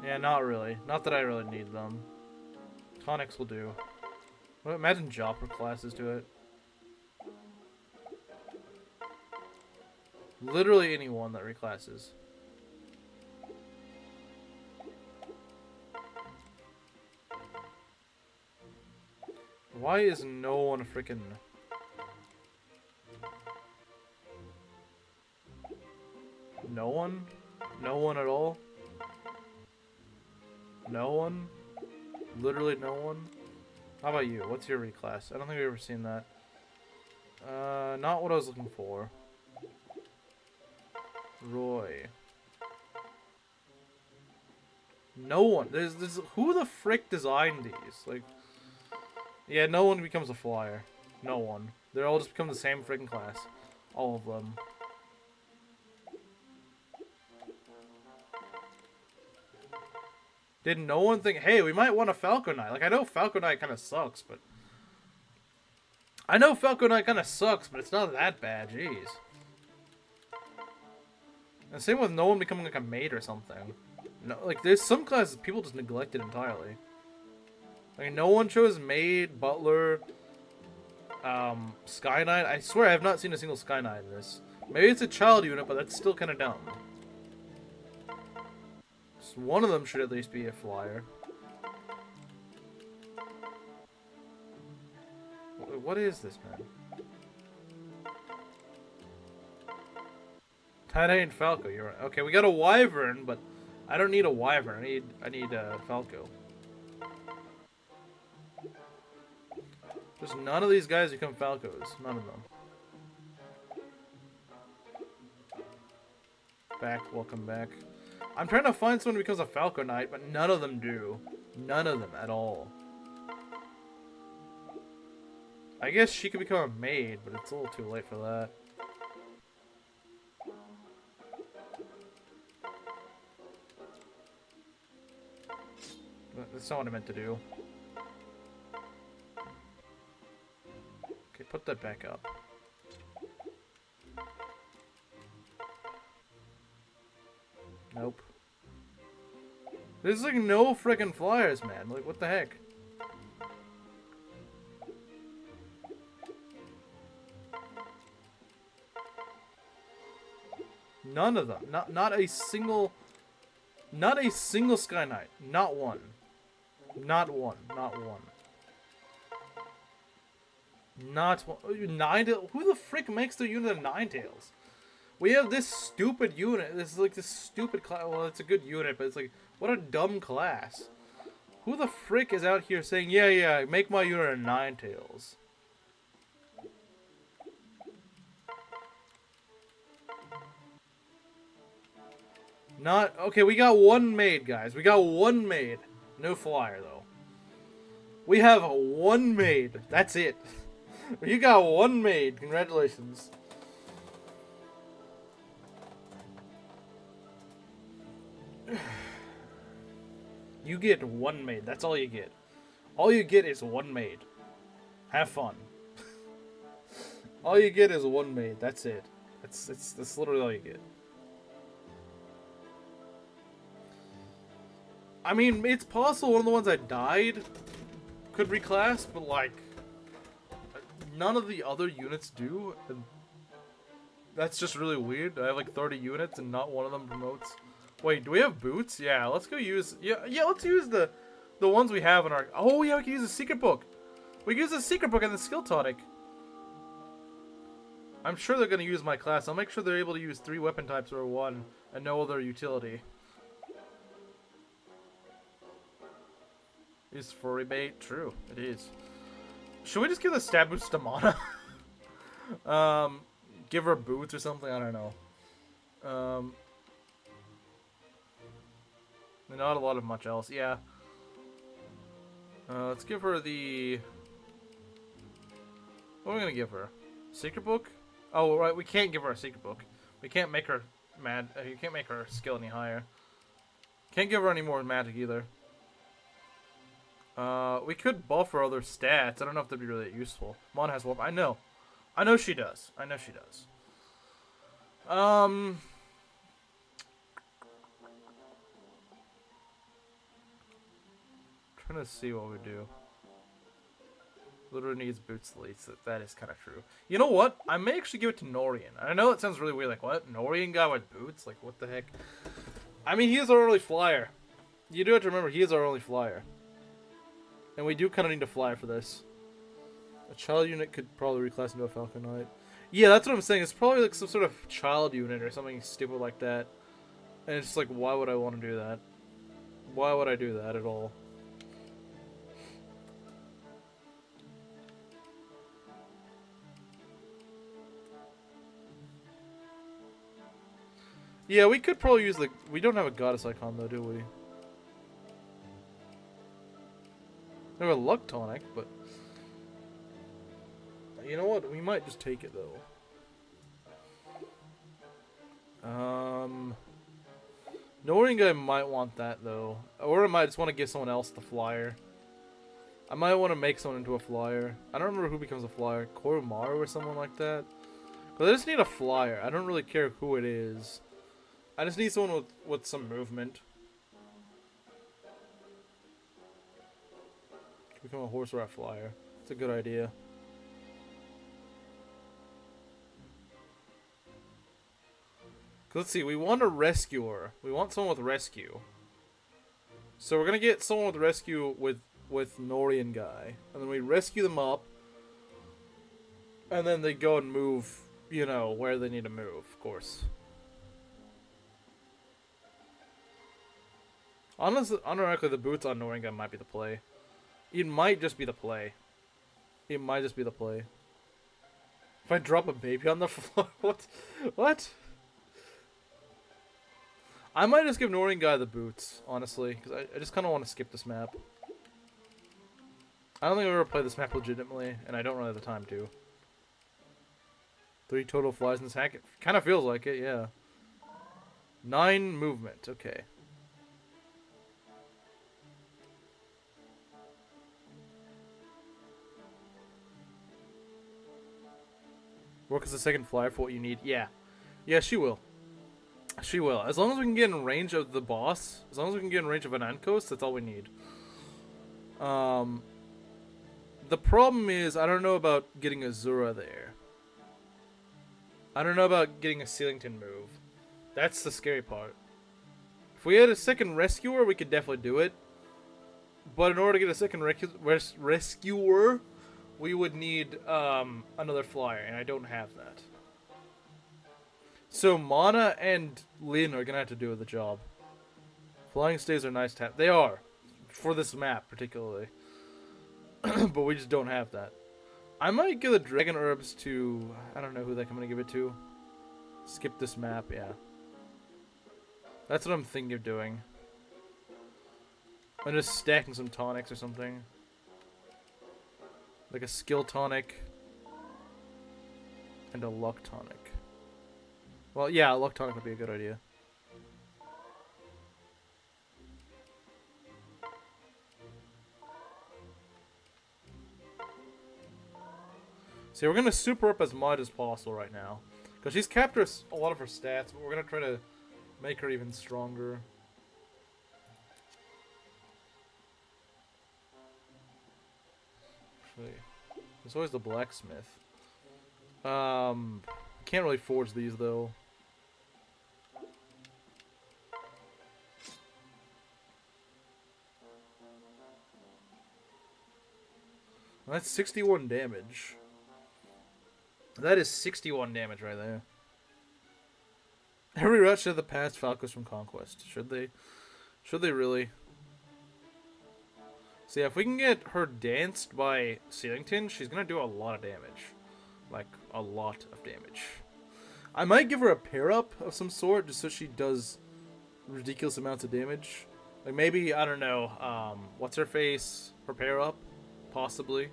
Yeah, not really. Not that I really need them. Tonics will do. Well, imagine Jop reclasses to it. Literally anyone that reclasses. Why is no one freaking... No one? No one at all? No one? Literally no one? How about you? What's your reclass? I don't think we've ever seen that. Not what I was looking for. Roy. No one. There's who the frick designed these? Like, yeah, no one becomes a flyer. No one. They all just become the same freaking class. All of them. Did no one think, hey, we might want a Falcon Knight? Like, I know Falcon Knight kind of sucks, but... it's not that bad, jeez. And same with no one becoming, like, a maid or something. No, like, there's some classes people just neglected entirely. Like, no one chose maid, butler, Sky Knight. I swear I have not seen a single Sky Knight in this. Maybe it's a child unit, but that's still kind of dumb. So one of them should at least be a flyer. What is this, man? Tie-Dye and Falco, you're right. Okay, we got a Wyvern, but I don't need a Wyvern. I need Falco. Just none of these guys become Falcos. None of them. Back, welcome back. I'm trying to find someone who becomes a Falco Knight, but none of them do. None of them at all. I guess she could become a maid, but it's a little too late for that. That's not what I meant to do. Okay, put that back up. Nope. There's like no frickin' flyers, man. Like, what the heck? None of them. Not a single Sky Knight. Not one. Not one. Not one. Not one. Ninetales. Who the frick makes the unit of Ninetales? We have this stupid unit. This is like this stupid class. Well, it's a good unit, but it's like, what a dumb class. Who the frick is out here saying, yeah, make my unit of Ninetales? Not, okay, we got one maid, guys. We got one maid. No flyer, though. We have one maid. That's it. You got one maid. Congratulations. You get one maid. That's all you get. All you get is one maid. Have fun. All you get is one maid. That's it. That's literally all you get. I mean, it's possible one of the ones that died could reclass, but like, none of the other units do. And that's just really weird. I have like 30 units and not one of them promotes. Wait, do we have boots? Yeah, let's go use... Yeah, let's use the ones we have in our... Oh, yeah, we can use a secret book. We can use a secret book and the skill tonic. I'm sure they're going to use my class. I'll make sure they're able to use 3 weapon types or 1 and no other utility. Is furry bait? True, it is. Should we just give the stab boost to Mana? Give her boots or something? I don't know. Not a lot of much else. Yeah. Let's give her the... What are we gonna give her? Secret book? Oh, right. We can't give her a secret book. We can't make her mad. You can't make her skill any higher. Can't give her any more magic either. We could buff her other stats. I don't know if that'd be really useful. Mon has warp. I know she does. I know she does. Trying to see what we do. Literally needs boots the least. That is kind of true. You know what? I may actually give it to Nohrian. I know it sounds really weird. Like, what? Nohrianguy with boots? Like, what the heck? I mean, he is our early flyer. You do have to remember, he is our early flyer. And we do kind of need a flyer for this. A child unit could probably reclass into a Falcon Knight. Yeah, that's what I'm saying. It's probably like some sort of child unit or something stupid like that. And it's like, why would I want to do that? Why would I do that at all? Yeah, we could probably use the... We don't have a goddess icon though, do we? We have a luck tonic, but... You know what? We might just take it though. Nohrianguy might want that though. Or I might just want to give someone else the flyer. I might want to make someone into a flyer. I don't remember who becomes a flyer. Koromaru or someone like that. But I just need a flyer. I don't really care who it is. I just need someone with some movement. Become a horse or a flyer. It's a good idea. Let's see, we want a rescuer. We want someone with rescue. So we're gonna get someone with rescue with Nohrianguy. And then we rescue them up. And then they go and move, you know, where they need to move, of course. Honestly, unironically, the boots on Nohrianguy might be the play. It might just be the play. It might just be the play. If I drop a baby on the floor, what? What? I might just give Nohrianguy the boots, honestly, because I just kind of want to skip this map. I don't think I've ever played this map legitimately, and I don't really have the time to. 3 total flies in this hack. It kind of feels like it, yeah. 9 movement, okay. Work as a second flyer for what you need. Yeah. Yeah, she will. She will. As long as we can get in range of the boss, as long as we can get in range of an Ankos, that's all we need. The problem is, I don't know about getting Azura there. I don't know about getting a Sealington move. That's the scary part. If we had a second rescuer, we could definitely do it. But in order to get a second rescuer, we would need another flyer, and I don't have that. So Mana and Lyn are gonna have to do the job. Flying stays are nice to have. They are, for this map particularly. But we just don't have that. I might give the dragon herbs to... I don't know who the heck I'm gonna give it to. Skip this map, yeah. That's what I'm thinking of doing. I'm just stacking some tonics or something. Like a skill tonic. And a luck tonic. Well, yeah, a luck tonic would be a good idea. See, we're gonna super up as much as possible right now. Because she's capped a lot of her stats, but we're gonna try to make her even stronger. Actually, there's always the blacksmith. Can't really forge these though. That's 61 damage. That is 61 damage right there. Every route should have the past Falcos from Conquest. Should they? Should they really? See, if we can get her danced by Sealington, she's gonna do a lot of damage. Like, a lot of damage. I might give her a pair-up of some sort, just so she does ridiculous amounts of damage. Like, maybe, I don't know, what's-her-face, her pair-up? Possibly.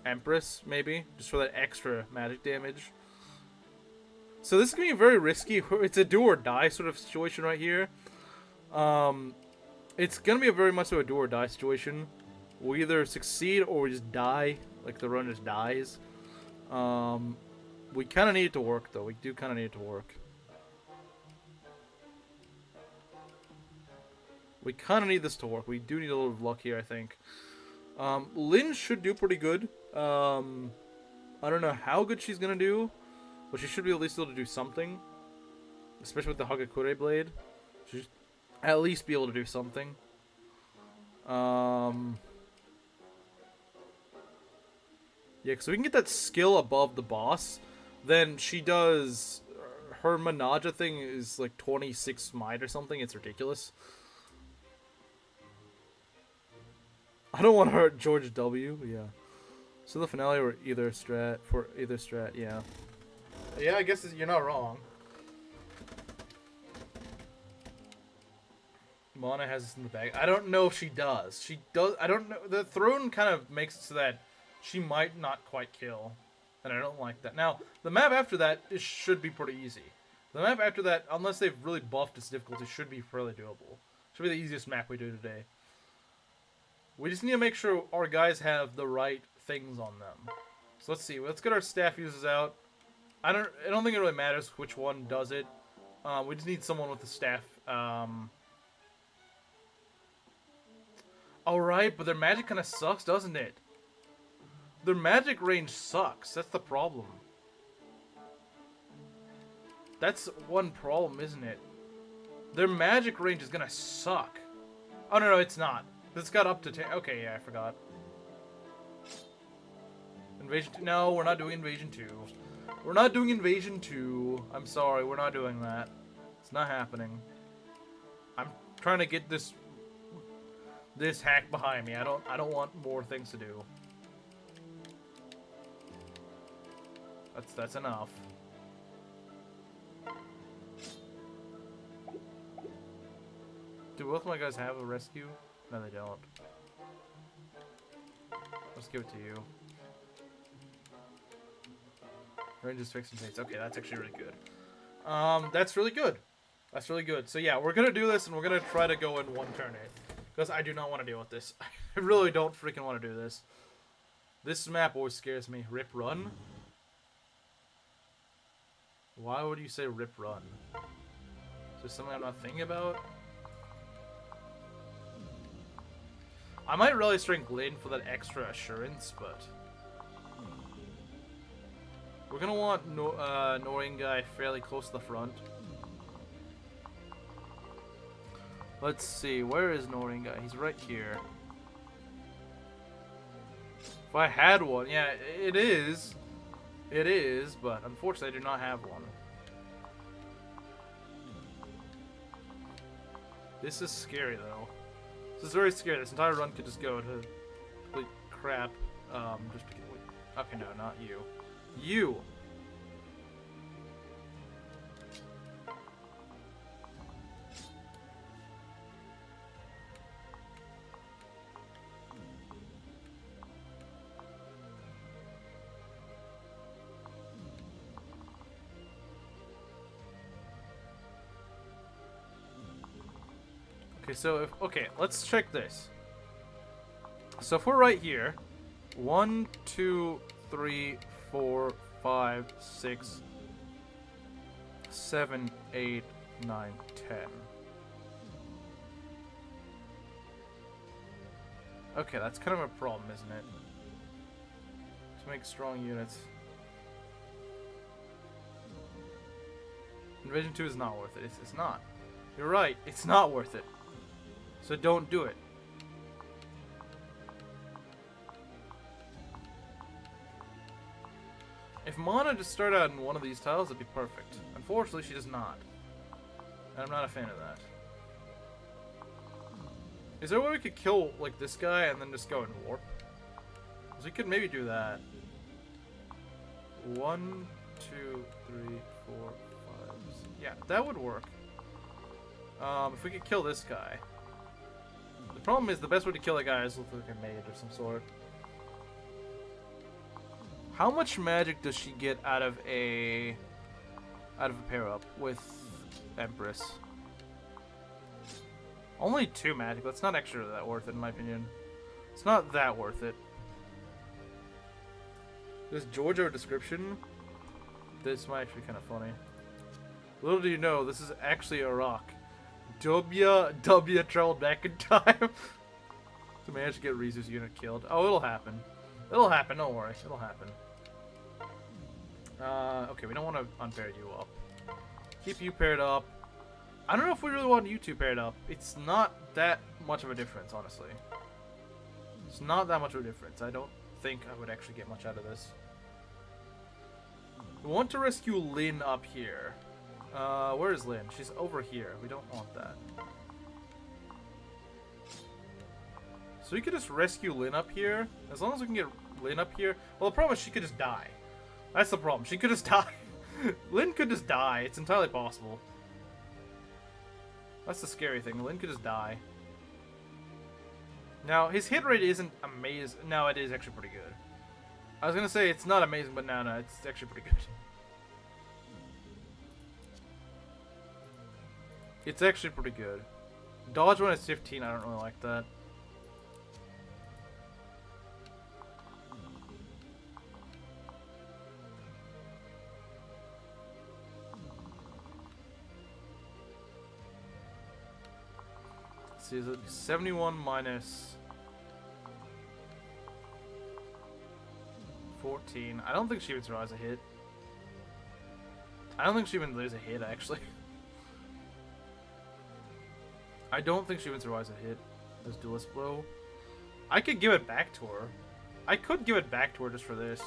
Empress, maybe? Just for that extra magic damage. So this is going to be very risky. It's a do-or-die sort of situation right here. It's going to be a very much of a do-or-die situation. We either succeed or we just die. Like, the run just dies. We kind of need it to work, though. We do kind of need it to work. We kind of need this to work. We do need a little luck here, I think. Lyn should do pretty good. I don't know how good she's going to do. But she should be at least able to do something. Especially with the Hagakure blade. She should at least be able to do something. Yeah, so we can get that skill above the boss. Then she does... Her Manaja thing is like 26 smite or something. It's ridiculous. I don't want to hurt George W. Yeah. So the finale or either strat... For either strat, yeah. Yeah, I guess you're not wrong. Mana has this in the bag. I don't know if she does. She does. I don't know. The throne kind of makes it so that she might not quite kill. And I don't like that. Now, the map after that should be pretty easy. The map after that, unless they've really buffed its difficulty, should be fairly doable. Should be the easiest map we do today. We just need to make sure our guys have the right things on them. So let's see. Let's get our staff users out. I don't think it really matters which one does it. We just need someone with the staff. Alright, but their magic kind of sucks, doesn't it? Their magic range sucks. That's the problem. That's one problem, isn't it? Their magic range is gonna suck. Oh, no, it's not. It's got up to 10. Okay, yeah, I forgot. Invasion 2. No, we're not doing Invasion 2. We're not doing Invasion 2. I'm sorry, we're not doing that. It's not happening. I'm trying to get this hack behind me. I don't want more things to do. That's enough. Do both my guys have a rescue? No, they don't. Let's give it to you. Range is fixed and takes. Okay, that's actually really good. That's really good. That's really good. So yeah, we're gonna do this and we're gonna try to go in one turn in. Because I do not want to deal with this. I really don't freaking want to do this. This map always scares me. Rip run? Why would you say rip run? Is there something I'm not thinking about? I might really string Lyn for that extra assurance, but... We're gonna want Nohrianguy fairly close to the front. Let's see, where is Nohrianguy? He's right here. If I had one, yeah, it is. It is, but unfortunately I do not have one. This is scary, though. This is very scary. This entire run could just go to complete crap. Just because... Okay, no, not you. You! Okay, so okay, let's check this. So if we're right here, 1, 2, 3, 4, 5, 6, 7, 8, 9, 10. Okay, that's kind of a problem, isn't it? To make strong units. Invasion 2 is not worth it. It's not. You're right, it's not worth it. So don't do it. If Mana just started out in one of these tiles, it'd be perfect. Unfortunately, she does not. And I'm not a fan of that. Is there a way we could kill, like, this guy and then just go and warp? Because we could maybe do that. 1, 2, 3, 4, 5, 6. Yeah, that would work. If we could kill this guy. The problem is the best way to kill a guy is with like a mage of some sort. How much magic does she get out of a pair up with Empress? Only 2 magic. That's not actually that worth it in my opinion. It's not that worth it. Does George have a description? This might actually be kind of funny. Little do you know, this is actually a rock. W traveled back in time to manage to get Ryzu's unit killed. Oh, it'll happen. It'll happen, don't worry. It'll happen. Okay, we don't want to unpair you up. Keep you paired up. I don't know if we really want you two paired up. It's not that much of a difference, honestly. It's not that much of a difference. I don't think I would actually get much out of this. We want to rescue Lyn up here. Where is Lyn? She's over here. We don't want that. So we could just rescue Lyn up here. As long as we can get Lyn up here. Well, the problem is she could just die. That's the problem. She could just die. Lyn could just die. It's entirely possible. That's the scary thing. Lyn could just die. Now, his hit rate isn't amazing. No, it is actually pretty good. I was going to say it's not amazing, but no, it's actually pretty good. It's actually pretty good. Dodge when it's 15, I don't really like that. Let's see, is it 71 minus 14? I don't think she even survives a hit. I don't think she even loses a hit, actually. I don't think she even survives a hit. This duelist blow. I could give it back to her. I could give it back to her just for this.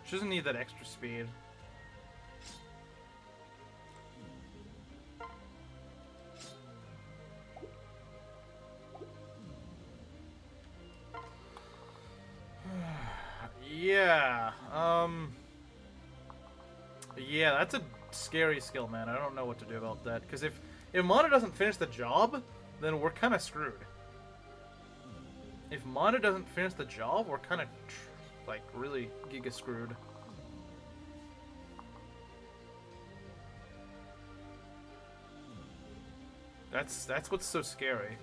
She doesn't need that extra speed. Yeah, yeah, that's a scary skill, man. I don't know what to do about that. Because if Mana doesn't finish the job, then we're kind of screwed. If Mana doesn't finish the job, we're kind of, like, really giga screwed. That's what's so scary.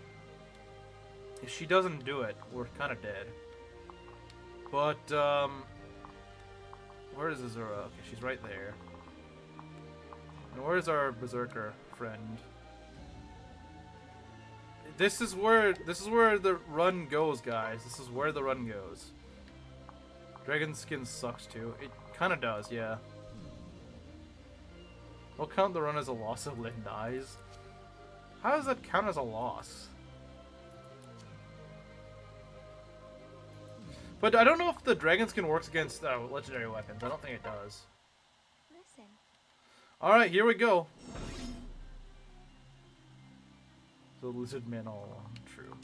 If she doesn't do it, we're kind of dead. But, where is Azura? Okay, she's right there. And where's our Berserker friend? This is where the run goes, guys. This is where the run goes. Dragon Skin sucks too. It kind of does, yeah. We'll count the run as a loss if Lyn dies. How does that count as a loss? But I don't know if the Dragon Skin works against legendary weapons. I don't think it does.
Listen.
Alright, here we go. The lizard men all along. True.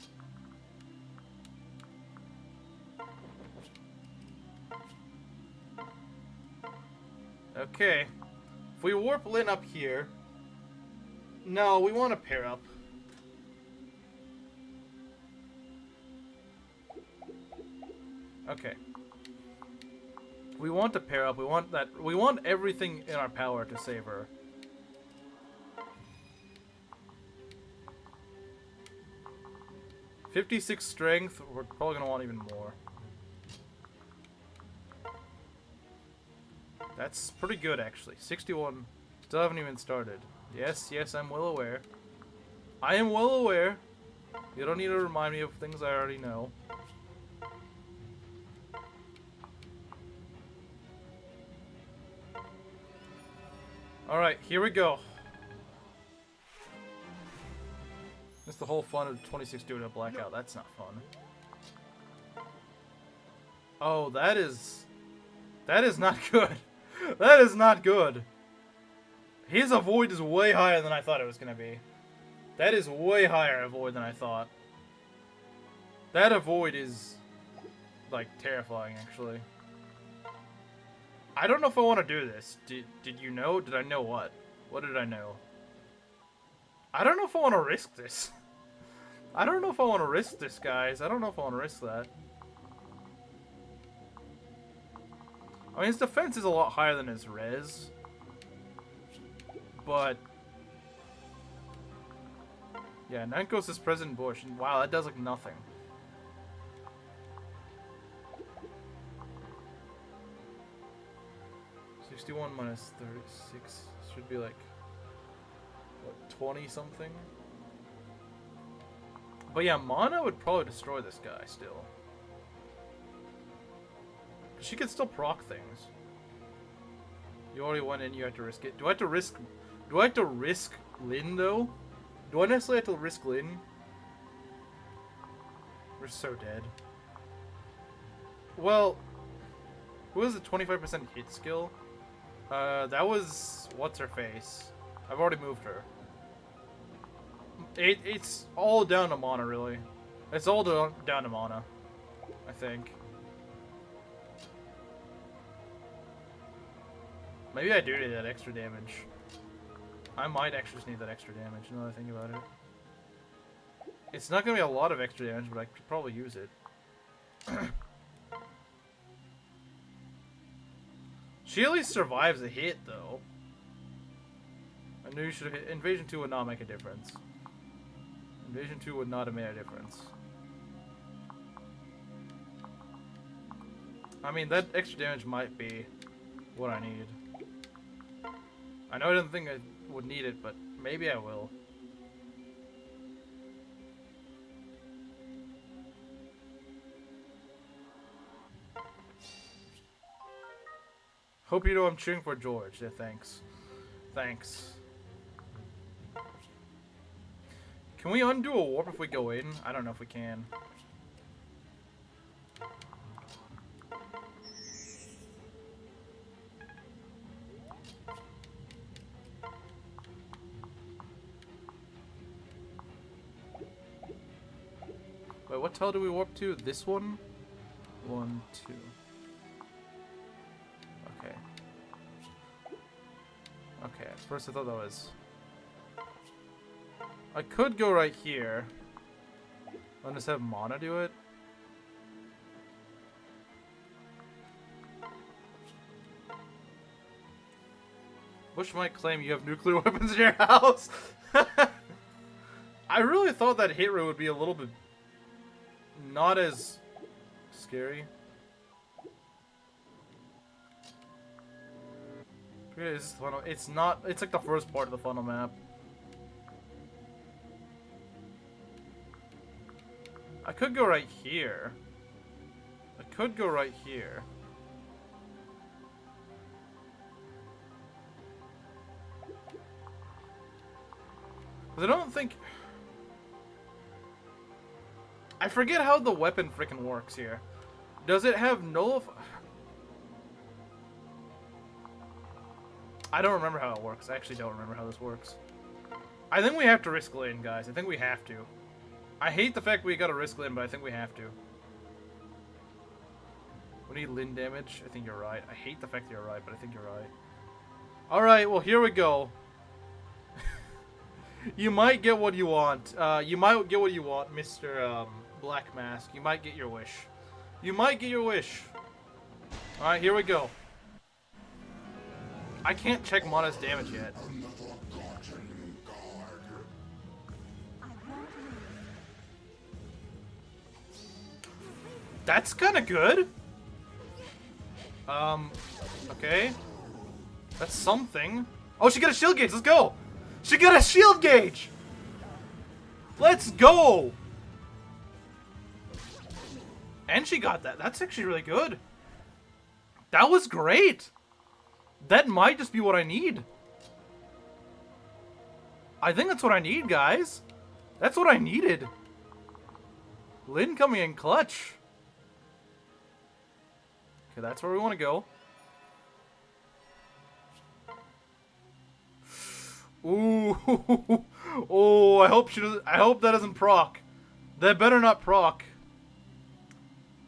Okay. If we warp Lyn up here... No, we want to pair up. Okay. We want to pair up. We want that. We want everything in our power to save her. .56 strength. We're probably gonna want even more. That's pretty good, actually. 61. Still haven't even started. Yes, yes, I'm well aware. I am well aware. You don't need to remind me of things I already know. Alright, here we go. That's the whole fun of 26 doing a blackout. That's not fun. Oh, that is not good. That is not good. His avoid is way higher than I thought it was going to be. That is way higher avoid than I thought. That avoid is, like, terrifying, actually. I don't know if I want to do this. Did you know? Did I know what? What did I know? I don't know if I want to risk this. I don't know if I want to risk this, guys. I don't know if I want to risk that. I mean, his defense is a lot higher than his res. But... yeah, Nankos is present bush. And wow, that does like nothing. -61 minus 36 should be like, what, 20 something? But yeah, Mana would probably destroy this guy still. She could still proc things. You already went in, you had to risk it. Do I have to risk Lyn though? Do I necessarily have to risk Lyn? We're so dead. Well, who was the 25% hit skill? That was what's her face. I've already moved her. It's all down to mana, really. It's all down to mana, I think. Maybe I do need that extra damage. I might actually just need that extra damage, now that I think about it. It's not gonna be a lot of extra damage, but I could probably use it. She at least survives a hit, though. I knew you should have hit. Invasion 2 would not make a difference. Invasion 2 would not have made a difference. I mean, that extra damage might be what I need. I know I didn't think I would need it, but maybe I will. Hope you know I'm cheering for George. Yeah, thanks. Thanks. Can we undo a warp if we go in? I don't know if we can. Wait, what tile do we warp to? This one? 1, 2. Okay. Okay, at first I thought that was... I could go right here. I'll just have mana do it. Bush might claim you have nuclear weapons in your house. I really thought that hit rate would be a little bit not as scary. Is this funnel? It's not. It's like the first part of the funnel map. I could go right here. I could go right here. But I don't think... I forget how the weapon frickin' works here. Does it have nullify? I don't remember how it works. I actually don't remember how this works. I think we have to risk Lyn, guys. I think we have to. I hate the fact we gotta risk Lyn, but I think we have to. We need Lyn damage. I think you're right. I hate the fact that you're right, but I think you're right. Alright, well, here we go. You might get what you want. You might get what you want, Mr. Black Mask. You might get your wish. You might get your wish. Alright, here we go. I can't check Mana's damage yet. That's kinda good. Okay. That's something. Oh, she got a shield gauge. Let's go. She got a shield gauge. Let's go. And she got that. That's actually really good. That was great. That might just be what I need. I think that's what I need, guys. That's what I needed. Lyn coming in clutch. Okay, that's where we want to go. Ooh. Oh, I hope she doesn't. I hope that doesn't proc. That better not proc.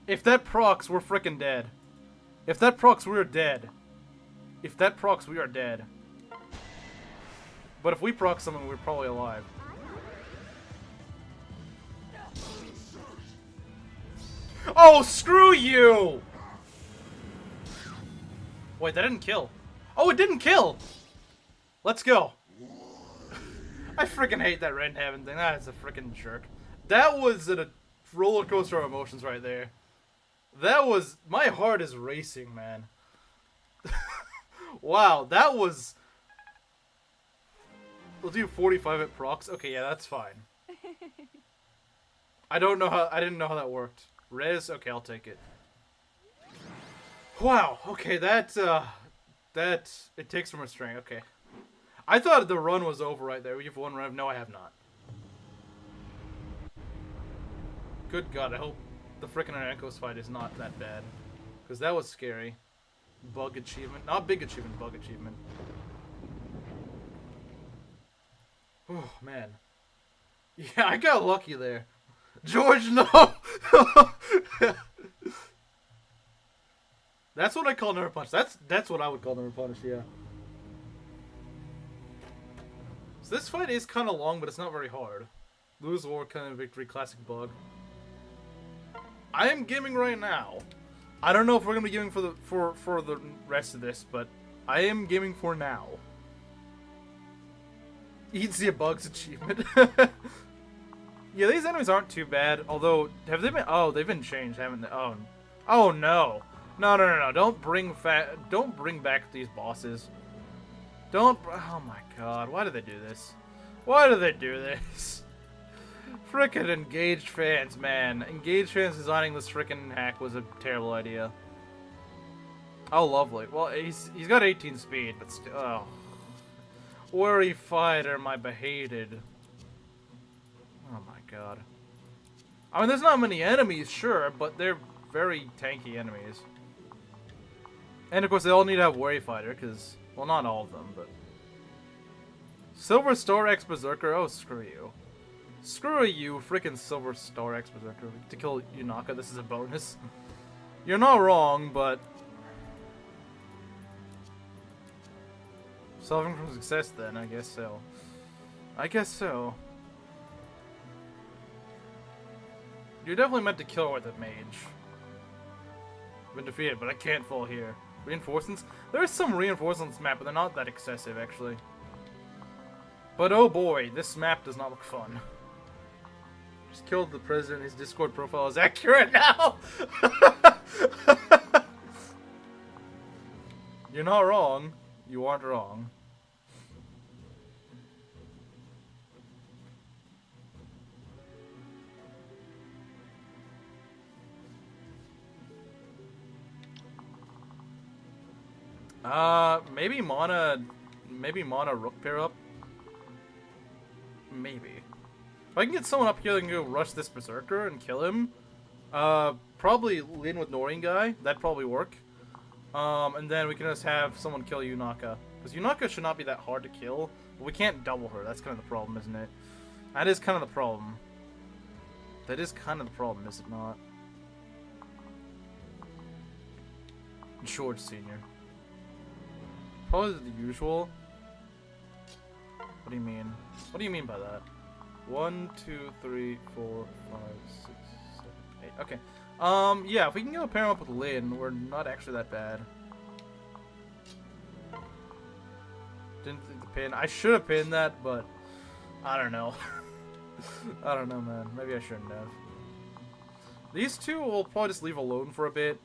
If that procs, we're freaking dead. If that procs, we're dead. If that procs, we are dead. But if we proc something, we're probably alive. Oh, screw you! Wait, that didn't kill. Oh, it didn't kill! Let's go. I freaking hate that Red Heaven thing. That is a freaking jerk. That was a roller coaster of emotions right there. That was... My heart is racing, man. Wow, that was... We'll do 45 at procs. Okay, yeah, that's fine. I don't know how... I didn't know how that worked. Res? Okay, I'll take it. Wow, okay, that... It takes from restraint, okay. I thought the run was over right there. You've one run. No, I have not. Good God, I hope the frickin' Echoes fight is not that bad. Because that was scary. Bug achievement. Not big achievement, bug achievement. Oh, man. Yeah, I got lucky there. George, no! That's what I call Nerve Punch. That's what I would call Nerve Punch, yeah. So this fight is kind of long, but it's not very hard. Lose or kind of victory, classic bug. I am gaming right now. I don't know if we're gonna be gaming for the rest of this, but I am gaming for now. Easy a bugs achievement. Yeah, these enemies aren't too bad. Although, have they been? Oh, they've been changed, haven't they? Oh, oh no, no! Don't bring back these bosses. Don't. Oh my God, why do they do this? Why do they do this? Frickin' engaged fans, man. Engaged fans designing this frickin' hack was a terrible idea. Oh, lovely. Well, he's got 18 speed, but still. Oh. Worry fighter, my behated. Oh my God. I mean, there's not many enemies, sure, but they're very tanky enemies. And of course, they all need to have Worry Fighter, because, well, not all of them, but. Silver Star X Berserker? Oh, screw you. Screw you, freaking Silver Star X Berserker. To kill Yunaka, this is a bonus. You're not wrong, but. Solving from success, then, I guess so. I guess so. You're definitely meant to kill her with a mage. Been defeated, but I can't fall here. Reinforcements? There is some reinforcements map, but they're not that excessive, actually. But oh boy, this map does not look fun. Just killed the president. His Discord profile is accurate now! You're not wrong. You aren't wrong. Maybe Mana Rook pair up. Maybe. If I can get someone up here that can go rush this Berserker and kill him, probably Lyn with Nohrianguy. That'd probably work. And then we can just have someone kill Yunaka. Because Yunaka should not be that hard to kill, but we can't double her. That's kind of the problem, isn't it? That is kind of the problem. That is kind of the problem, is it not? George Sr. Probably the usual. What do you mean? What do you mean by that? 1, 2, 3, 4, 5, 6, 7, 8. Okay. Yeah, if we can go pair him up with Lyn, we're not actually that bad. Didn't think the pin. I should have pinned that, but I don't know. I don't know, man. Maybe I shouldn't have. These two we'll probably just leave alone for a bit.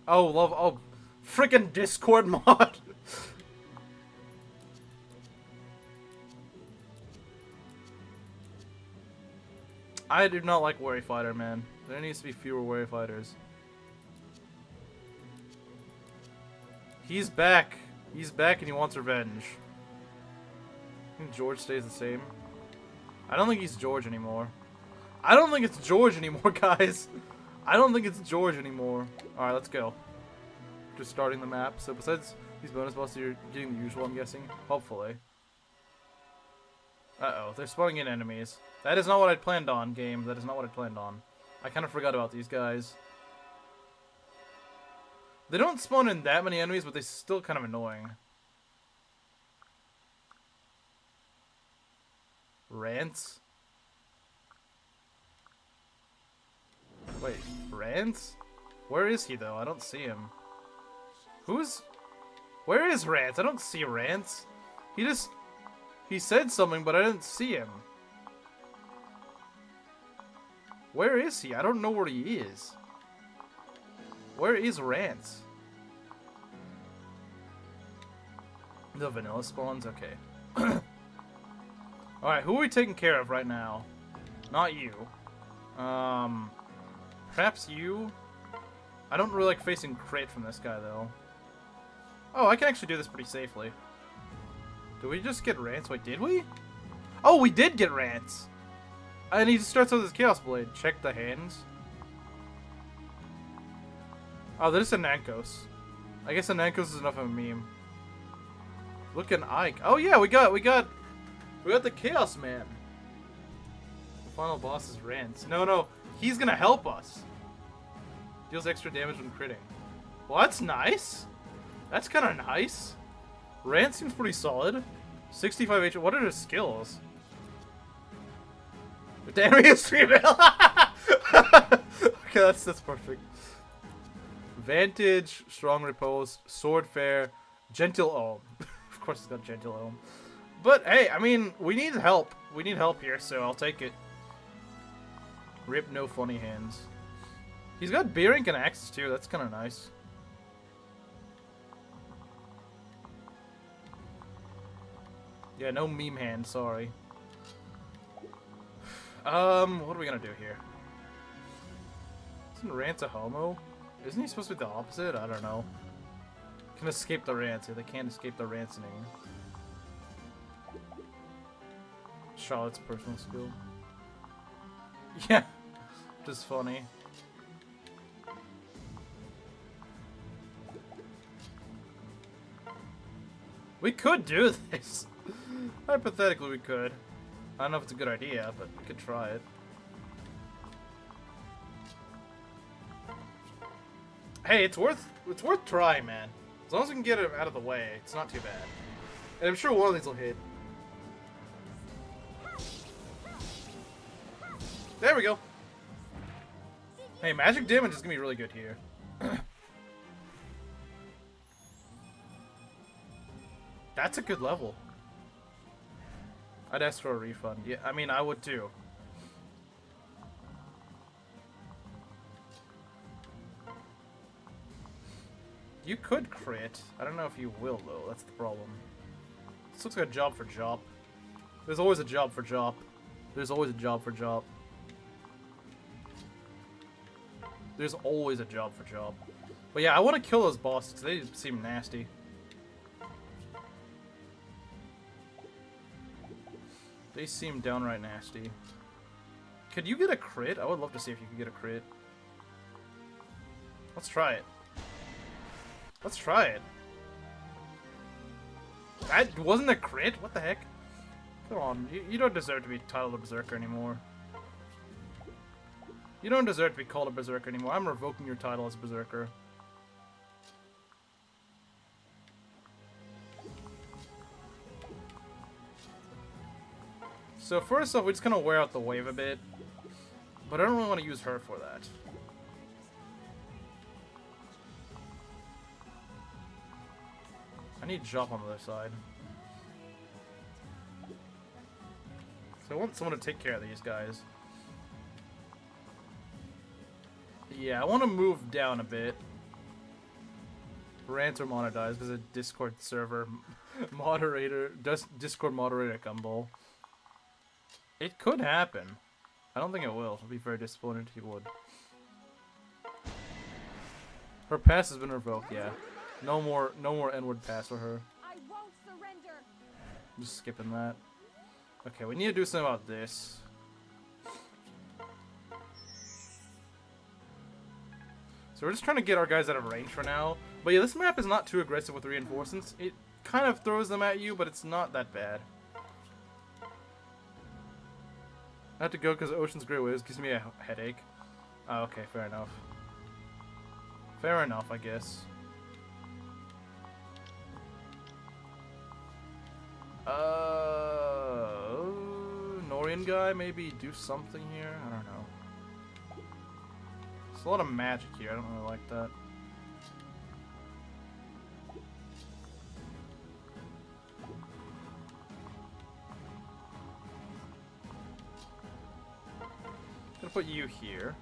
Oh, love. Oh, freaking Discord mod. I do not like Worry Fighter, man. There needs to be fewer Worry Fighters. He's back. He's back and he wants revenge. I think George stays the same. I don't think he's George anymore. I don't think it's George anymore, guys. I don't think it's George anymore. Alright, let's go. Just starting the map. So besides these bonus bosses, you're getting the usual, I'm guessing. Hopefully. Uh-oh, they're spawning in enemies. That is not what I'd planned on, game. That is not what I planned on. I kind of forgot about these guys. They don't spawn in that many enemies, but they're still kind of annoying. Rants? Wait, Rants? Where is he, though? I don't see him. Who's... Where is Rants? I don't see Rants. He said something, but I didn't see him. Where is he? I don't know where he is. Where is Rants? The vanilla spawns? Okay. Alright, who are we taking care of right now? Not you. Perhaps you? I don't really like facing crit from this guy, though. Oh, I can actually do this pretty safely. Did we just get Rants? Wait, did we? Oh, we did get Rants! And he just starts with his Chaos Blade. Check the hands. Oh, there's a Nankos. I guess a Nankos is enough of a meme. Look at Ike. Oh yeah, we got the Chaos Man. The final boss is Rance. No, he's gonna help us. Deals extra damage when critting. Well, that's nice. That's kind of nice. Rance seems pretty solid. 65 HP. What are his skills? The enemy is female. Okay, that's perfect. Vantage, Strong Repose, Sword Fair, Gentle Ohm. Of course, it's got Gentle Ohm. But hey, I mean, we need help. We need help here, so I'll take it. Rip, no funny hands. He's got B-Rank and Axes too. That's kind of nice. Yeah, no meme hand. Sorry. What are we gonna do here? Isn't Rance a homo? Isn't he supposed to be the opposite? I don't know. Can escape the Rance. They can't escape the rancing. Charlotte's personal skill. Yeah, just funny. We could do this. Hypothetically, we could. I don't know if it's a good idea, but we could try it. Hey, it's worth trying, man. As long as we can get it out of the way, it's not too bad. And I'm sure one of these will hit. There we go. Hey, magic damage is gonna be really good here. That's a good level. I'd ask for a refund. Yeah, I mean, I would too. You could crit. I don't know if you will, though. That's the problem. This looks like a job for Jop. There's always a job for Jop. There's always a job for Jop. There's always a job for Jop. But yeah, I want to kill those bosses. They seem nasty. They seem downright nasty. Could you get a crit? I would love to see if you could get a crit. Let's try it. Let's try it. That wasn't a crit? What the heck? Come on, you don't deserve to be titled a Berserker anymore. You don't deserve to be called a Berserker anymore. I'm revoking your title as Berserker. So first off, we just kind of wear out the wave a bit. But I don't really want to use her for that. I need Jop on the other side. So I want someone to take care of these guys. Yeah, I want to move down a bit. Rant or monetize because a Discord server moderator, Discord moderator gumball. It could happen. I don't think it will. I'll be very disappointed if he would. Her pass has been revoked, yeah. No more N-word pass for her.
I won't surrender.
Just skipping that. Okay, we need to do something about this. So we're just trying to get our guys out of range for now. But yeah, this map is not too aggressive with reinforcements. It kind of throws them at you, but it's not that bad. I have to go because Ocean's Great Waves gives me a headache. Oh, okay, fair enough. Fair enough, I guess. Nohrianguy, maybe do something here? I don't know. There's a lot of magic here, I don't really like that. Gonna put you here.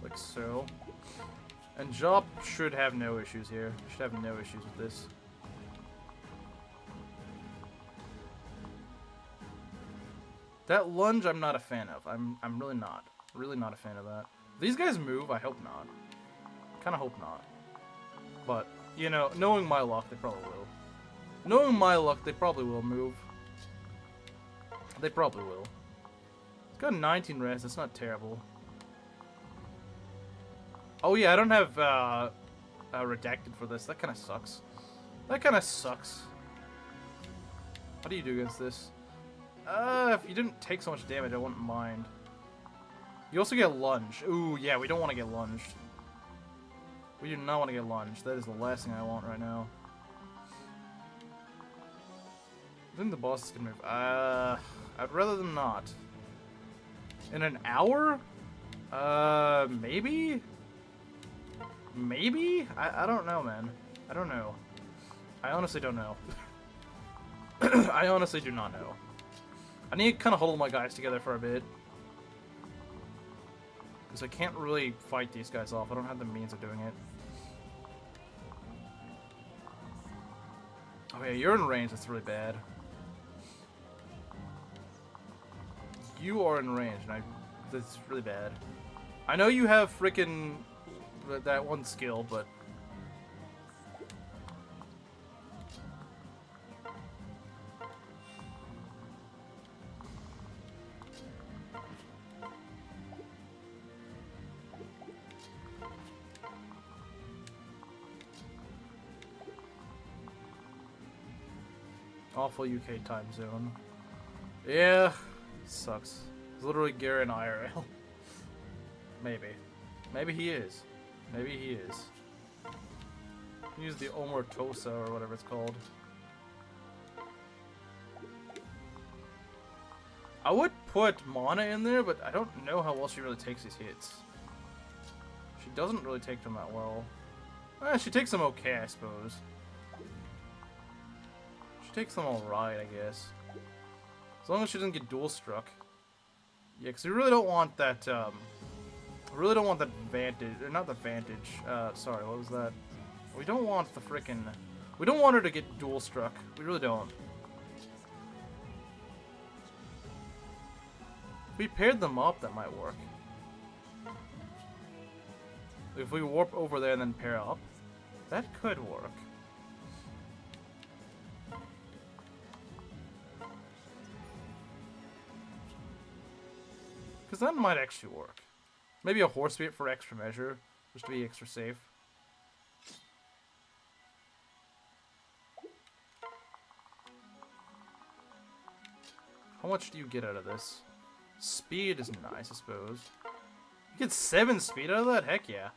Like so. And Jop should have no issues here. Should have no issues with this. That lunge I'm not a fan of. I'm really not. Really not a fan of that. These guys move? I hope not. Kinda hope not. But, you know, knowing my luck, they probably will. Knowing my luck, they probably will move. They probably will. It's got 19 res. That's not terrible. Oh yeah, I don't have redacted for this. That kind of sucks. That kind of sucks. How do you do against this? If you didn't take so much damage, I wouldn't mind. You also get lunge. Ooh, yeah, we don't want to get lunged. We do not want to get lunged. That is the last thing I want right now. I think the boss is gonna move. I'd rather than not. In an hour? Maybe? Maybe? I don't know, man. I don't know. I honestly don't know. I honestly do not know. I need to kind of huddle my guys together for a bit. Because I can't really fight these guys off. I don't have the means of doing it. Oh yeah, you're in range. That's really bad. You are in range, and that's really bad. I know you have frickin' that one skill, but... Awful UK time zone. Yeah, sucks. It's literally Gary and IRL. Maybe. Maybe he is. Maybe he is. Use the Omortosa or whatever it's called. I would put Mana in there, but I don't know how well she really takes these hits. She doesn't really take them that well. She takes them okay, I suppose. She takes them alright, I guess. As long as she doesn't get dual struck. Yeah, because we really don't want that, we really don't want that vantage, or not the vantage, sorry, what was that? We don't want the frickin', we don't want her to get dual struck. We really don't. If we paired them up, that might work. If we warp over there and then pair up, that could work. Because that might actually work. Maybe a horse bait for extra measure, just to be extra safe. How much do you get out of this? Speed is nice, I suppose. You get 7 speed out of that? Heck yeah.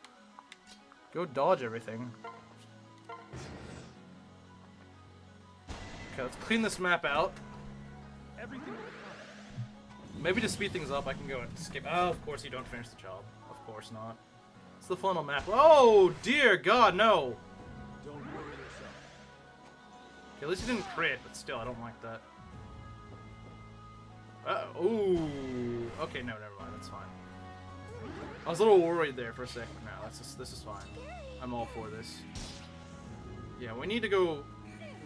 Go dodge everything. Okay, let's clean this map out.
Everything.
Maybe to speed things up, I can go and skip. Oh, of course you don't finish the job. Of course not. It's the funnel map. Oh, dear God, no!
Don't worry yourself.
Okay, at least you didn't crit, but still, I don't like that. Ooh. Okay, no, never mind. That's fine. I was a little worried there for a second. No, this is fine. I'm all for this. Yeah, we need to go.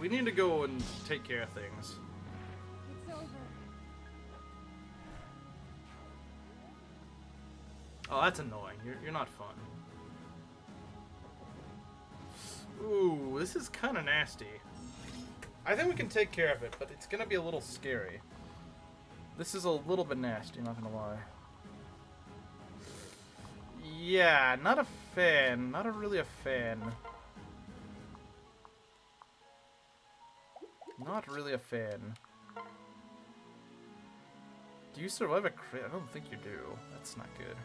We need to go and take care of things.
It's over.
Oh, that's annoying. You're not fun. Ooh, this is kind of nasty. I think we can take care of it, but it's gonna be a little scary. This is a little bit nasty, not gonna lie. Yeah, not a fan. Not really a fan. Not really a fan. Do you survive a crit? I don't think you do. That's not good.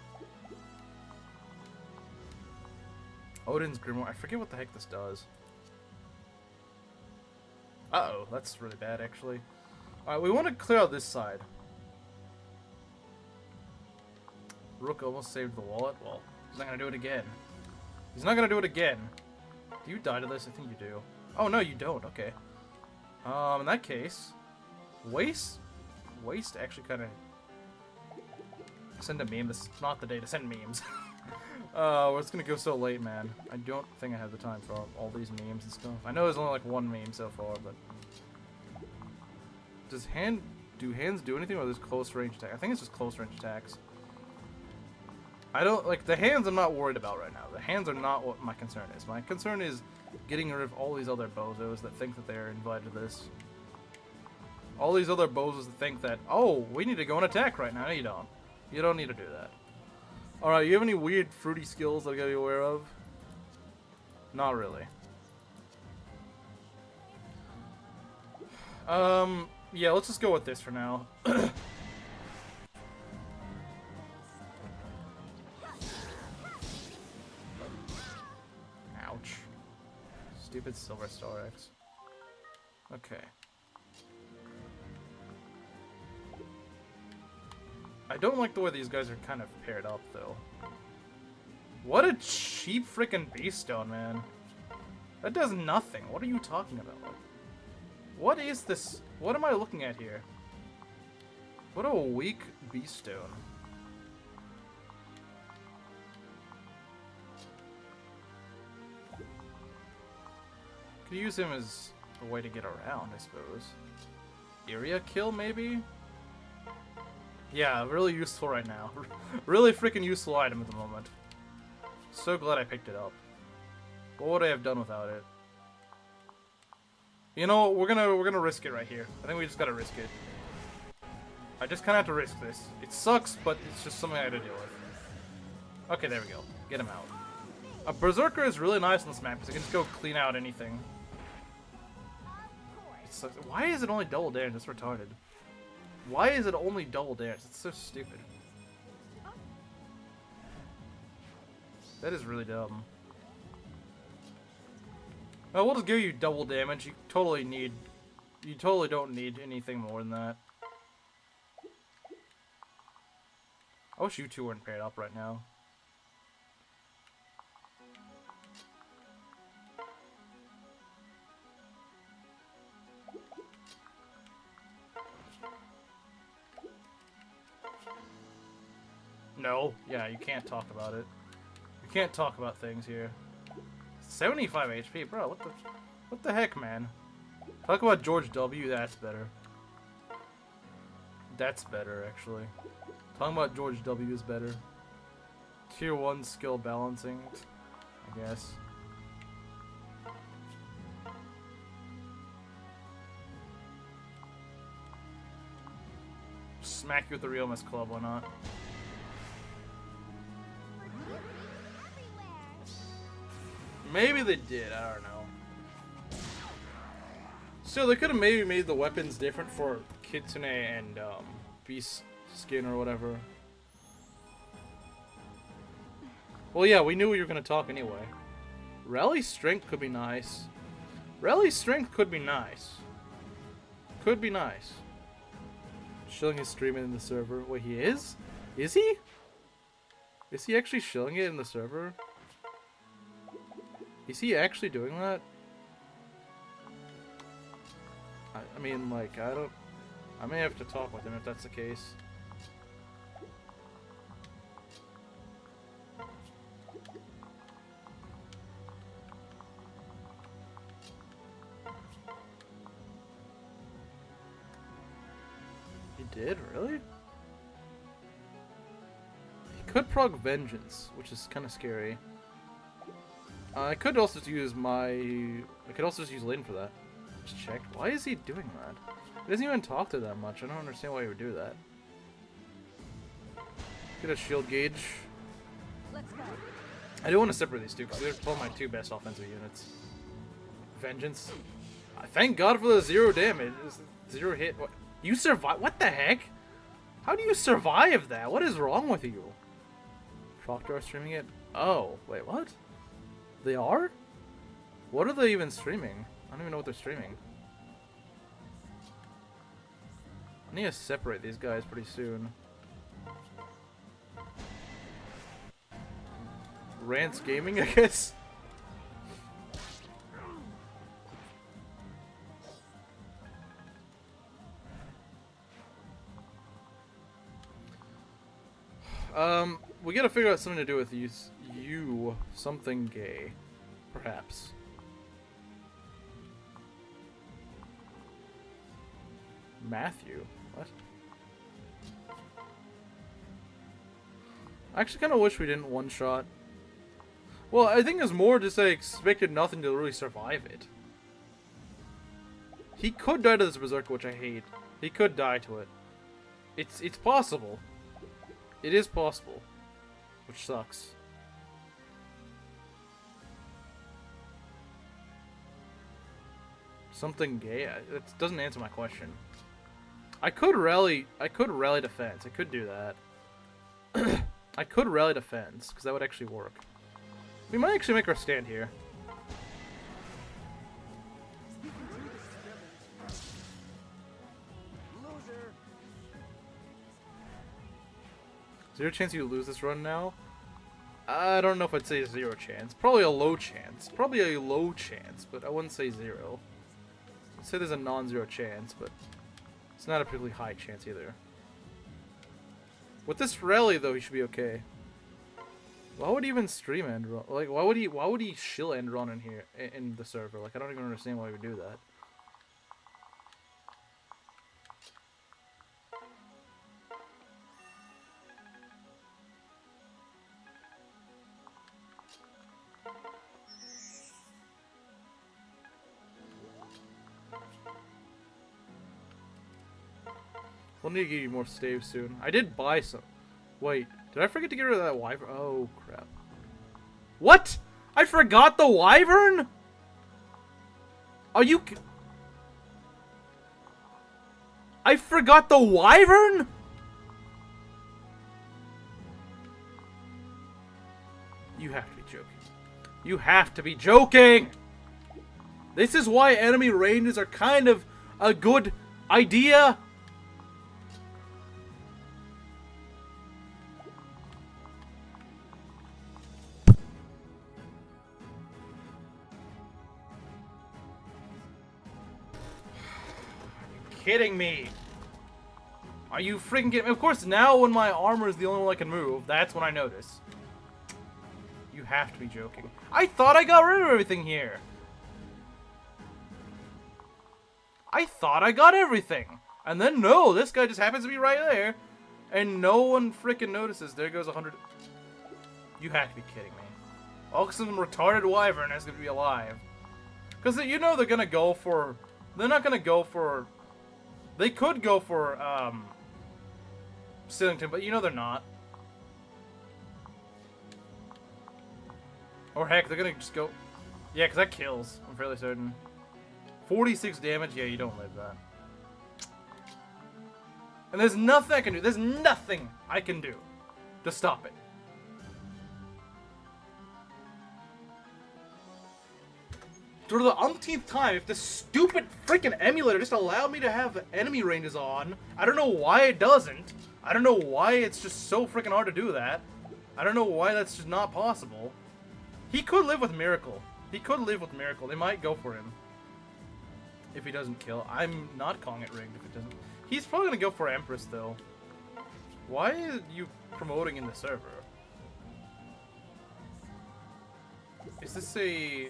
Odin's Grimoire. I forget what the heck this does. Uh-oh, that's really bad, actually. Alright, we want to clear out this side. Rook almost saved the wallet. Well, he's not going to do it again. He's not going to do it again. Do you die to this? I think you do. Oh, no, you don't. Okay. In that case, Waste actually kind of... Send a meme. This is not the day to send memes. It's going to go so late, man. I don't think I have the time for all these memes and stuff. I know there's only like one meme so far, but... Do hands do anything, or is this close range attack? I think it's just close range attacks. I don't, like, the hands I'm not worried about right now. The hands are not what my concern is. My concern is getting rid of all these other bozos that think that they're invited to this. All these other bozos think that, oh, we need to go and attack right now. No, you don't. You don't need to do that. Alright, you have any weird fruity skills that I gotta be aware of? Not really. Yeah, let's just go with this for now. Ouch. Stupid Silver Star X. Okay. I don't like the way these guys are kind of paired up, though. What a cheap freaking Beast Stone, man. That does nothing. What are you talking about? What is this? What am I looking at here? What a weak Beast Stone. Could use him as a way to get around, I suppose. Iria kill, maybe? Yeah, really useful right now. Really freaking useful item at the moment. So glad I picked it up. What would I have done without it? You know, we're gonna risk it right here. I think we just gotta risk it. I just kinda have to risk this. It sucks, but it's just something I had to deal with. Okay, there we go. Get him out. A Berserker is really nice on this map because it can just go clean out anything. It sucks. Why is it only double damage? That's retarded. Why is it only double damage? It's so stupid. That is really dumb. Oh, we'll just give you double damage. You totally don't need anything more than that. I wish you two weren't paired up right now. No. Yeah, you can't talk about it. You can't talk about things here. 75 HP, bro. What the heck, man? Talk about George W. That's better. That's better, actually. Talking about George W. is better. Tier 1 skill balancing, I guess. Smack you with the Realmus Club, why not? Maybe they did, I don't know. Still, they could have maybe made the weapons different for Kitsune and Beast Skin or whatever. Well, yeah, we knew we were going to talk anyway. Rally Strength could be nice. Rally Strength could be nice. Could be nice. Shilling is streaming in the server. Wait, he is? Is he? Is he actually shilling it in the server? Is he actually doing that? I mean, like, I may have to talk with him if that's the case. He did? Really? He could proc Vengeance, which is kind of scary. I could also use I could also just use Lyn for that. Just check. Why is he doing that? He doesn't even talk to that much. I don't understand why he would do that. Get a shield gauge.
Let's go.
I do want to separate these two because they're both my two best offensive units. Vengeance. Thank God for the 0 damage. 0 hit. What? You survive? What the heck? How do you survive that? What is wrong with you? Prctor streaming it? Oh, wait, what? They are? What are they even streaming? I don't even know what they're streaming. I need to separate these guys pretty soon. Rants Gaming, I guess? We gotta figure out something to do with these. You, something gay, perhaps. Matthew? What? I actually kind of wish we didn't one-shot. Well, I think it's more just I expected nothing to really survive it. He could die to this Berserker, which I hate. He could die to it. It's possible. It is possible. Which sucks. Something gay? It doesn't answer my question. I could rally defense. I could do that. I could rally defense, because that would actually work. We might actually make our stand here. Is there a chance you lose this run now? I don't know if I'd say 0 chance. Probably a low chance. Probably a low chance, but I wouldn't say 0. I'd say there's a non-zero chance, but it's not a particularly high chance either. With this rally, though, he should be okay. Why would he even stream Enderon? Like, why would he shill Enderon in here, in the server? Like, I don't even understand why he would do that. We'll need to give you more staves soon. I did buy some. Wait, did I forget to get rid of that wyvern? Oh, crap. What? I forgot the wyvern? Are you... I forgot the wyvern? You have to be joking. You have to be joking! This is why enemy ranges are kind of a good idea. Kidding me? Are you freaking kidding me? Of course, now when my armor is the only one I can move, that's when I notice. You have to be joking. I thought I got rid of everything here. I thought I got everything. And then, no, this guy just happens to be right there. And no one freaking notices. There goes 100. You have to be kidding me. All some retarded wyvern is going to be alive. Because you know they're going to go for... They're not going to go for... They could go for, Sealington, but you know they're not. Or heck, they're gonna just go... Yeah, because that kills, I'm fairly certain. 46 damage? Yeah, you don't live that. And there's nothing I can do. There's nothing I can do to stop it. For the umpteenth time, if this stupid freaking emulator just allowed me to have enemy ranges on, I don't know why it doesn't. I don't know why it's just so freaking hard to do that. I don't know why that's just not possible. He could live with Miracle. He could live with Miracle. They might go for him. If he doesn't kill. I'm not calling it rigged if it doesn't. He's probably going to go for Empress, though. Why are you promoting in the server? Is this a...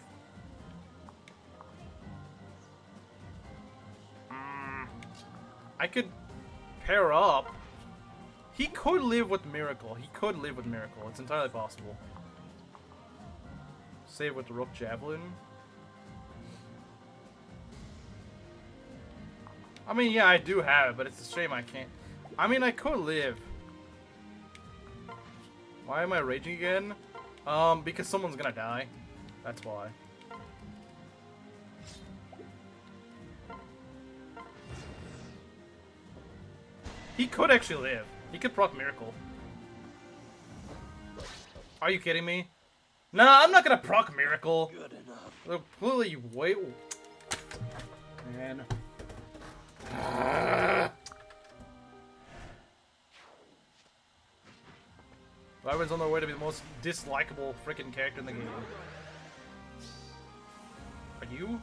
I could pair up. He could live with Miracle. He could live with Miracle. It's entirely possible. Save with the Rook Javelin. I mean, yeah, I do have it, but it's a shame I can't. I mean, I could live. Why am I raging again? Because someone's gonna die. That's why. He could actually live. He could proc Miracle. Are you kidding me? Nah, I'm not gonna proc Miracle. Good enough. Completely wait. Man. Wyvern's on their way to be the most dislikable freaking character in the game. Are you?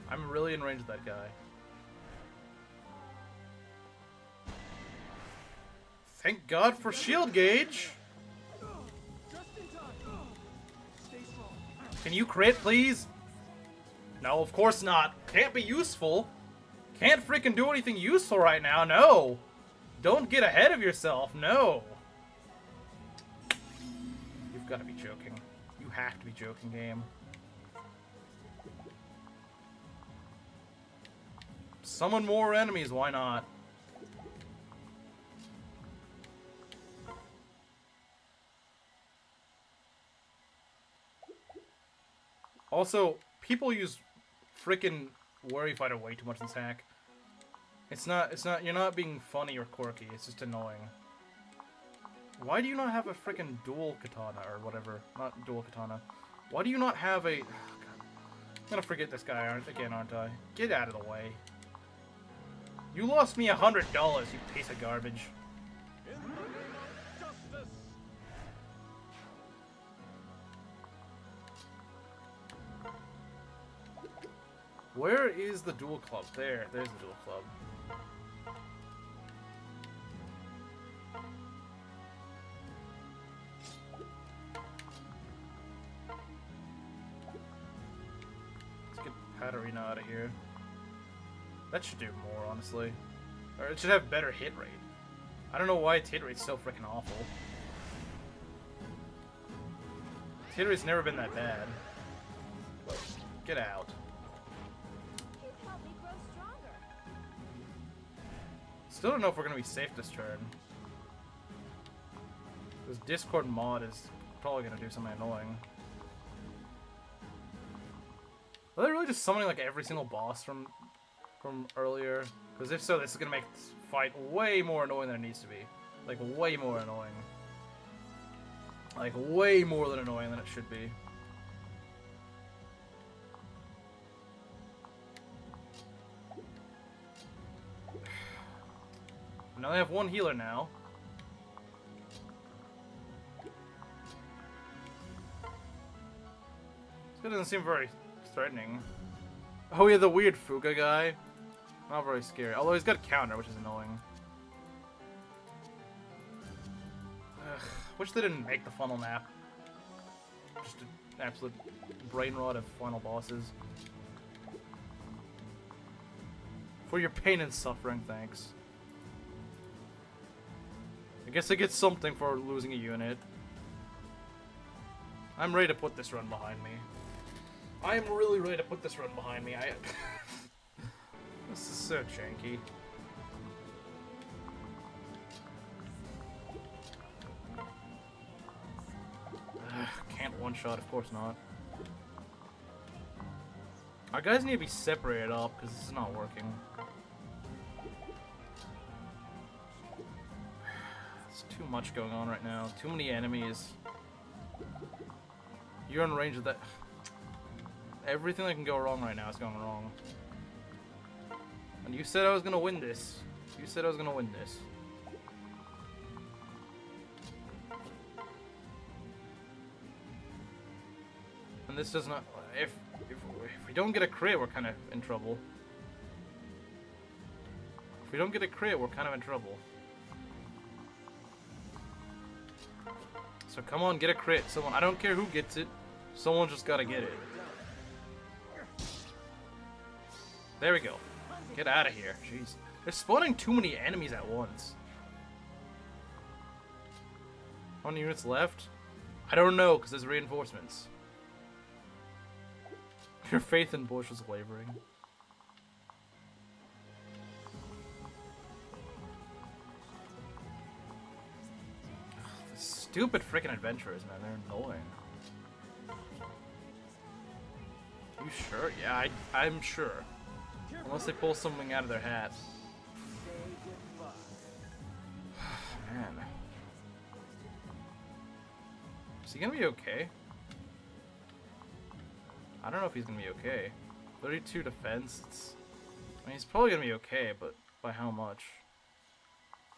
I'm really in range of that guy. Thank God for shield gauge! Can you crit, please? No, of course not. Can't be useful. Can't freaking do anything useful right now, no! Don't get ahead of yourself, no! You've got to be joking. You have to be joking, game. Summon more enemies, why not? Also, people use frickin' Worry Fighter way too much in this hack. It's not, you're not being funny or quirky, it's just annoying. Why do you not have a frickin' dual katana or whatever? Not dual katana. Why do you not have a... Oh, God. I'm gonna forget this guy again, aren't I? Get out of the way. You lost me $100, you piece of garbage.
In the name of justice.
Where is the dual club? There's the dual club. Let's get Haruhi out of here. That should do more, honestly. Or it should have better hit rate. I don't know why its hit rate's so freaking awful. Its hit rate's never been that bad. Get out.
You help me grow stronger.
Still don't know if we're gonna be safe this turn. This Discord mod is probably gonna do something annoying. Are they really just summoning like every single boss from earlier? Because if so, this is gonna make this fight way more annoying than it needs to be. Like way more annoying. Like way more than annoying than it should be. We only have one healer now. This guy doesn't seem very threatening. Oh yeah, the weird Fuga guy. Not very scary. Although he's got a counter, which is annoying. Ugh, wish they didn't make the funnel map. Just an absolute brain rot of final bosses. For your pain and suffering, thanks. I guess I get something for losing a unit. I'm ready to put this run behind me. I am really ready to put this run behind me. This is so janky. Can't one-shot, of course not. Our guys need to be separated up, because this is not working. There's too much going on right now. Too many enemies. You're in range of that. Everything that can go wrong right now is going wrong. And you said I was gonna win this. You said I was gonna win this. And this does not. If we don't get a crit, we're kind of in trouble. If we don't get a crit, we're kind of in trouble. So come on, get a crit. Someone. I don't care who gets it. Someone just gotta get it. There we go. Get out of here. Jeez. They're spawning too many enemies at once. How many units left? I don't know, because there's reinforcements. Your faith in Bush was wavering. Ugh, the stupid freaking adventurers, man. They're annoying. You sure? Yeah, I'm sure. Unless they pull something out of their hat. Man. Is he gonna be okay? I don't know if he's gonna be okay. 32 defense. I mean, he's probably gonna be okay, but by how much?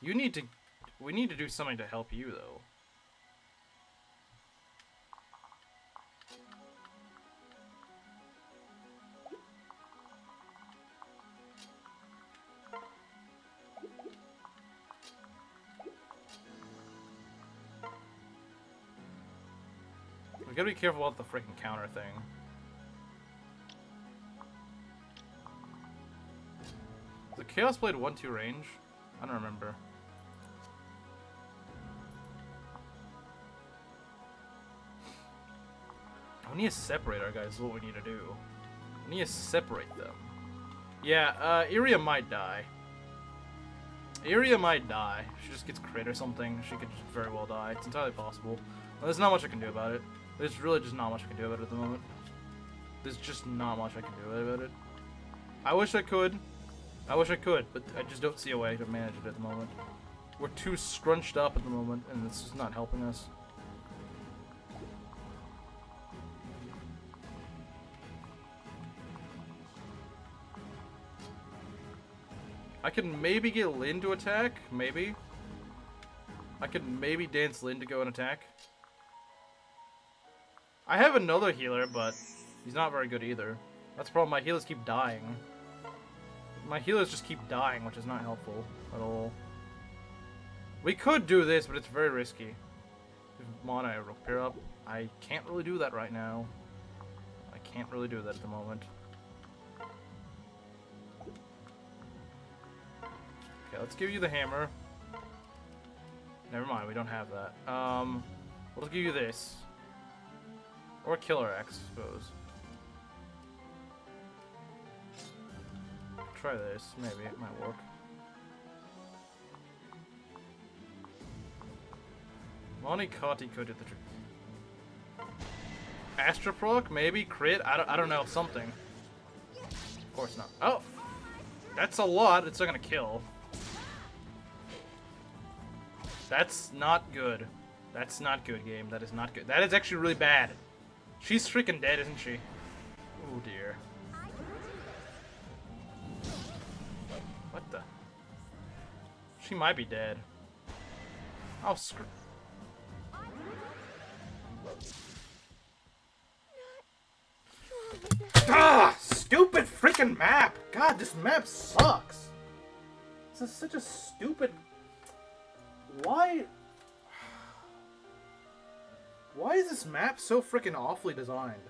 We need to do something to help you, though. We gotta be careful about the freaking counter thing. Is the Chaos Blade 1-2 range? I don't remember. We need to separate our guys is what we need to do. We need to separate them. Yeah, Iria might die. Iria might die. She just gets crit or something. She could just very well die. It's entirely possible. Well, there's not much I can do about it. There's really just not much I can do about it at the moment. There's just not much I can do about it. I wish I could. I wish I could, but I just don't see a way to manage it at the moment. We're too scrunched up at the moment, and it's just not helping us. I can maybe get Lyn to attack, maybe. I could maybe dance Lyn to go and attack. I have another healer, but he's not very good either. That's the problem, my healers keep dying. My healers just keep dying, which is not helpful at all. We could do this, but it's very risky. If Mana repair up, I can't really do that right now. I can't really do that at the moment. Okay, let's give you the hammer. Never mind, we don't have that. We'll give you this. Or Killer Axe, I suppose. Try this, maybe, it might work. Monikati could do the trick. Astra proc, maybe? Crit? I don't know, something. Of course not. Oh! That's a lot, it's not gonna kill. That's not good. That's not good, game. That is not good. That is actually really bad. She's freaking dead, isn't she? Oh dear. What the? She might be dead. Oh, screw. Ah! Stupid freaking map! God, this map sucks! This is such a stupid... Why is this map so freaking awfully designed?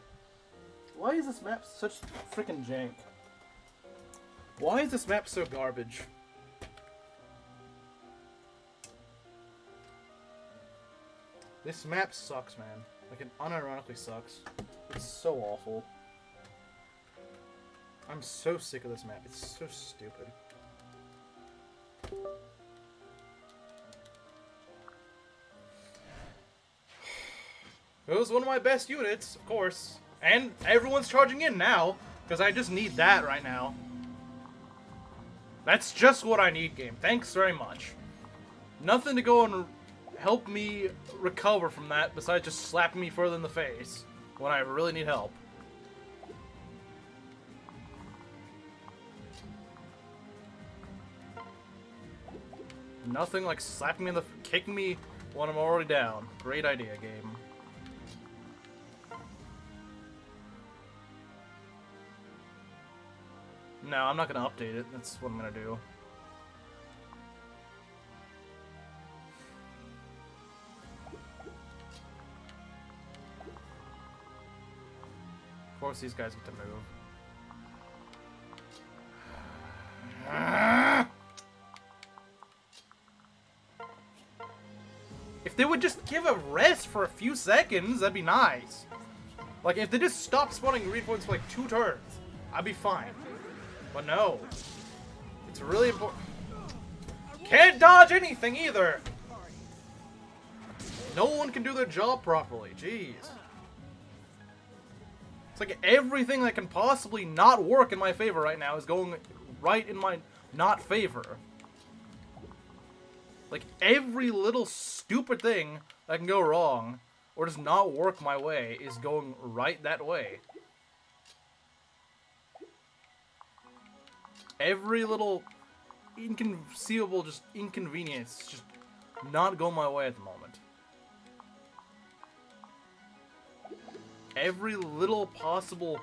Why is this map such freaking jank? Why is this map so garbage? This map sucks, man. Like, it unironically sucks. It's so awful. I'm so sick of this map. It's so stupid. It was one of my best units, of course. And everyone's charging in now, because I just need that right now. That's just what I need, game. Thanks very much. Nothing to go and help me recover from that besides just slapping me further in the face when I really need help. Nothing like slapping me in the... kicking me when I'm already down. Great idea, game. No, I'm not gonna update it. That's what I'm gonna do. Of course these guys get to move. If they would just give a rest for a few seconds, that'd be nice. Like, if they just stopped spawning green points for like 2 turns, I'd be fine. But no. It's really important. Can't dodge anything either! No one can do their job properly. Jeez. It's like everything that can possibly not work in my favor right now is going right in my not favor. Like, every little stupid thing that can go wrong or does not work my way is going right that way. Every little inconceivable just inconvenience is just not going my way at the moment. Every little possible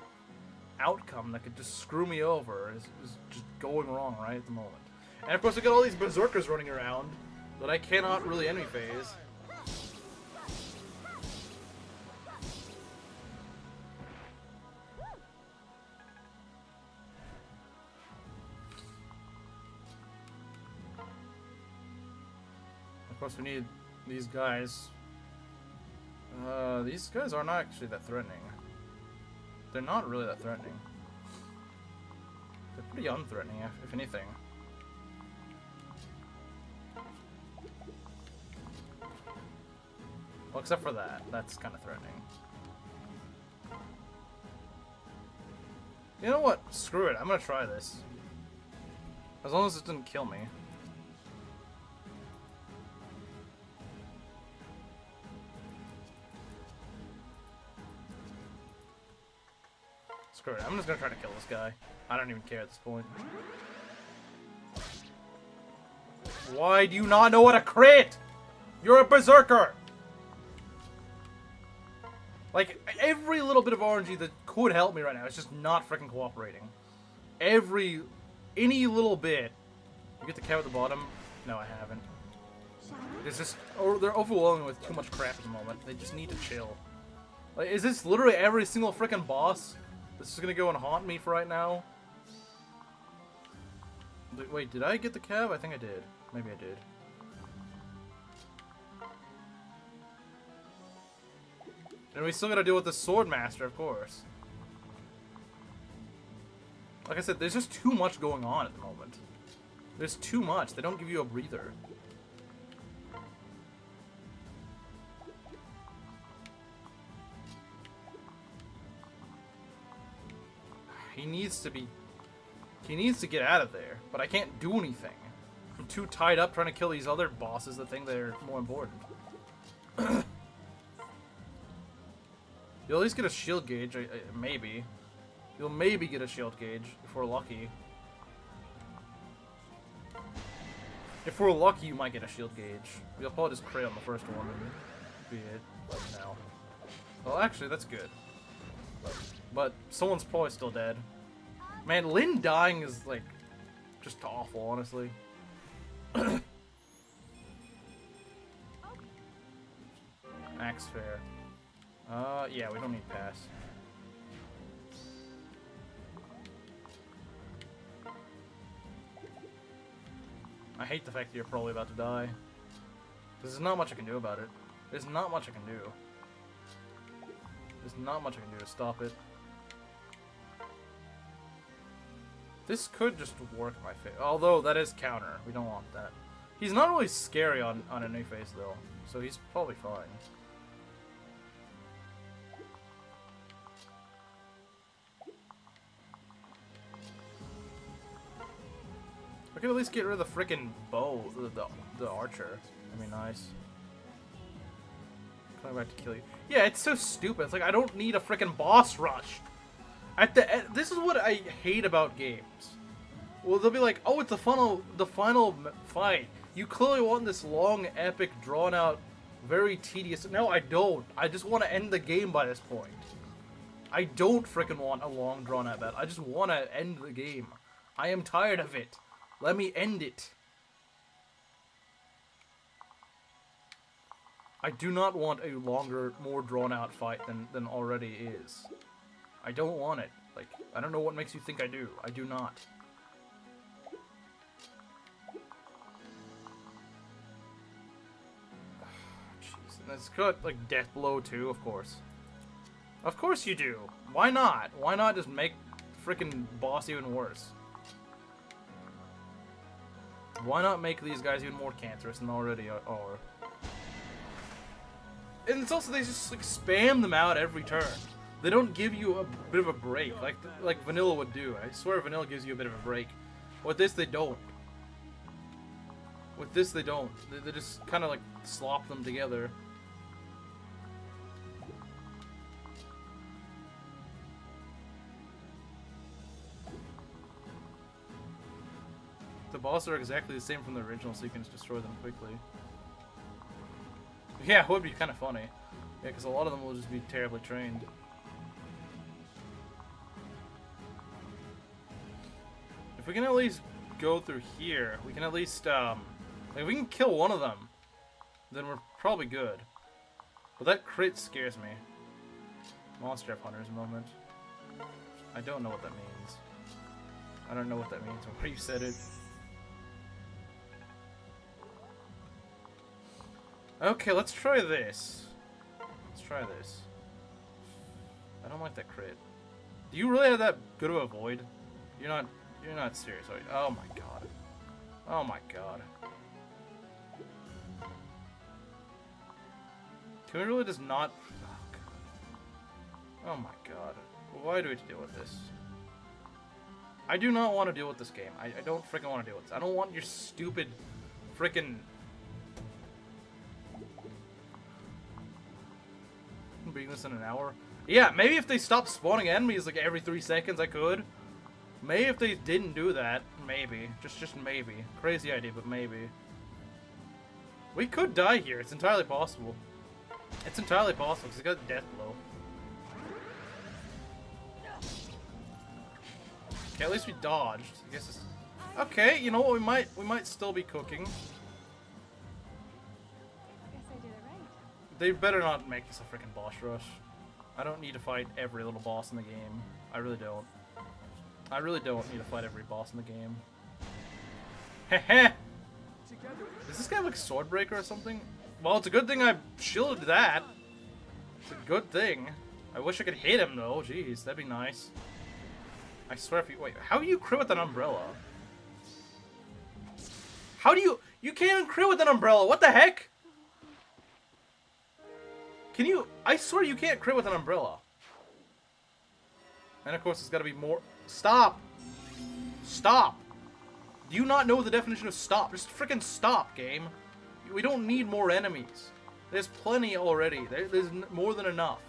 outcome that could just screw me over is just going wrong right at the moment. And of course I got all these berserkers running around that I cannot really enemy phase. Of course we need these guys. These guys are not actually that threatening. They're not really that threatening. pretty unthreatening, if anything. Well, except for that. That's kind of threatening. You know what? Screw it. I'm gonna try this. As long as it didn't kill me. Screw it. I'm just gonna try to kill this guy. I don't even care at this point. Why do you not know what to crit? You're a berserker! Like, every little bit of RNG that could help me right now is just not freaking cooperating. Any little bit. You get the cow at the bottom? No, I haven't. It's just, they're overwhelming with too much crap at the moment. They just need to chill. Like, is this literally every single freaking boss? This is gonna go and haunt me for right now? Wait, did I get the cab? I think I did. Maybe I did. And we still gotta deal with the Sword Master, of course. Like I said, there's just too much going on at the moment. There's too much. They don't give you a breather. He needs to get out of there, but I can't do anything. I'm too tied up trying to kill these other bosses that think they're more important. You'll at least get a shield gauge, maybe. You'll maybe get a shield gauge if we're lucky. If we're lucky, you might get a shield gauge. You'll probably just crit on the first one and be it. But no. Well, actually, that's good. But someone's probably still dead. Man, Lyn dying is, like, just awful, honestly. Axe fair. Yeah, we don't need pass. I hate the fact that you're probably about to die. There's not much I can do about it. There's not much I can do. There's not much I can do to stop it. This could just work in my favor. Although, that is counter. We don't want that. He's not really scary on a new face, though. So he's probably fine. I could at least get rid of the frickin' bow, the archer. That'd be nice. Coming back to kill you. Yeah, it's so stupid. It's like, I don't need a frickin' boss rush. At the end, this is what I hate about games. Well, they'll be like, oh, it's the final fight. You clearly want this long, epic, drawn-out, very tedious... No, I don't. I just want to end the game by this point. I don't frickin' want a long, drawn-out battle. I just want to end the game. I am tired of it. Let me end it. I do not want a longer, more drawn-out fight than already is. I don't want it. Like, I don't know what makes you think I do. I do not. Jeez, and it's got, like, death blow too, of course. Of course you do. Why not? Why not just make the frickin' boss even worse? Why not make these guys even more cancerous than they already are? And it's also, they just, like, spam them out every turn. They don't give you a bit of a break, like Vanilla would do. I swear Vanilla gives you a bit of a break. With this, they don't. With this, they don't. They just kind of, like, slop them together. The bosses are exactly the same from the original, so you can just destroy them quickly. Yeah, it would be kind of funny. Yeah, because a lot of them will just be terribly trained. If we can at least go through here, we can at least, like, if we can kill one of them, then we're probably good. But that crit scares me. Monster F Hunters moment. I don't know what that means. I don't know what that means, or where you said it. Okay, let's try this. Let's try this. I don't like that crit. Do you really have that good of a void? You're You're not serious, are you? Oh my god. Oh my god. Can we really just not... Oh my god. Why do we have to deal with this? I do not want to deal with this game. I don't freaking want to deal with this. I don't want your stupid freaking... beating this in an hour. Yeah, maybe if they stopped spawning enemies like every 3 seconds, I could. Maybe if they didn't do that, maybe. Just maybe. Crazy idea, but maybe. We could die here. It's entirely possible. It's entirely possible because he got death blow. Okay, at least we dodged. I guess it's... Okay, you know what? We might still be cooking.
Guess I did it right.
They better not make this a freaking boss rush. I don't need to fight every little boss in the game. I really don't. I really don't need to fight every boss in the game. Heh. Does this guy look Swordbreaker or something? Well, it's a good thing I shielded that. It's a good thing. I wish I could hit him though. Jeez, that'd be nice. I swear if you... Wait, how do you crit with an umbrella? How do you... You can't even crit with an umbrella. What the heck? Can you... I swear you can't crit with an umbrella. And of course there's got to be more... Stop! Stop! Do you not know the definition of stop? Just freaking stop, game. We don't need more enemies. There's plenty already. There's more than enough.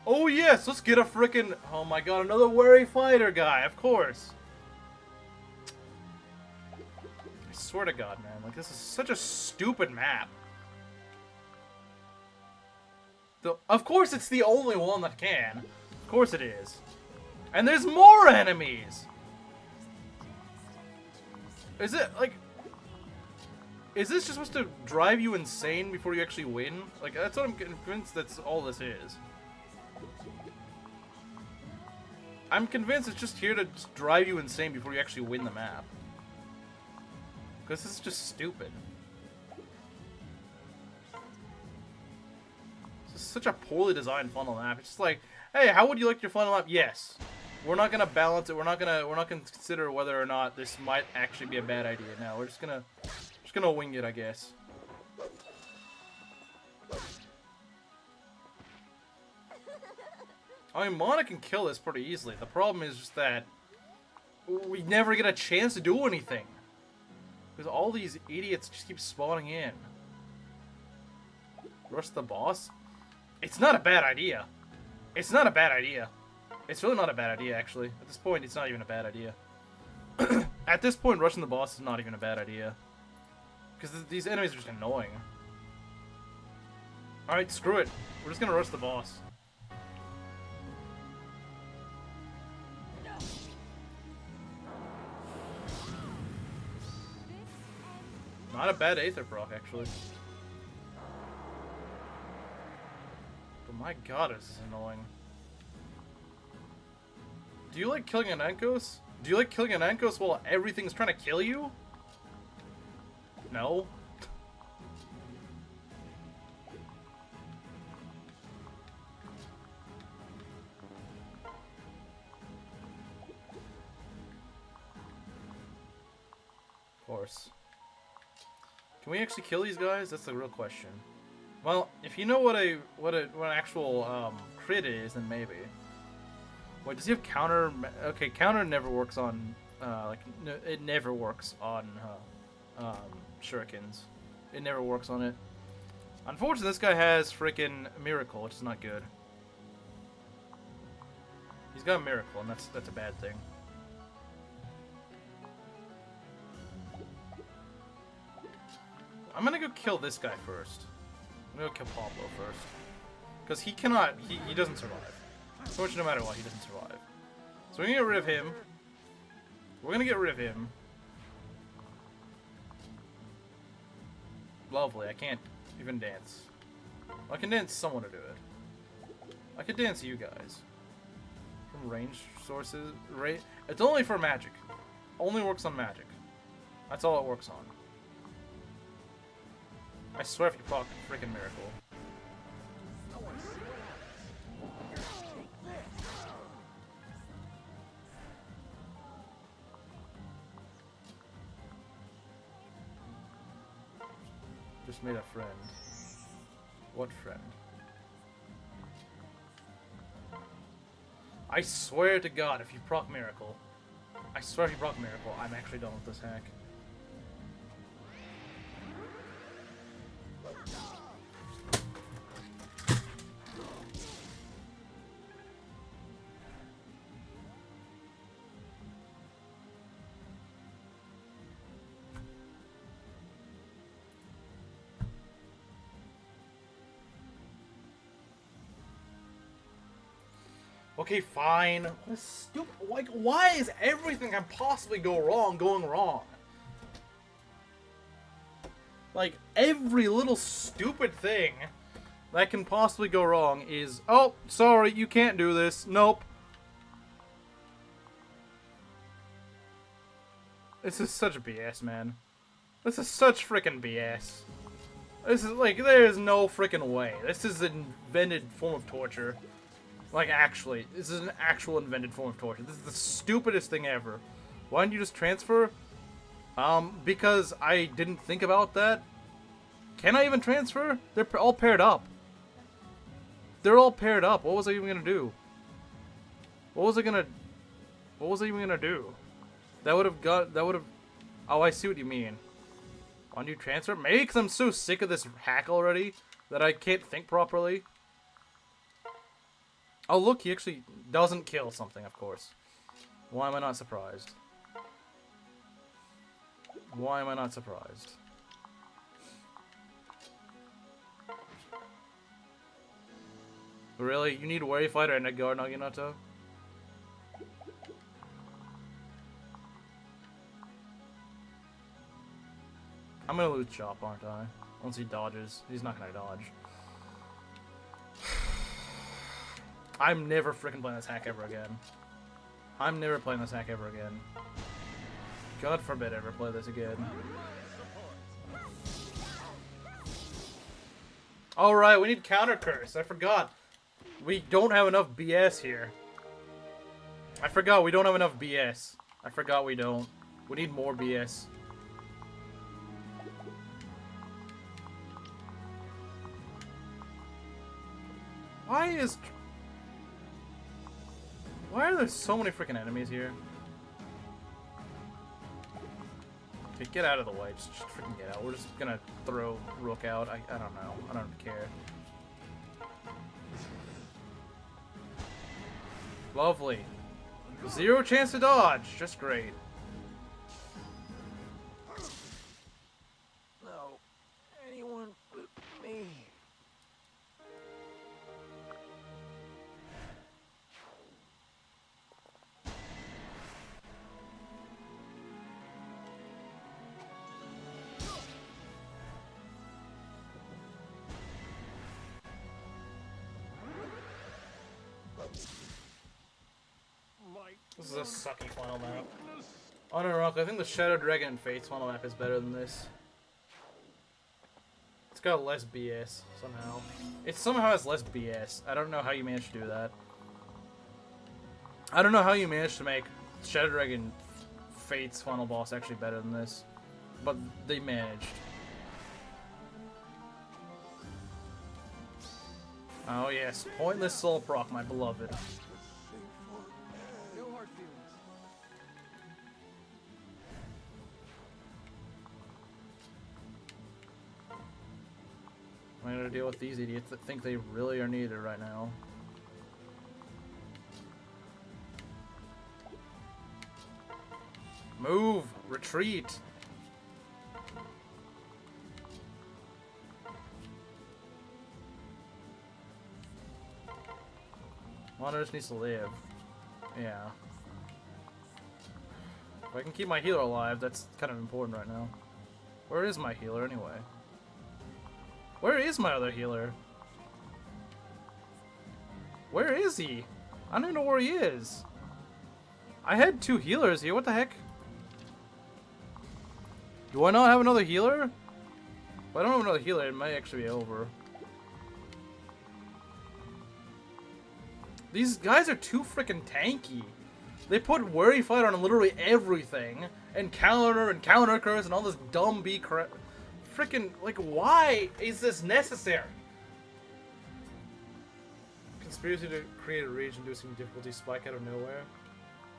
Oh yes, let's get a freaking... Oh my god, another wary fighter guy, of course. I swear to god, man. Like, this is such a stupid map. Of course it's the only one that can. Of course it is. And there's more enemies! Is it, like... Is this just supposed to drive you insane before you actually win? Like, that's what I'm convinced that's all this is. I'm convinced it's just here to just drive you insane before you actually win the map. Because this is just stupid. This is such a poorly designed funnel map. It's just like, hey, how would you like your funnel map? Yes. We're not gonna balance it. We're not gonna consider whether or not this might actually be a bad idea. No, we're just gonna wing it, I guess. I mean, Mana can kill this pretty easily. The problem is just that we never get a chance to do anything. Because all these idiots just keep spawning in. Rush the boss? It's not a bad idea. It's not a bad idea. It's really not a bad idea, actually. At this point, it's not even a bad idea. At this point, rushing the boss is not even a bad idea. Because these enemies are just annoying. Alright, screw it. We're just gonna rush the boss. Not a bad Aether proc, actually. But my god, this is annoying. Do you like killing an Ankos? Do you like killing an Ankos while everything's trying to kill you? No? Of course. Can we actually kill these guys? That's the real question. Well, if you know what an actual crit is, then maybe. Wait, does he have counter? Okay, counter never works on it never works on shurikens. It never works on it. Unfortunately, this guy has freaking miracle, which is not good. He's got a miracle, and that's a bad thing. I'm gonna go kill this guy first. I'm gonna go kill Pablo first. Because he cannot, he doesn't survive. Unfortunately, no matter what, he doesn't survive. So we're gonna get rid of him. We're gonna get rid of him. Lovely, I can't even dance. I can dance someone to do it. I could dance you guys. From range sources, it's only for magic. Only works on magic. That's all it works on. I swear if you proc freaking miracle. Just made a friend. What friend? I swear to God, if you proc Miracle, I swear if you proc Miracle, I'm actually done with this hack. Okay, fine. What a stupid. Like, why is everything can possibly go wrong going wrong? Like, every little stupid thing that can possibly go wrong is, oh, sorry, you can't do this. Nope. This is such BS, man. This is such freaking BS. This is, like, there is no freaking way. This is an invented form of torture. Like, actually, this is an actual invented form of torture. This is the stupidest thing ever. Why didn't you just transfer? Because I didn't think about that. Can I even transfer? They're all paired up. They're all paired up. What was I even gonna do? What was I even gonna do? That would have... Oh, I see what you mean. Why don't you transfer? Maybe because I'm so sick of this hack already that I can't think properly. Oh, look, he actually doesn't kill something, of course. Why am I not surprised? Why am I not surprised? Really? You need Worry Fighter and a Gharnef? I'm gonna lose Jop, aren't I? Once he dodges. He's not gonna dodge. I'm never freaking playing this hack ever again. I'm never playing this hack ever again. God forbid I ever play this again. Alright, we need counter curse. I forgot. We don't have enough BS here. I forgot we don't have enough BS. I forgot we don't. We need more BS. Why are there so many freaking enemies here? Okay, get out of the way. Just freaking get out. We're just gonna throw Rook out. I don't know. I don't care. Lovely. 0 chance to dodge. Just great.
No. Anyone but me.
This is a sucky final map. Unironically, I think the Shadow Dragon and Fates final map is better than this. It's got less BS, somehow. It somehow has less BS. I don't know how you managed to do that. I don't know how you managed to make Shadow Dragon Fates final boss actually better than this. But they managed. Oh yes, pointless soul proc, my beloved. I'm gonna deal with these idiots that think they really are needed right now. Move! Retreat! Mono just needs to live. Yeah. If I can keep my healer alive, that's kind of important right now. Where is my healer anyway? Where is my other healer? Where is he? I don't even know where he is. I had 2 healers here. What the heck? Do I not have another healer? If I don't have another healer, it might actually be over. These guys are too freaking tanky. They put Worry Fight on literally everything, and counter curse and all this dumb B crap. freaking, like, why is this necessary? Conspiracy to create a rage-inducing difficulty spike out of nowhere.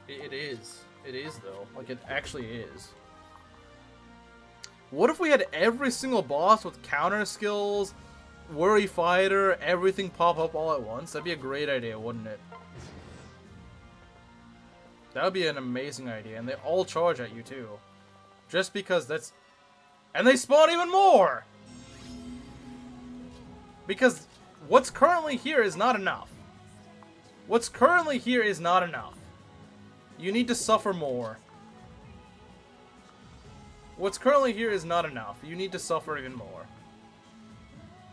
It is. It is, though. Like, it actually is. What if we had every single boss with counter skills, worry fighter, everything pop up all at once? That'd be a great idea, wouldn't it? That would be an amazing idea, and they all charge at you, too. Just because that's... And they spawn even more! Because what's currently here is not enough. What's currently here is not enough. You need to suffer more. What's currently here is not enough. You need to suffer even more.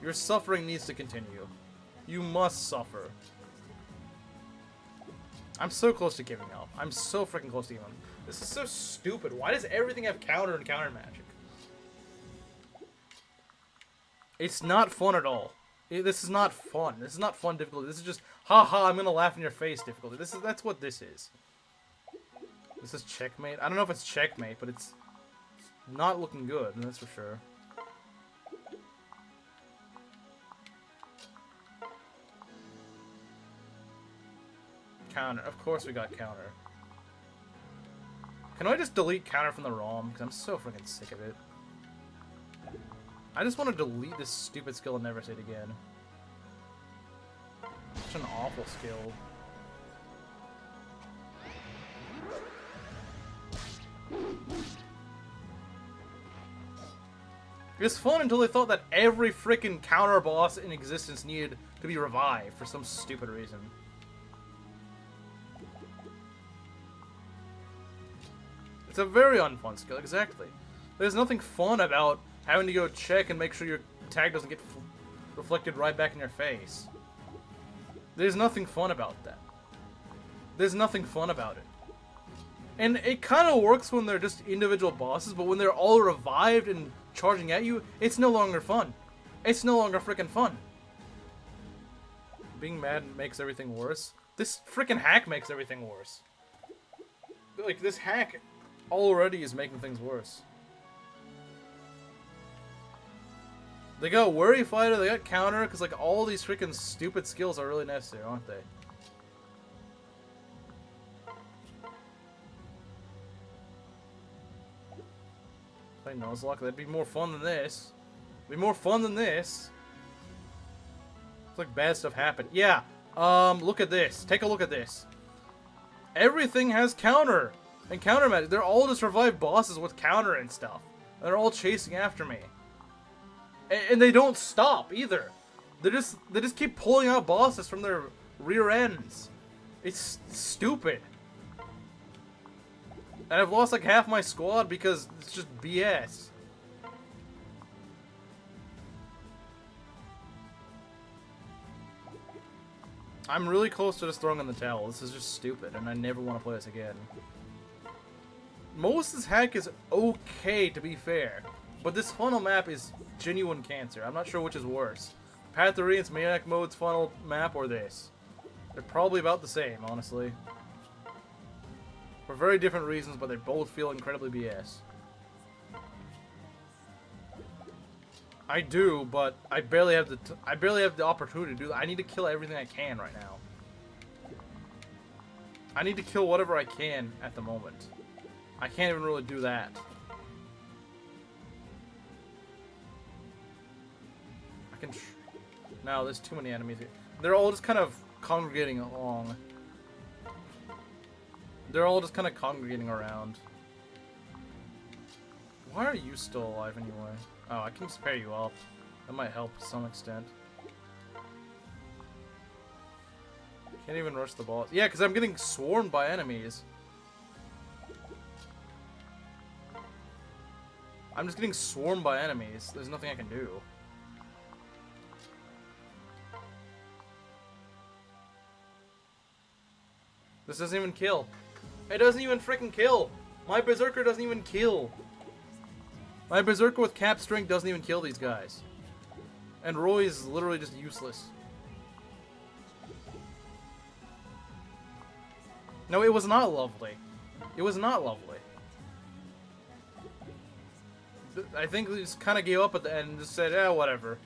Your suffering needs to continue. You must suffer. I'm so close to giving up. I'm so freaking close to giving up. This is so stupid. Why does everything have counter and counter magic? It's not fun at all. This is not fun. This is not fun difficulty. This is just, haha, I'm gonna laugh in your face difficulty. That's what this is. This is checkmate. I don't know if it's checkmate, but it's not looking good, that's for sure. Counter. Of course we got counter. Can I just delete counter from the ROM? Because I'm so freaking sick of it. I just want to delete this stupid skill and never say it again. Such an awful skill. It was fun until they thought that every freaking counter boss in existence needed to be revived for some stupid reason. It's a very unfun skill, exactly. There's nothing fun about having to go check and make sure your tag doesn't get reflected right back in your face. There's nothing fun about that. There's nothing fun about it. And it kind of works when they're just individual bosses, but when they're all revived and charging at you, it's no longer fun. It's no longer freaking fun. Being mad makes everything worse. This freaking hack makes everything worse. Like, this hack already is making things worse. They got worry fighter, they got counter, because like all these freaking stupid skills are really necessary, aren't they? Play Nuzlocke, that'd be more fun than this. It'd be more fun than this. It's like bad stuff happened. Yeah, look at this. Take a look at this. Everything has counter and counter magic. They're all just revived bosses with counter and stuff. They're all chasing after me. And they don't stop either. They just keep pulling out bosses from their rear ends. It's stupid. And I've lost like half my squad because it's just BS. I'm really close to just throwing in the towel. This is just stupid, and I never want to play this again. Most of this hack is okay, to be fair, but this funnel map is genuine cancer. I'm not sure which is worse. Path to Radiance Maniac Mode's funnel map or this. They're probably about the same, honestly. For very different reasons, but they both feel incredibly BS. I do, but I barely have the opportunity to do that. I need to kill everything I can right now. I need to kill whatever I can at the moment. I can't even really do that. I can... No, there's too many enemies here. They're all just kind of congregating along. They're all just kind of congregating around. Why are you still alive anyway? Oh, I can spare you up. That might help to some extent. Can't even rush the boss. Yeah, because I'm getting swarmed by enemies. I'm just getting swarmed by enemies. There's nothing I can do. This doesn't even kill. It doesn't even freaking kill. My Berserker doesn't even kill. My Berserker with cap strength doesn't even kill these guys. And Roy is literally just useless. No, it was not lovely. It was not lovely. I think he just kind of gave up at the end and just said, "Yeah, whatever."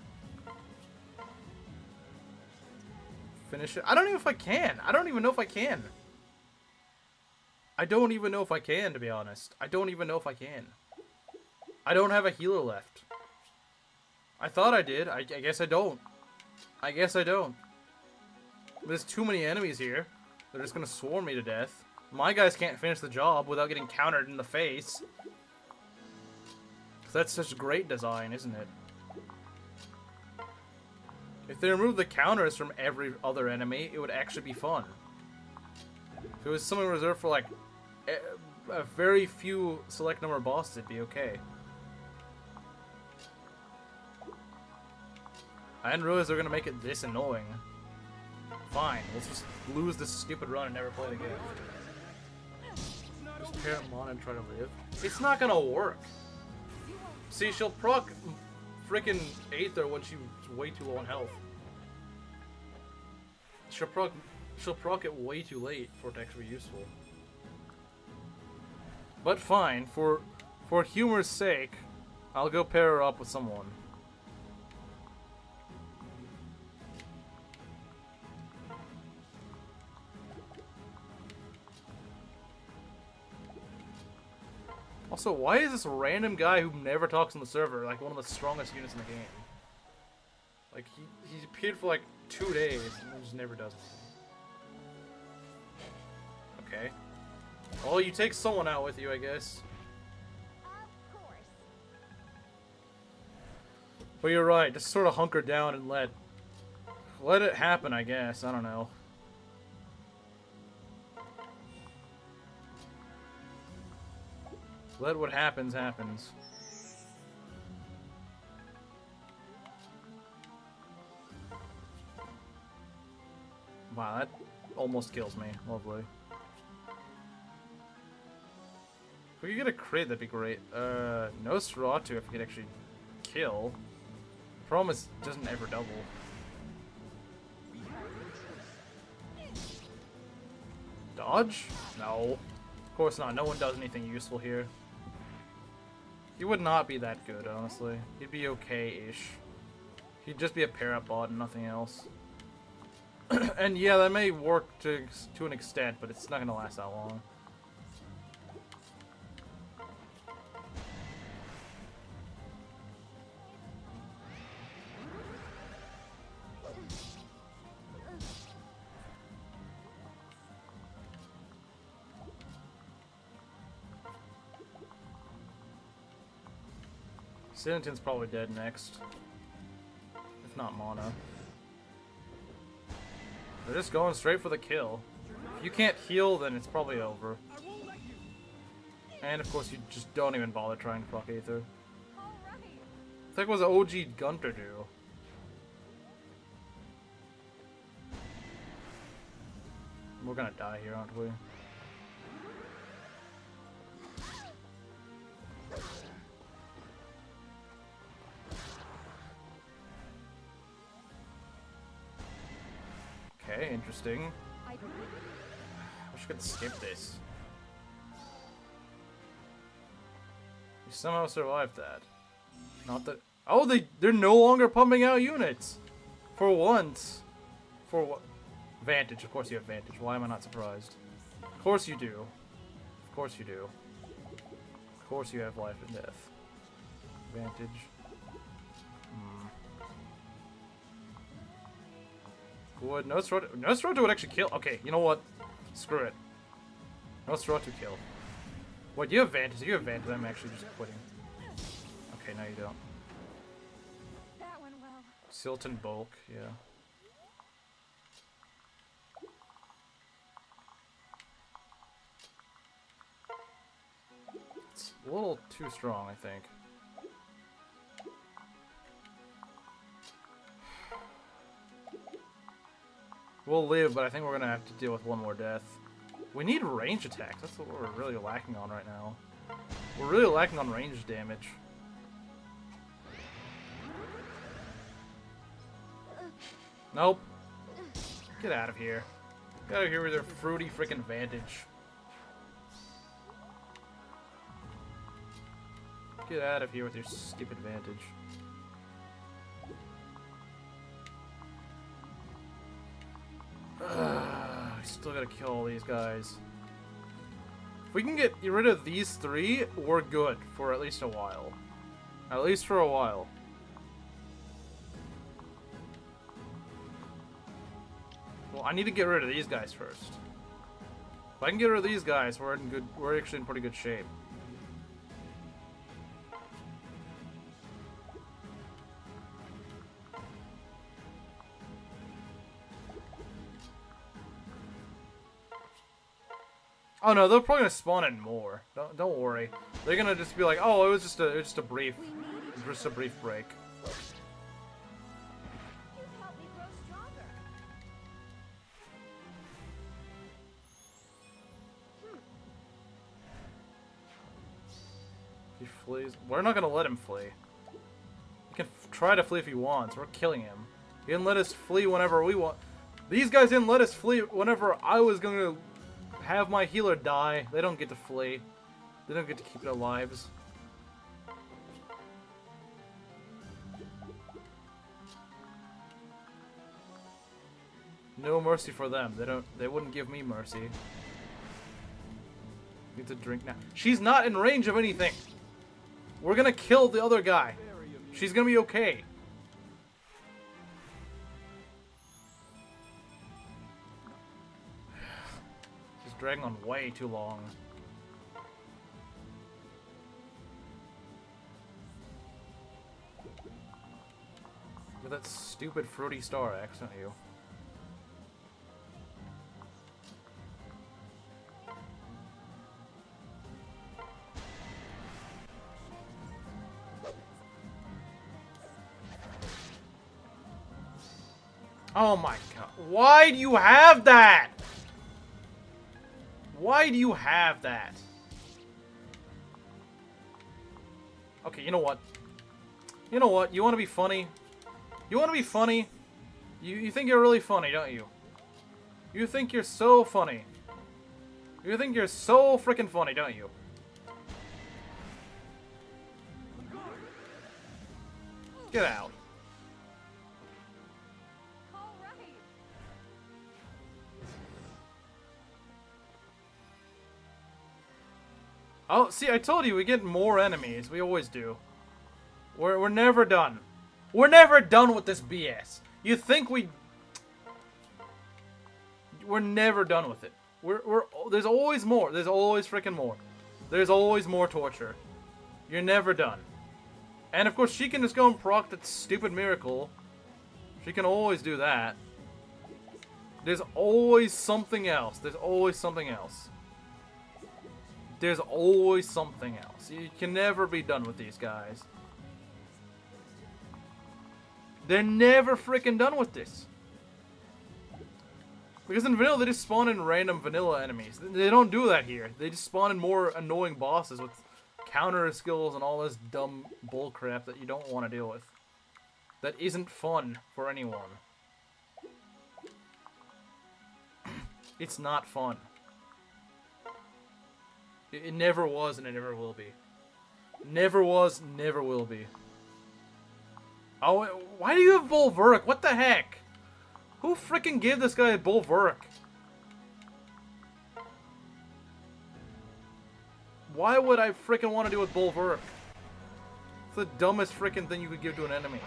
Finish it. I don't even know if I can. I don't even know if I can. I don't even know if I can, to be honest. I don't even know if I can. I don't have a healer left. I thought I did. I guess I don't. I guess I don't. There's too many enemies here. They're just gonna swarm me to death. My guys can't finish the job without getting countered in the face. That's such great design, isn't it? If they removed the counters from every other enemy, it would actually be fun. If it was something reserved for like a very few select number of bosses, it'd be okay. I didn't realize they were gonna make it this annoying. Fine, let's just lose this stupid run and never play it again. Just pair up Mon and try to live. It's not gonna work. See, she'll proc freaking Aether when she's way too low on health. She'll proc it way too late for it to actually be useful. But fine, for humor's sake, I'll go pair her up with someone. Also, why is this random guy who never talks on the server like one of the strongest units in the game? Like, he's appeared for like 2 days and just never does anything. Okay. Well, you take someone out with you, I guess.
Of course.
But you're right, just sort of hunker down and let it happen, I guess. I don't know. Let what happens, happens. Wow, that almost kills me. Lovely. If we could get a crit, that'd be great. Nosferatu if we could actually kill. Problem is, it doesn't ever double. Dodge? No. Of course not. No one does anything useful here. He would not be that good, honestly. He'd be okay-ish. He'd just be a pair-up bot and nothing else. And yeah, that may work to an extent, but it's not gonna last that long. Sealington's probably dead next. If not Mana. They're just going straight for the kill. If you can't heal, then it's probably over. And of course you just don't even bother trying to proc Aether. It's like what was OG Gunter do? We're gonna die here, aren't we? Okay, interesting. I wish I could skip this. We somehow survived that. Not that. Oh, they're no longer pumping out units. For once. For what? Vantage. Of course you have Vantage. Why am I not surprised? Of course you do. Of course you do. Of course you have life and death. Vantage. Would Nosferatu would actually kill. Okay, you know what? Screw it. Nosferatu kill. What, you have Vantage? You have Vantage. I'm actually just quitting. Okay, no you don't.
That went well.
Sealington bulk, yeah. It's a little too strong, I think. We'll live, but I think we're gonna have to deal with one more death. We need range attacks. That's what we're really lacking on right now. We're really lacking on range damage. Nope. Get out of here. Get out of here with your fruity freaking Vantage. Get out of here with your stupid advantage. I still gotta kill all these guys. If we can get rid of these three, we're good for at least a while. At least for a while. Well, I need to get rid of these guys first. If I can get rid of these guys, we're actually in pretty good shape. Oh no, they're probably gonna spawn in more. Don't worry. They're gonna just be like, oh, it was just a brief break.
You helped me grow stronger.
He flees. We're not gonna let him flee. He can try to flee if he wants. We're killing him. He didn't let us flee whenever we want. These guys didn't let us flee whenever I was gonna have my healer die. They don't get to flee. They don't get to keep their lives. No mercy for them. They wouldn't give me mercy. Need to drink now. She's not in range of anything. We're gonna kill the other guy. She's gonna be okay. She's dragging on way too long. Look at that stupid fruity star X, don't you? Oh my god. Why do you have that? Why do you have that? Okay, you know what? You know what? You want to be funny? You want to be funny? You think you're really funny, don't you? You think you're so funny. You think you're so freaking funny, don't you? Get out.
All right.
Oh, see, I told you we get more enemies. We always do. We're never done. We're never done with this BS. You think we're never done with it. There's always more. There's always freaking more. There's always more torture. You're never done. And of course, she can just go and proc that stupid miracle. She can always do that. There's always something else. There's always something else. There's always something else. You can never be done with these guys. They're never freaking done with this. Because in vanilla, they just spawn in random vanilla enemies. They don't do that here. They just spawn in more annoying bosses with counter skills and all this dumb bullcrap that you don't want to deal with. That isn't fun for anyone. It's not fun. It never was and it never will be. Never was, never will be. Oh, why do you have Bulwark? What the heck? Who freaking gave this guy a Bulwark? Why would I freaking want to do with Bulwark? It's the dumbest freaking thing you could give to an enemy.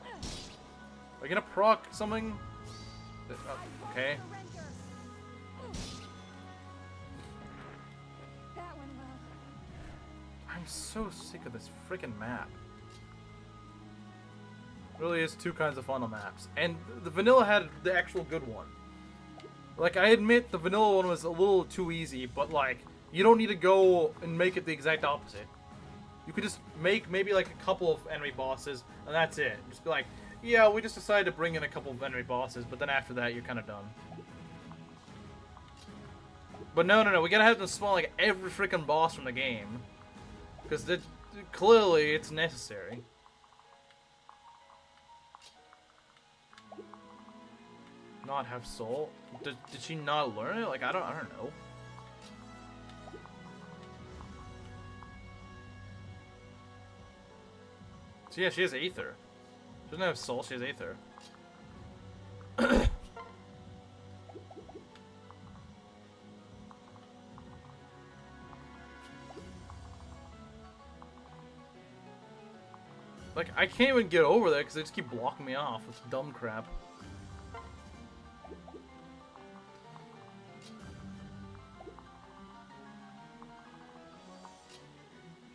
Are you gonna proc something? Okay.
That went well.
I'm so sick of this freaking map. Really is two kinds of funnel maps. And the vanilla had the actual good one. Like, I admit the vanilla one was a little too easy, but like, you don't need to go and make it the exact opposite. You could just make maybe like a couple of enemy bosses, and that's it. Just be like, yeah, we just decided to bring in a couple of enemy bosses, but then after that, you're kind of done. But no, we gotta have them spawn like every freaking boss from the game. Because clearly it's necessary. Not have soul? Did she not learn it? Like, I don't know. So yeah, she has Aether. She doesn't have Soul, she has Aether. Like, I can't even get over there because they just keep blocking me off with dumb crap.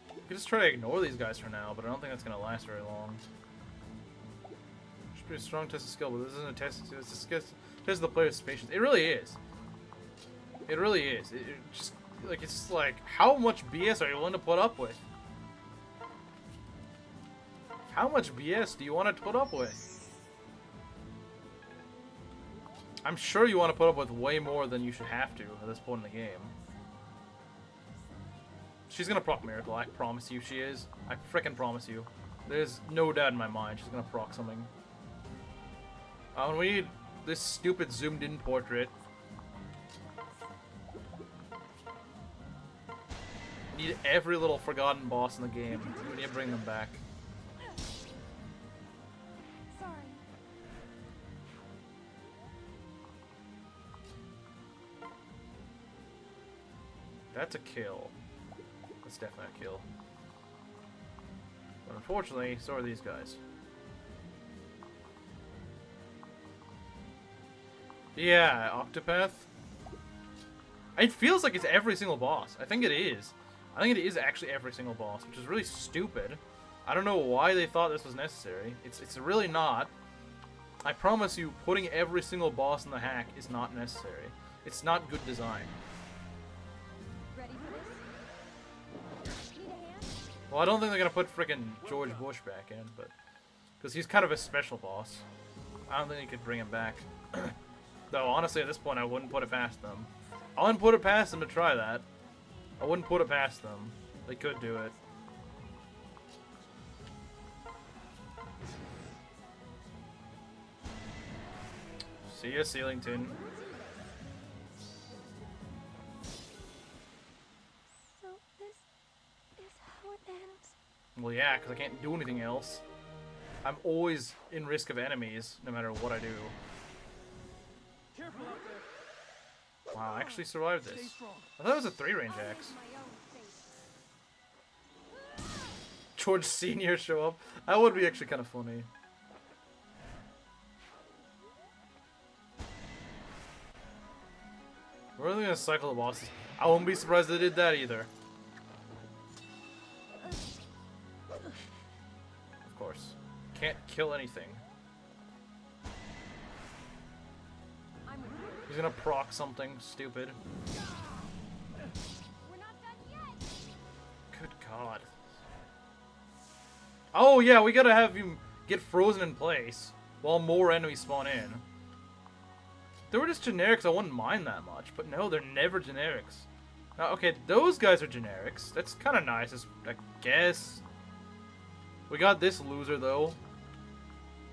I could just try to ignore these guys for now, but I don't think that's going to last very long. Should be a strong test of skill, but this isn't a test. It's a test of the player's patience. It really is. It really is. It just, like, it's just like, how much BS are you willing to put up with? How much BS do you want to put up with? I'm sure you want to put up with way more than you should have to at this point in the game. She's gonna proc Miracle, I promise you she is. I frickin' promise you. There's no doubt in my mind she's gonna proc something. We need this stupid zoomed in portrait. We need every little forgotten boss in the game. We need to bring them back.
Sorry.
That's a kill. That's definitely a kill. But unfortunately, so are these guys. Yeah, Octopath. It feels like it's every single boss. I think it is. I think it is actually every single boss, which is really stupid. I don't know why they thought this was necessary. It's really not. I promise you, putting every single boss in the hack is not necessary. It's not good design.
Ready for this? Need a hand?
Well, I don't think they're gonna put frickin' George Bush back in, but because he's kind of a special boss. I don't think you could bring him back. Though honestly, at this point, I wouldn't put it past them. I wouldn't put it past them to try that. I wouldn't put it past them. They could do it. See ya, Sealington.
So this is how it ends.
Well, yeah, because I can't do anything else. I'm always in risk of enemies, no matter what I do.
Careful out there.
Wow, I actually survived
Stay
this.
strong.
I thought it was a 3-range axe.
My own fate.
George Sr. show up. That would be actually kind of funny. We're really gonna cycle the bosses. I wouldn't be surprised they did that either. Of course. Can't kill anything.
I'm with you.
He's gonna proc something stupid.
We're not done yet.
Good God. Oh yeah, we gotta have him get frozen in place while more enemies spawn in. If they were just generics, I wouldn't mind that much, but no, they're never generics. Now, okay, those guys are generics. That's kind of nice, I guess. We got this loser though,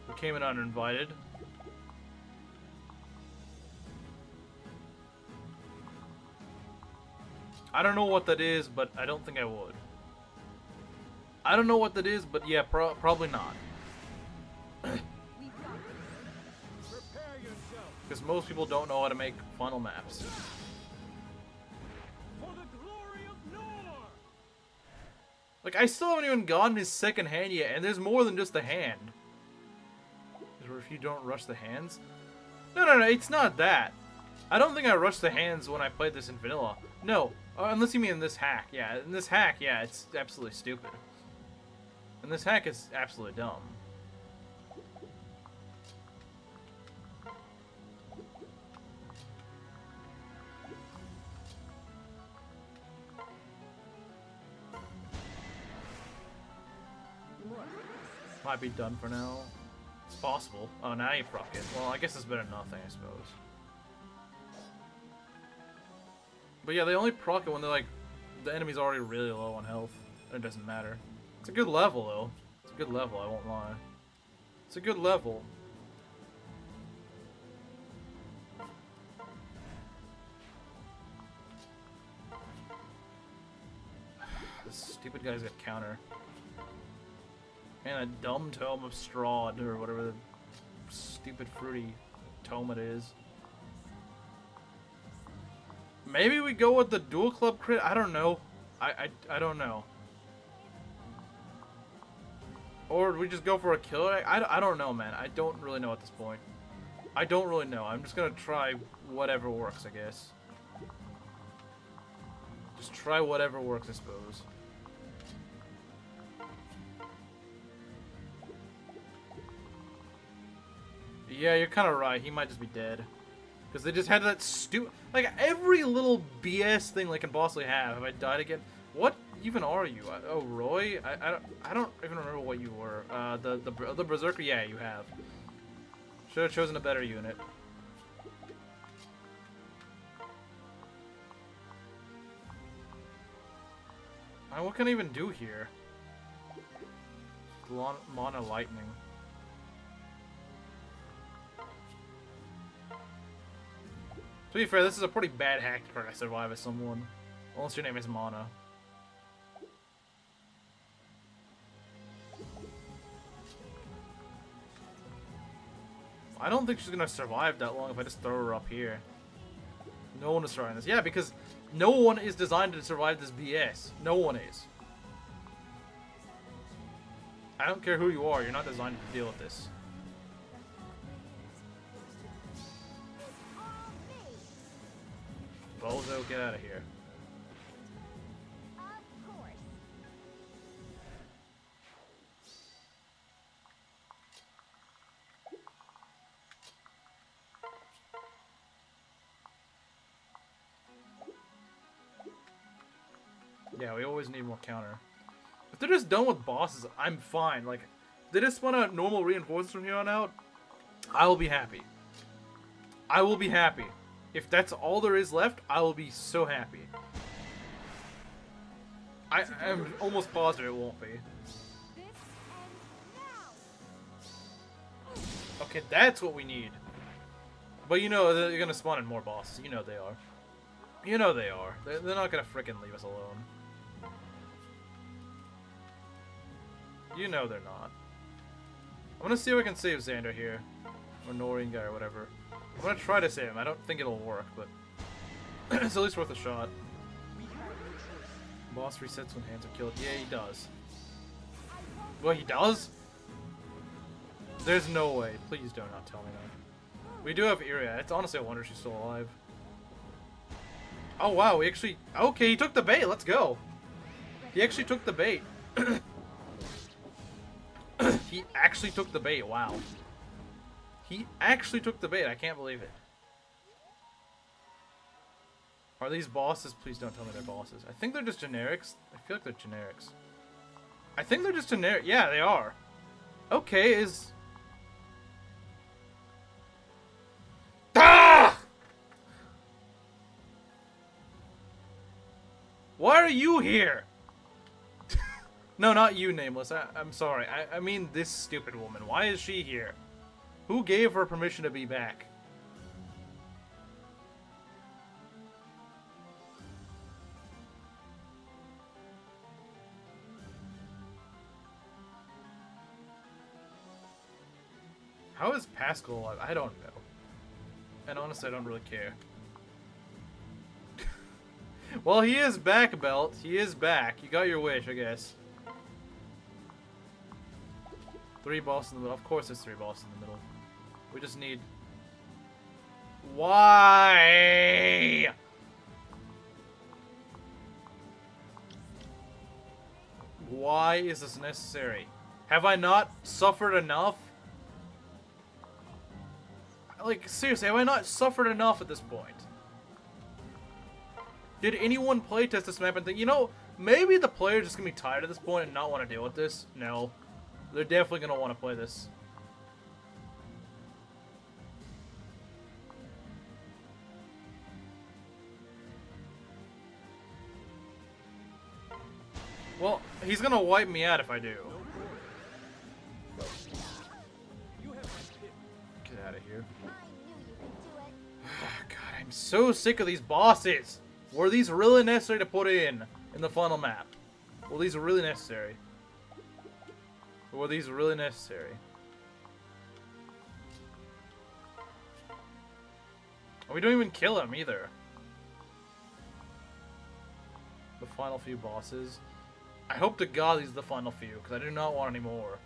who came in uninvited. I don't know what that is, but I don't think I would. I don't know what that is, but yeah, probably not.
We've got this.
Prepare yourself
Because most people don't know how to make funnel maps.
for the glory of Nor.
Like, I still haven't even gotten his second hand yet, and there's more than just the hand. Or if you don't rush the hands? No, it's not that. I don't think I rushed the hands when I played this in vanilla. No, unless you mean in this hack. Yeah, in this hack, yeah, it's absolutely stupid. And this hack is absolutely dumb. Might be done for now. It's possible. Oh, now you proc it. Well, I guess it's better than nothing, I suppose. But yeah, they only proc it when they're like, the enemy's already really low on health. It doesn't matter. It's a good level, though. It's a good level, I won't lie. It's a good level. This stupid guy's got counter. And a dumb tome of Strahd, or whatever the stupid fruity tome it is. Maybe we go with the dual club crit? I don't know. I don't know. Or we just go for a killer? I don't know, man. I don't really know at this point. I don't really know. I'm just gonna try whatever works, I guess. Just try whatever works, I suppose. Yeah, you're kind of right. He might just be dead. Because they just had that stupid... Like, every little BS thing they can possibly have I died again? What even are you? Oh, Roy? I don't even remember what you were. The Berserker? Yeah, you have. Should have chosen a better unit. What can I even do here? Mana Lightning. To be fair, this is a pretty bad hack to try to survive as someone. Unless your name is Mana. I don't think she's gonna survive that long if I just throw her up here. No one is trying this. Yeah, because no one is designed to survive this BS. No one is. I don't care who you are, you're not designed to deal with this. Bozo, get out of here. Yeah, we always need more counter. If they're just done with bosses, I'm fine. Like, if they just spawn out normal reinforcements from here on out, I will be happy. I will be happy. If that's all there is left, I will be so happy. I'm almost positive it won't be. Okay, that's what we need. But you know, they're gonna spawn in more bosses. You know they are. You know they are. They're not gonna frickin' leave us alone. You know they're not. I'm gonna see if I can save Xander here. Or Nohrianguy or whatever. I'm gonna try to save him. I don't think it'll work, but it's at least worth a shot. Boss resets when hands are killed. Yeah, he does. Well, he does? There's no way. Please do not tell me that. We do have Iria. It's honestly a wonder she's still alive. Oh, wow. We actually... Okay, he took the bait. Let's go. He actually took the bait. He actually took the bait. Wow. He actually took the bait. I can't believe it. Are these bosses? Please don't tell me they're bosses. I think they're just generics. I feel like they're generics. I think they're just generic. Yeah, they are. Okay, is... Ah! Why are you here? No, not you, Nameless. I'm sorry. I mean this stupid woman. Why is she here? Who gave her permission to be back? How is Pascal alive? I don't know. And honestly, I don't really care. Well, he is back, Belt. He is back. You got your wish, I guess. 3 bosses in the middle. Of course there's 3 bosses in the middle. We just need... Why? Why is this necessary? Have I not suffered enough? Like, seriously, have I not suffered enough at this point? Did anyone playtest this map and think, you know, maybe the player's just gonna be tired at this point and not want to deal with this? No. They're definitely gonna want to play this. Well, he's gonna wipe me out if I do. Get out of here. God, I'm so sick of these bosses. Were these really necessary to put in the final map? Well, these are really necessary. Or were these really necessary? We don't even kill him either. The final few bosses. I hope to God these are the final few, because I do not want any more.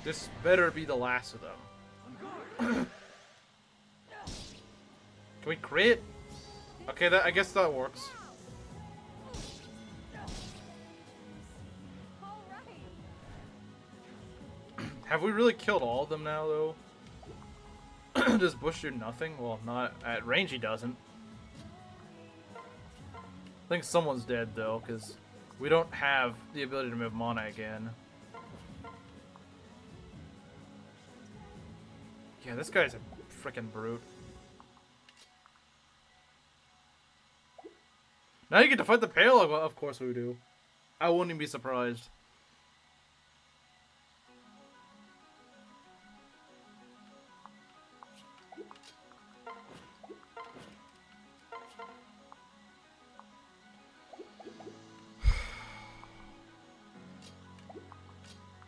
This better be the last of them. Can we crit? Okay, I guess that works. Have we really killed all of them now, though? Does Bush do nothing? Well, not at range he doesn't. I think someone's dead, though, because we don't have the ability to move mana again. Yeah, this guy's a freaking brute. Now you get to fight the Paralog. Well, of course we do. I wouldn't even be surprised.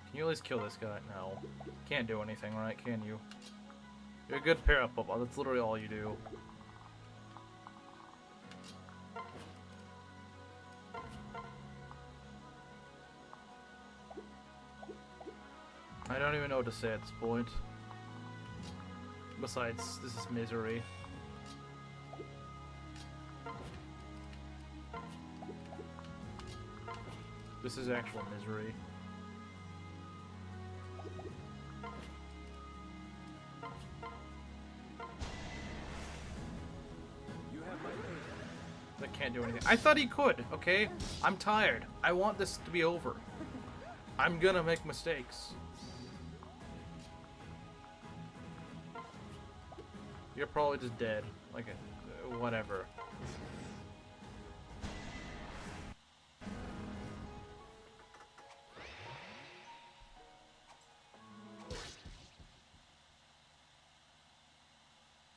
Can you at least kill this guy? No. Can't do anything, right? Can you? You're a good pair up, Bubba. That's literally all you do. I don't even know what to say at this point. Besides, this is misery. This is actual misery. That can't do anything. I thought he could, okay? I'm tired. I want this to be over. I'm gonna make mistakes. You're probably just dead. Like, whatever.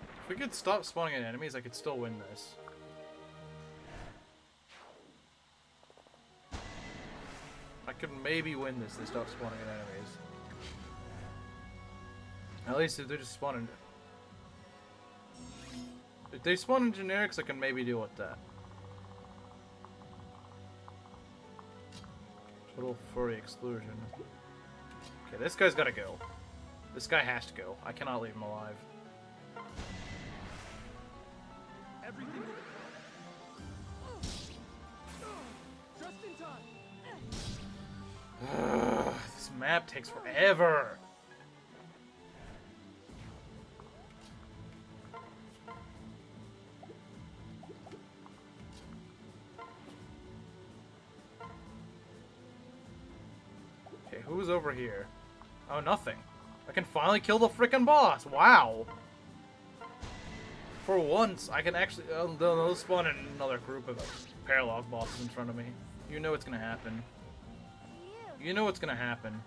If we could stop spawning in enemies, I could still win this. I could maybe win this if they stop spawning in enemies. At least if they're just spawning... If they spawn in generics, I can maybe deal with that. Total furry exclusion. Okay, this guy's gotta go. This guy has to go. I cannot leave him alive.
Everything just in time.
This map takes forever. Okay, who's over here? Oh, nothing. I can finally kill the frickin' boss. Wow. For once, I can actually... they'll spawn in another group of Paralog bosses in front of me. You know what's gonna happen. You know what's gonna happen.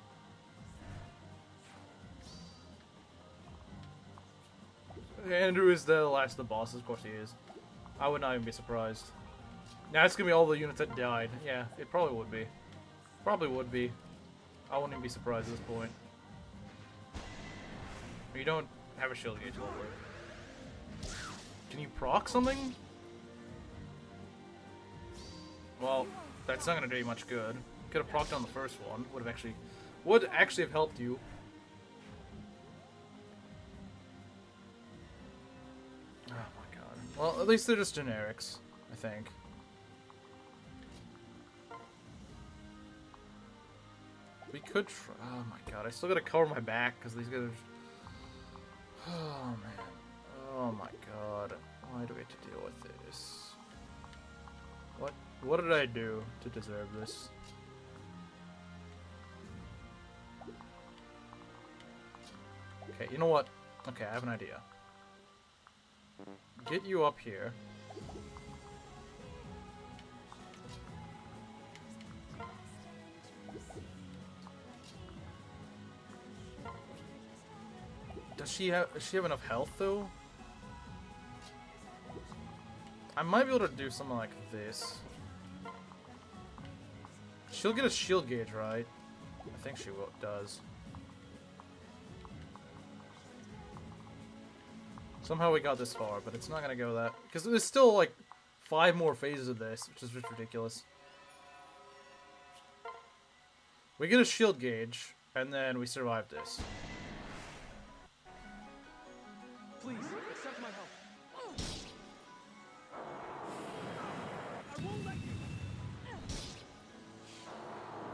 Andrew is the last of the bosses, of course he is. I would not even be surprised. Now it's gonna be all the units that died. Yeah, it probably would be. Probably would be. I wouldn't even be surprised at this point. You don't have a shield gauge over. Can you proc something? Well, that's not gonna do you much good. Could have procced on the first one. Would actually have helped you. Oh my god. Well, at least they're just generics, I think. We could try. Oh my god, I still gotta cover my back because these guys are. Oh man. Oh my god. Why do we have to deal with this? What did I do to deserve this? Okay, you know what? Okay, I have an idea. Get you up here. Does she have enough health though? I might be able to do something like this. She'll get a shield gauge, right? I think she does. Somehow we got this far, but it's not gonna go that... Because there's still, like, 5 more phases of this, which is just ridiculous. We get a shield gauge, and then we survive this.
Please, accept my help. I won't let you.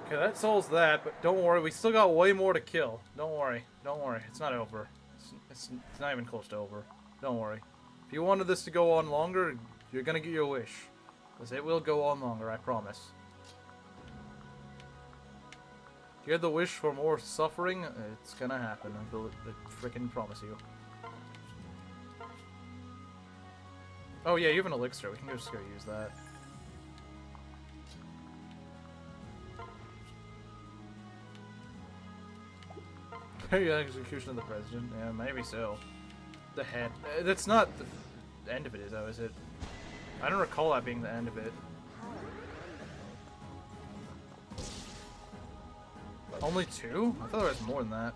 Okay, that solves that, but don't worry, we still got way more to kill. Don't worry, it's not over. It's not even close to over. Don't worry. If you wanted this to go on longer, you're gonna get your wish. Because it will go on longer, I promise. If you had the wish for more suffering, it's gonna happen. I freaking promise you. Oh yeah, you have an elixir. We can just go use that. Maybe execution of the president. Yeah, maybe so. The head. That's not the end of it, though, is it? I don't recall that being the end of it. Only 2? I thought there was more than that.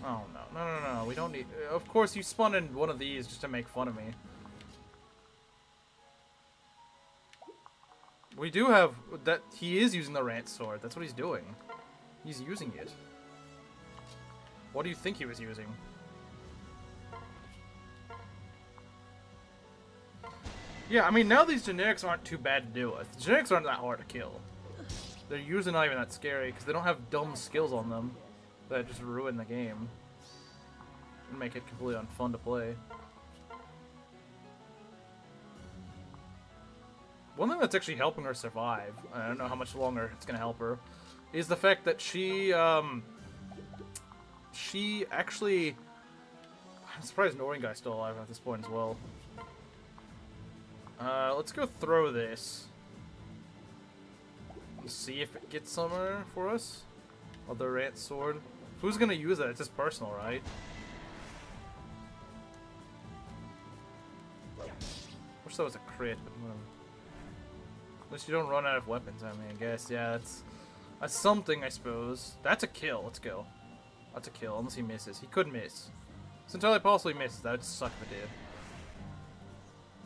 Oh, no. We don't need... Of course, you spun in one of these just to make fun of me. We do have... that. He is using the rant sword. That's what he's doing. He's using it. What do you think he was using? Yeah, I mean, now these generics aren't too bad to deal with. Generics aren't that hard to kill. They're usually not even that scary, because they don't have dumb skills on them that just ruin the game. And make it completely unfun to play. One thing that's actually helping her survive, I don't know how much longer it's going to help her, is the fact that she actually... I'm surprised Nohrianguy's still alive at this point as well. Let's go throw this. Let's see if it gets somewhere for us. Other rant sword. Who's going to use that? It's just personal, right? Wish that was a crit, but whatever. Unless you don't run out of weapons, I mean, I guess. Yeah, that's something, I suppose. That's a kill. Let's go. That's a kill, unless he misses. He could miss. It's entirely possible he misses. That would suck if it did.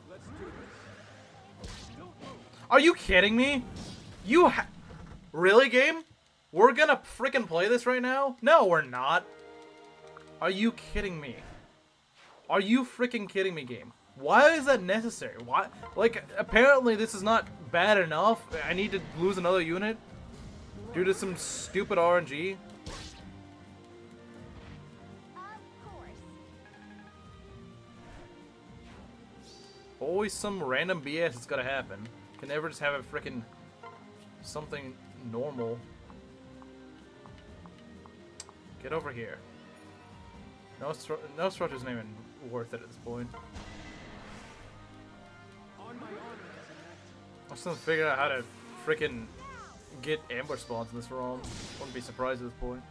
Let's do this. Don't move.
Are you kidding me? Really, game? We're gonna freaking play this right now? No, we're not. Are you kidding me? Are you freaking kidding me, game? Why is that necessary? Why? Like, apparently this is not bad enough. I need to lose another unit due to some stupid RNG. Always some random BS that's gotta happen. Can never just have a freaking something normal. Get over here. No Structure isn't even worth it at this point.
On my honor,
I still haven't figured out how to freaking get ambush spawns in this realm. Wouldn't be surprised at this point.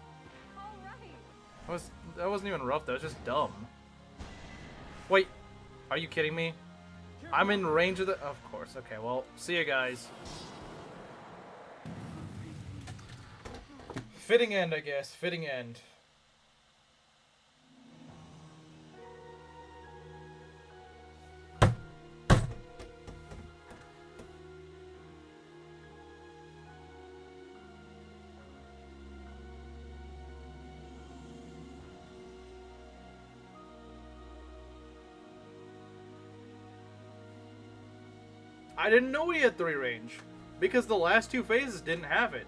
That wasn't even rough, that was just dumb. Wait, are you kidding me? I'm in range of the... Of course, okay, well, see you guys. Fitting end, I guess. Fitting end. I didn't know he had 3 range, because the last 2 phases didn't have it.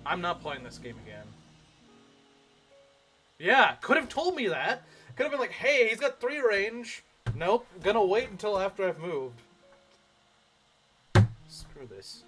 I'm not playing this game again. Yeah, could have told me that. Could have been like, hey, he's got 3 range. Nope, gonna wait until after I've moved. Screw this.